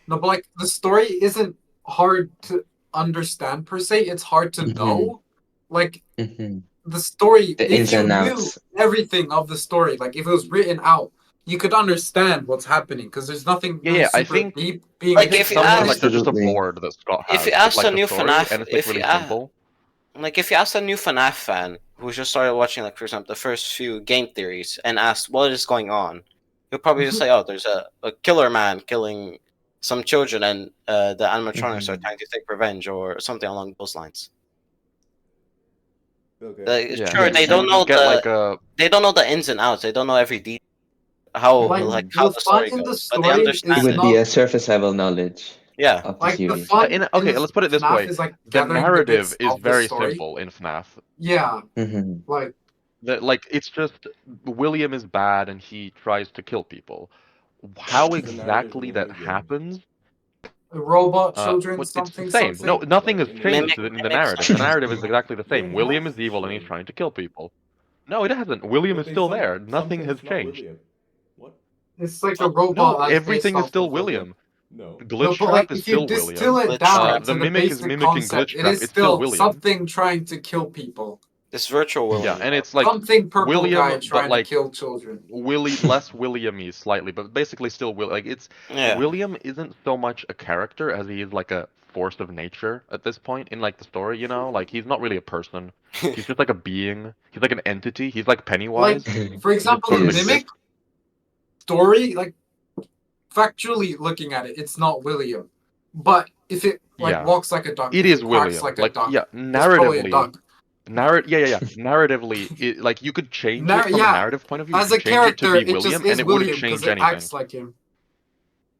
no, but like the story isn't hard to understand per se. It's hard to Mhm, know. Like mhm. the story, The if ins you and knew outs. everything of the story, like if it was written out, you could understand what's happening because there's nothing Yeah, really yeah. super deep being I Like think if you sometimes like ask, there's just a Absolutely. board that Scott if you has with ask like a the new story, FNAF, and it's like really simple. if you ask a new FNAF fan who just started watching, like for example, the first few game theories and asked what is going on, he'll probably just say, "Oh, there's a killer man killing some children, and the animatronics are Mhm. trying to take revenge, or something along those lines." Okay. Yeah, Sure, you Yes, they you don't would know just get like a they don't know the ins and outs. They don't know every detail, how like like mhm. how the the fun story in the goes, but they story It is understand would it. be not a surface level knowledge Yeah, of the like the series. fun in okay. the Let's put it this FNAF way: is like the gathering the narrative bits is of the very story. simple in FNAF. Yeah, Mhm, like That like it's just William is bad and he tries to kill people. How What's the narrative in exactly the that new game? happens? robot children, But it's the something, same. No, something. nothing Like has in the changed mimic game? in the mimics narrative. The something narrative is similar. exactly the same. It William has is evil and he's changed. trying to kill people. No, it hasn't. William But is they still there. Nothing something has it's not changed. William. What? It's like a But No, robot that's based everything is off still of William. William. No. No, but Glitchtrap like is if you still distill William. it Glitchtrap. down The to the mimic is basic mimicking concept, it Glitchtrap. is It's still still William. something trying to kill people. This virtual Yeah, William. and it's like Something purple guy William, but trying to like kill children. Less William-y slightly, but basically still Will. Like it's Yeah. William isn't so much a character as he is like a force of nature at this point in like the story. You know, like he's not really a person. He's just like a being. He's like an entity. He's like Like, Pennywise. for He just example, sort the of Yes. mimic exists. story, like factually looking at it, it's not William. But if it like Yeah, walks like a duck, it if is it quacks William. like a Like duck, yeah, it's probably a narratively, duck. Narratively, like you could change it from a Yeah, narrative point of view. You as could a change it to character, be it just William, and is it wouldn't William because change it anything. acts like him.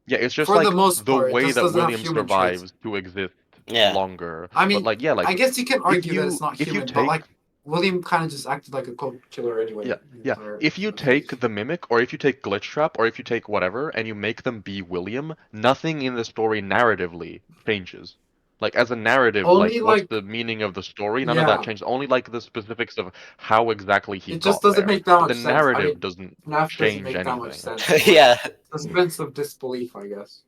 Yeah, it's just For the like most the part, it way just that doesn't have William human traits. survives to exist Yeah. longer. I But mean, like, yeah, I like guess you can argue that it's not if you human, but take like William kind of just acted like a cold killer anyway. yeah, the yeah. entire If you series. take the Mimic, or if you take Glitch Trap, or if you take whatever, and you make them be William, nothing in the story narratively changes. Like as a narrative, like Only what's like the meaning of the story? None of that yeah, changes. Only like the specifics of how exactly he it just got doesn't there. make that But the much sense. I narrative mean, doesn't FNAF doesn't change make that much anything. sense. So, like, Yeah. suspense of disbelief, I guess.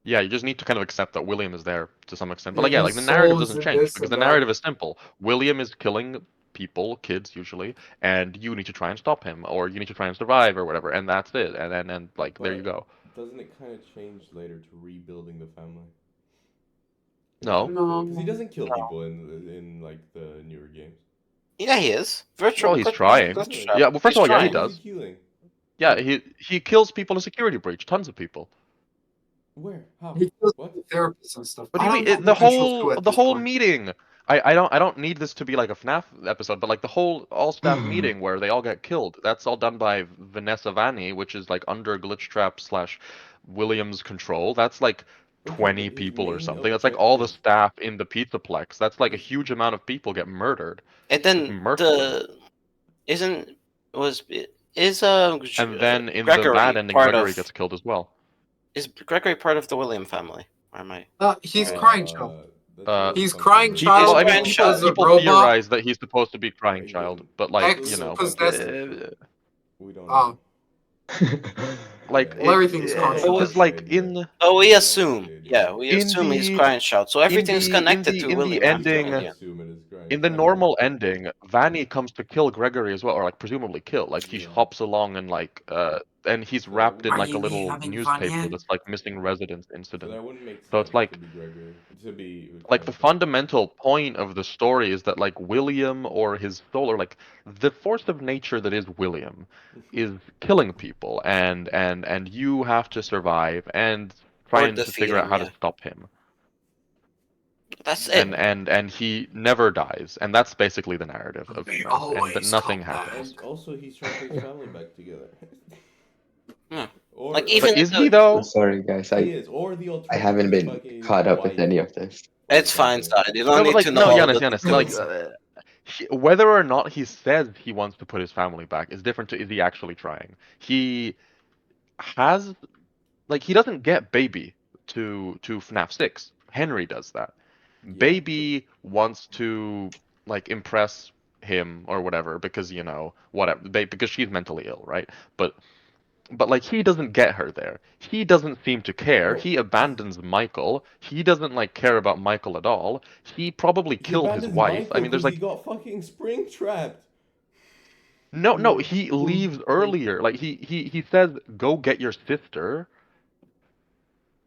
Yeah, you just need to kind of accept that William is there to some extent. But like, Yeah, yeah, like his the narrative soul is doesn't in change this because and the that. narrative is simple. William is killing people, kids usually, and you need to try and stop him, or you need to try and survive, or whatever, and that's it. And like there you But go. doesn't it kind of change later to rebuilding the family? No, Because he No. doesn't kill No. people in like the newer games. Yeah, he is. Virtual well, he's glitch, trying. glitch Isn't trap. it? Yeah, well, first He's of all, yeah, he trying. Who's he does. killing? Yeah, he kills people in security breach, tons of people. Where? How? He kills What? therapists and stuff. What do I you don't mean? know who controls who at The this whole point. meeting. I don't need this to be like a FNAF episode, but like the whole all staff meeting where they all get killed. That's all done by Vanessa Vanni, which is like under Glitch Trap slash Williams control. That's like Okay, but 20 his people or main something. That's like all the objective staff in the Pizzaplex. That's like a is huge amount of people get murdered. And Just then murked them. isn't was is And then in the bad Gregory ending, part Gregory of gets killed as well. is Gregory part of the William family? Or am I? He's crying child. that's Uh, a He's funky crying word. child Well, I Crying mean, people child. because a people robot theorize that he's supposed to be crying child, Engin, but like, X you know, possessed. We don't Ah, know. like Well, everything's We don't know conscious. what because the like idea. in Oh, we We don't know what assume. the idea Yeah, is. we in assume he's the crying child. So everything's connected to in the William We after don't ending Engin. assume it is crying in the child. normal ending, Vanny comes to kill Gregory as well, or like presumably kill. Like he Yeah. hops along and like and he's So wrapped in Are like a you little having fun newspaper yet? that's like missing residence So incident. that wouldn't make So sense it's like to be Gregory. To be the crying child. fundamental point of the story is that like William or his soul or like the force of nature that is William is killing people and you have to survive and Or trying to defeat figure out him, how to yeah. stop him. That's it. And he never dies, and that's basically the narrative of They FNAF, and that always nothing come back. happens. And also, he's trying to put his family back together. Yeah. Or, Like, or- even But is the- he I'm though? sorry, guys. he is. Or the I alternative haven't is been fucking caught up with wife any of this. or It's fine, something. Side. You don't No, but need like to know no, all Giannis, the Giannis, like details. whether or not he says he wants to put his family back is different to is he actually trying. He has like he doesn't get Baby to FNAF 6. Henry does that. Yeah. Baby wants to like impress him or whatever because you know whatever because she's mentally ill, right? But like he doesn't get her there. He doesn't seem to care. No. He abandons Michael. He doesn't like care about Michael at all. He probably He killed his abandons wife. I Michael mean, there's because he like got fucking spring trapped. no, he leaves earlier. Like he says go get your sister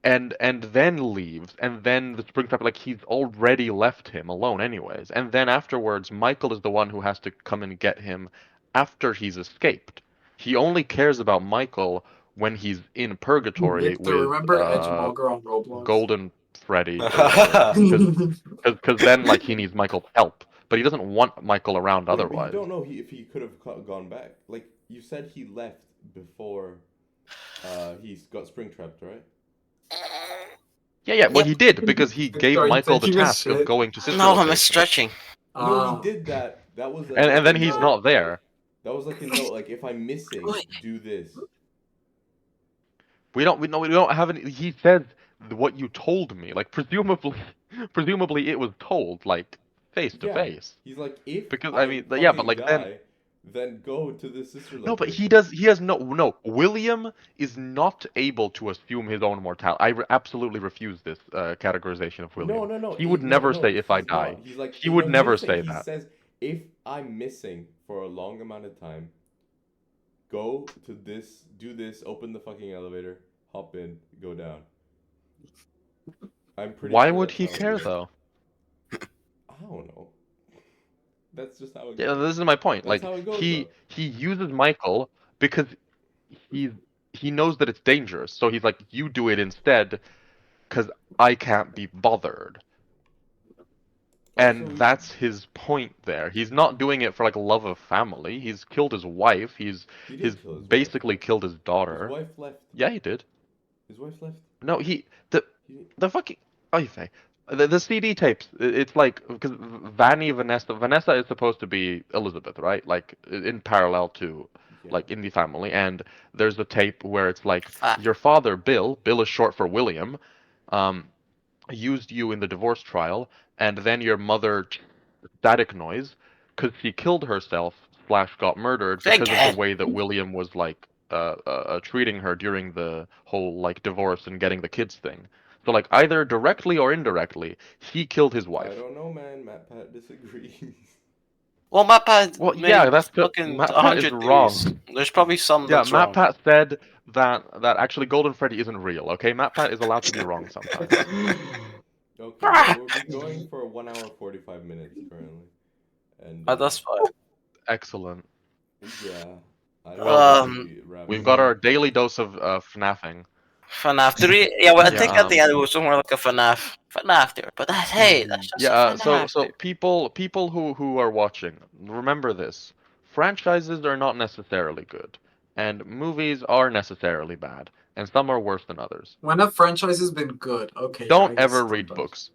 and then leaves and then the spring trap like he's already left him alone anyways. And then afterwards Michael is the one who has to come and get him after he's escaped. He only cares about Michael when he's in purgatory Victor, with remember Edgemogger on Roblox? Golden Freddy or whatever. Because then like he needs Michael's help, but he doesn't want Michael around Wait, but otherwise. you don't know if he could have gone back. Like you said, he left before he's got spring trapped, right? Yeah, well he did because he gave Sorry, Michael the taking a task of shit. going to sister No, I'm location. stretching. No, he did that. That was like And then a he's note. not there. That was like a note. Like if I'm missing, do this. We don't have any. He said what you told me. Like presumably it was told like face to Yeah. face. He's like, if Because I I mean, yeah, but fucking like die, then go to the sister location. no, but he has no. William is not able to assume his own mortality. Absolutely refuse this categorization of William. No. He would no, never no, say if I he's not. die. He's like, He would no, never he's saying- say he that. says, if I'm missing for a long amount of time, go to this, do this, open the fucking elevator, hop in, go down. I'm pretty Why sure would that's he how it care goes. though? I don't know. That's just how it Yeah, goes. this is my point. That's Like how it goes, he though. uses Michael because he knows that it's dangerous. So he's like, you do it instead, because I can't be bothered. And Also, that's his point there. He's not doing it for like love of family. He's killed his wife. he He's did kill his wife. basically killed his His daughter. wife left. Yeah, he did. His wife left. No, He didn't- the fucking oy vey. The CD tapes. It's like because Vanessa is supposed to be Elizabeth, right? Like in parallel to yeah. like in the family. And there's a tape where it's like Fact. your father, Bill is short for William, um, used you in the divorce trial, and then your mother static noise because she killed herself slash got murdered because of the Again. way that William was like treating her during the whole like divorce and getting the kids thing. So like either directly or indirectly, he killed his I wife. don't know, man. Matt Pat disagrees. Well, MatPat Well, made yeah, that's fucking Matt Pat is 100 theories. wrong. There's probably some Yeah, that's Matt wrong. Pat said that actually Golden Freddy isn't real. Okay, Matt Pat is allowed to be wrong sometimes. Okay, so we'll be going for 1 hour 45 minutes currently, and That's fine. Excellent. yeah, I don't Well know done. if we wrap We've it got up. our daily dose of FNAFing. FNAF 3? Yeah, well, I Yeah, think at the end it was somewhere like a FNAF theory. But that's, hey, that's just Yeah, a FNAF so theory. people who are watching, remember this. Franchises are not necessarily good, and movies are necessarily bad, and some are worse than others. When a franchise has been good, okay, yeah, Don't I guess ever read sometimes. books.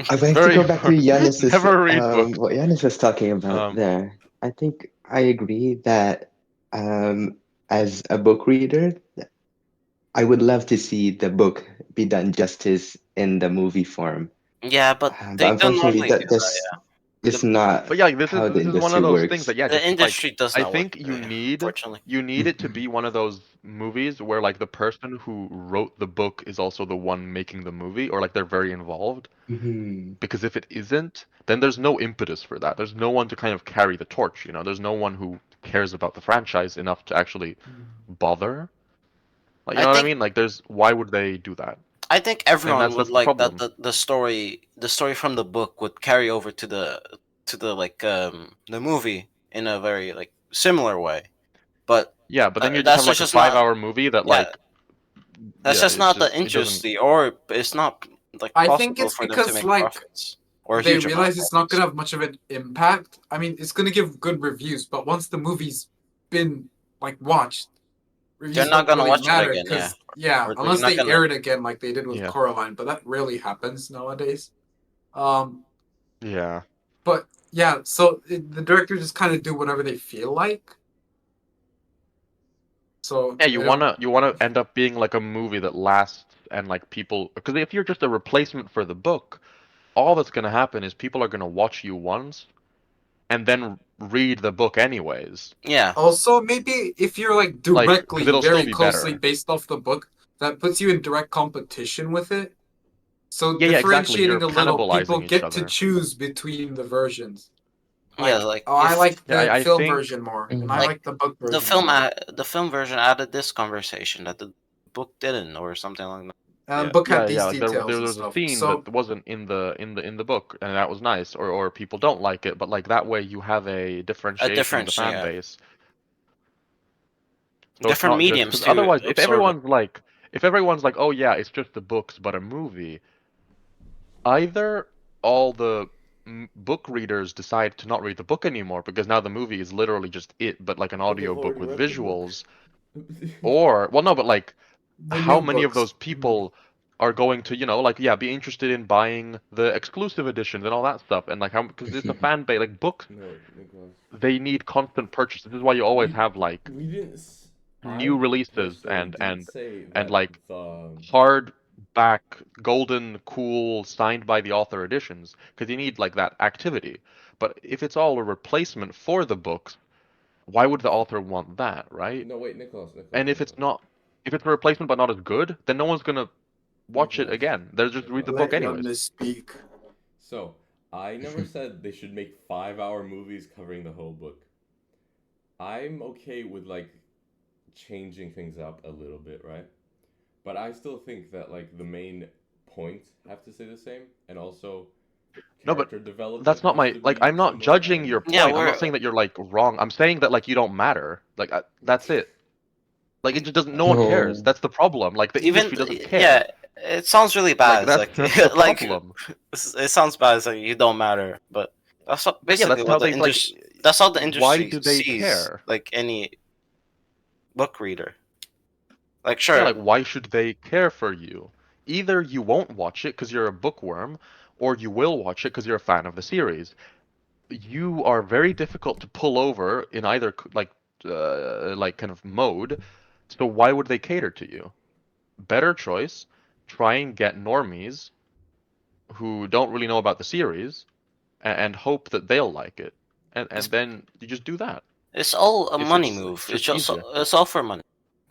I would like to Very go back to Yanis's never read books. what Yanis was talking about Um, there. I think I agree that as a book reader, I would love to see the book be done justice in the movie form. Yeah, but But they don't unfortunately, normally do that's that, is The, not but yeah, this is how the this is one of industry those things works. that yeah, the just like industry does I not work think that you way, need unfortunately. it to be one of those movies where like the person who wrote the book is also the one making the movie, or like they're very involved. Mhm. Because if it isn't, then there's no impetus for that. There's no one to kind of carry the torch, you know. There's no one who cares about the franchise enough to actually bother. Like, you I know what I think mean? Like, there's why would they do that? I think And everyone would that's the like that problem. the story from the book would carry over to the like the movie in a very like similar way. But Yeah, but then you just have that's like a just not 5 hour movie that yeah, like that's yeah, just it's not the just it doesn't. industry or it's not like I think possible it's for them to because make like profits or a they huge amount of realize it's not profits. gonna have much of an impact. I mean, it's gonna give good reviews, but once the movie's been like watched, They're reviews not don't gonna really watch it matter again, yeah. because yeah, Or they're unless not they gonna air it again like they did with Yeah. Coraline, but that rarely happens nowadays. Um, Yeah. but yeah, so the director just kind of do whatever they feel like. So Yeah, they don't. you wanna end up being like a movie that lasts and like people because if you're just a replacement for the book, all that's gonna happen is people are gonna watch you once and then read the book anyways. yeah. Also, maybe if you're like Like, because directly, it'll still very be closely better. based off the book, that puts you in direct competition with it. So Yeah, exactly. You're differentiating a little, people cannibalizing each get to other. choose between the versions. Yeah, Like, like oh, I if like Yeah, the I film think version more, and I Mhm. like like the book the version more. the film version added this conversation that the book didn't or something like that. yeah, Book had yeah. these Like details there and was a stuff. scene So that wasn't in the book, and that was nice. Or people don't like it, but like that way you have a A differentiation in the difference, fan yeah. base. So it's Different not just mediums because to otherwise, absorb it. if everyone's like, oh yeah, it's just the books, but a movie, either all the book readers decide to not read the book anymore because now the movie is literally just it, but like an But they've audio book already with read the book. visuals, or well, no, but like the how new many of books. those people are going to, you know, like yeah, be interested in buying the exclusive editions and all that stuff, and like how because it's a fan base, like books, No, Nicholas. they need constant purchase. This is why you always have like We didn't. new I releases personally didn't say and that like the. hardback, golden, cool, signed by the author editions because you need like that activity. But if it's all a replacement for the books, why would the author want that, right? No, wait, Nicholas. Nicholas. And if it's a replacement but not as good, then no one's gonna watch it Nicholas. again. They'll just read the Nicholas. book Let anyways. Yannis speak. So, I never said they should make 5 hour movies covering the whole book. I'm okay with like changing things up a little bit, right? But I still think that like the main points have to stay the same, and also No, but character development that's not has my to like. be I'm not similar. judging your Yeah, point. I'm not saying that you're like wrong. I'm saying that like you don't matter. Like that's it. Like it just doesn't. No one cares. No. That's the problem. Like the even industry doesn't care. yeah, It sounds really bad. Like It's that's the like problem. it sounds bad. It's like you don't matter, but that's what, Yeah, basically that's what how the they like. industry. That's how the Why industry do they sees care? like any book reader. Like Yeah, sure, like why should they care for you? Either you won't watch it because you're a bookworm, or you will watch it because you're a fan of the series. You are very difficult to pull over in either like kind of mode. So why would they cater to you? Better choice, try and get normies who don't really know about the series and hope that they'll like it. it's And then you just do that. it's all a It's money it's move. it's It's just just easier. it's all for money.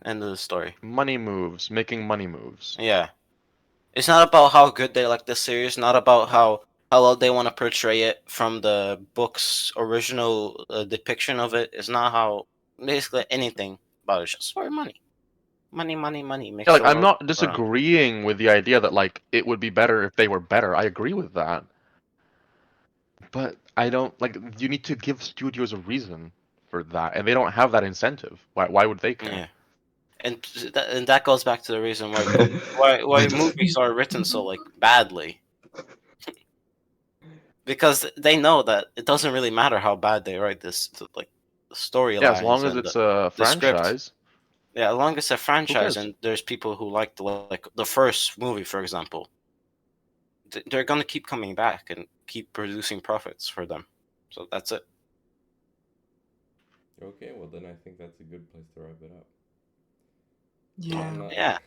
End of the story. Money moves, making money moves. Yeah, it's not about how good they like the series. Not about how well they want to portray it from the book's original depiction of it. It's not how basically anything about it. It's just for money. Money, money, money makes Yeah, like the I'm world not go round. disagreeing with the idea that like it would be better if they were better. I agree with that. But I don't like you need to give studios a reason for that, and they don't have that incentive. Why would they care? Yeah. And that goes back to the reason why why movies are written so like badly, because they know that it doesn't really matter how bad they write this like the Yeah, as storylines long as and it's a the script. franchise, Yeah, as long as it's a who franchise cares? and there's people who like the first movie, for example, they're gonna keep coming back and keep producing profits for them. So that's it. Okay, well then I think that's a good place to wrap it up. Yeah, I'm not. Yeah,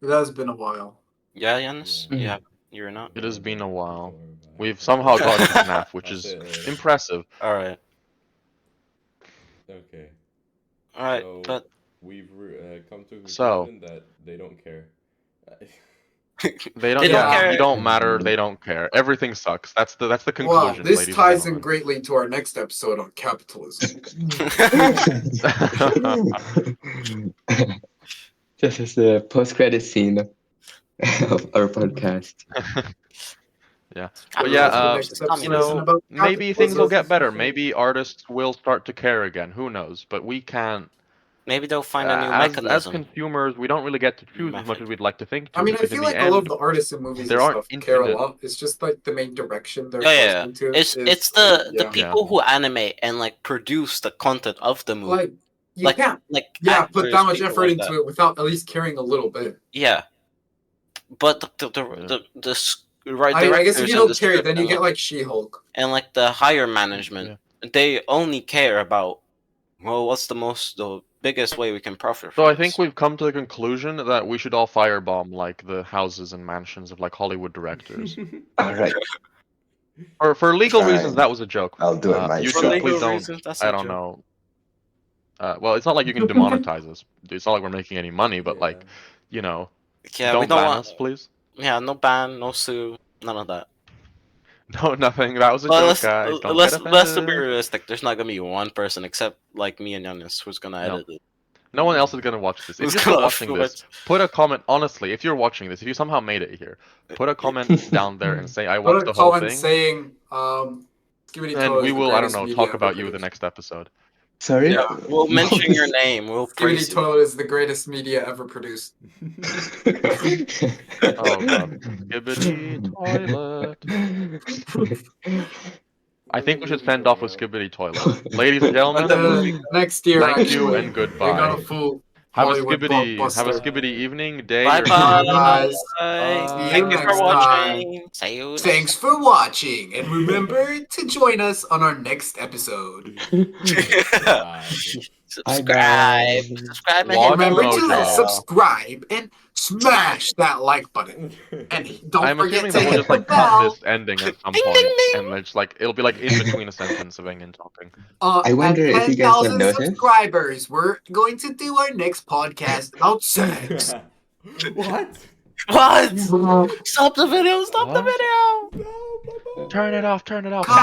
it has been a while. yeah, Jens, Yeah. yeah, you're not. It has been a Don't while. worry about it. We've somehow got to FNAF, which I'll is say it later. impressive. All right, Okay, all right, so but we've come to a So conclusion that they don't care. they don't. they don't Yeah, Yeah. you care. don't matter. They don't care. Everything sucks. That's the Well, conclusion, this ladies and ties in gentlemen. greatly to our next episode on capitalism. This is the post-credit scene of our podcast. Yeah, but yeah, The Capitalism next versus episode you isn't communism. know, about maybe things will capitalism. get better. Maybe artists will start to care again. Who knows? But we can't. Maybe they'll find a new As mechanism. consumers, we don't really get to choose as much Method. as we'd like to think I to, mean, I because in feel the like a lot of end, the artists and movies there and aren't stuff care a infinite. lot. It's just like the main direction they're Oh yeah, forced into. it's the yeah. people who animate and like produce the content of the movie. Like you Like can't like put actors, that much people effort like into that. it without at least caring a little bit. Yeah, but Yeah. right I guess if directors you and don't the care, script then you and get like She-Hulk. like the higher management, they only care about what's the biggest way we can profit So from I think this. we've come to the conclusion that we should all firebomb like the houses and mansions of like Hollywood directors. All right, For legal Fine. reasons, that was a joke. I'll do it For YouTube, myself. please legal don't. reasons, that's I a don't joke. know. Well, it's not like you can demonetize us. It's not like we're making any money, but like, Yeah. you know, Yeah, we don't don't ban want. us, please. Yeah, no ban, no sue, none of that. No, nothing. That was a Well, joke, guys. Don't get let's be offended. realistic. There's not gonna be one person except like me and Giannis who's gonna No. edit it. No one else is gonna watch this. If Who's you're still gonna watching approve this, it? put a comment. Honestly, if you're watching this, if you somehow made it here, put a comment down there and say I Put watched a the whole comment thing, saying, Skibidi and Toilet we is the will, I don't greatest know, media talk ever about you the produced. next episode. Sorry. Yeah, we'll mention your name. We'll praise Skibidi you. Toilet is the greatest media ever produced. Oh god. Skibbity toilet. I think we should send off with Skibbity toilet. Ladies and When the gentlemen, movie Next year, thank you actually, and we got goodbye. a full Have a Hollywood blockbuster. skibbity evening, day, Bye or bye. night. guys. Bye. See you Thank you for next time. watching. See you. Thanks for watching, and remember to join us on our next episode. Bye. Subscribe. Bye-bye. Subscribe and hit Watch the Remember like to Mojo. bell. subscribe and smash that like button. And don't I'm forget assuming to that we'll hit just the like cut bell. this ending at some Ding, point, ding, ding. and it's like it'll be like in between a sentence of Engin talking. I wonder At if you guys have 10,000 noticed. subscribers, we're going to do our next podcast about sex. What? What? Stop the video. Stop the What? video. No, Papa. Turn it off. Turn it off. Come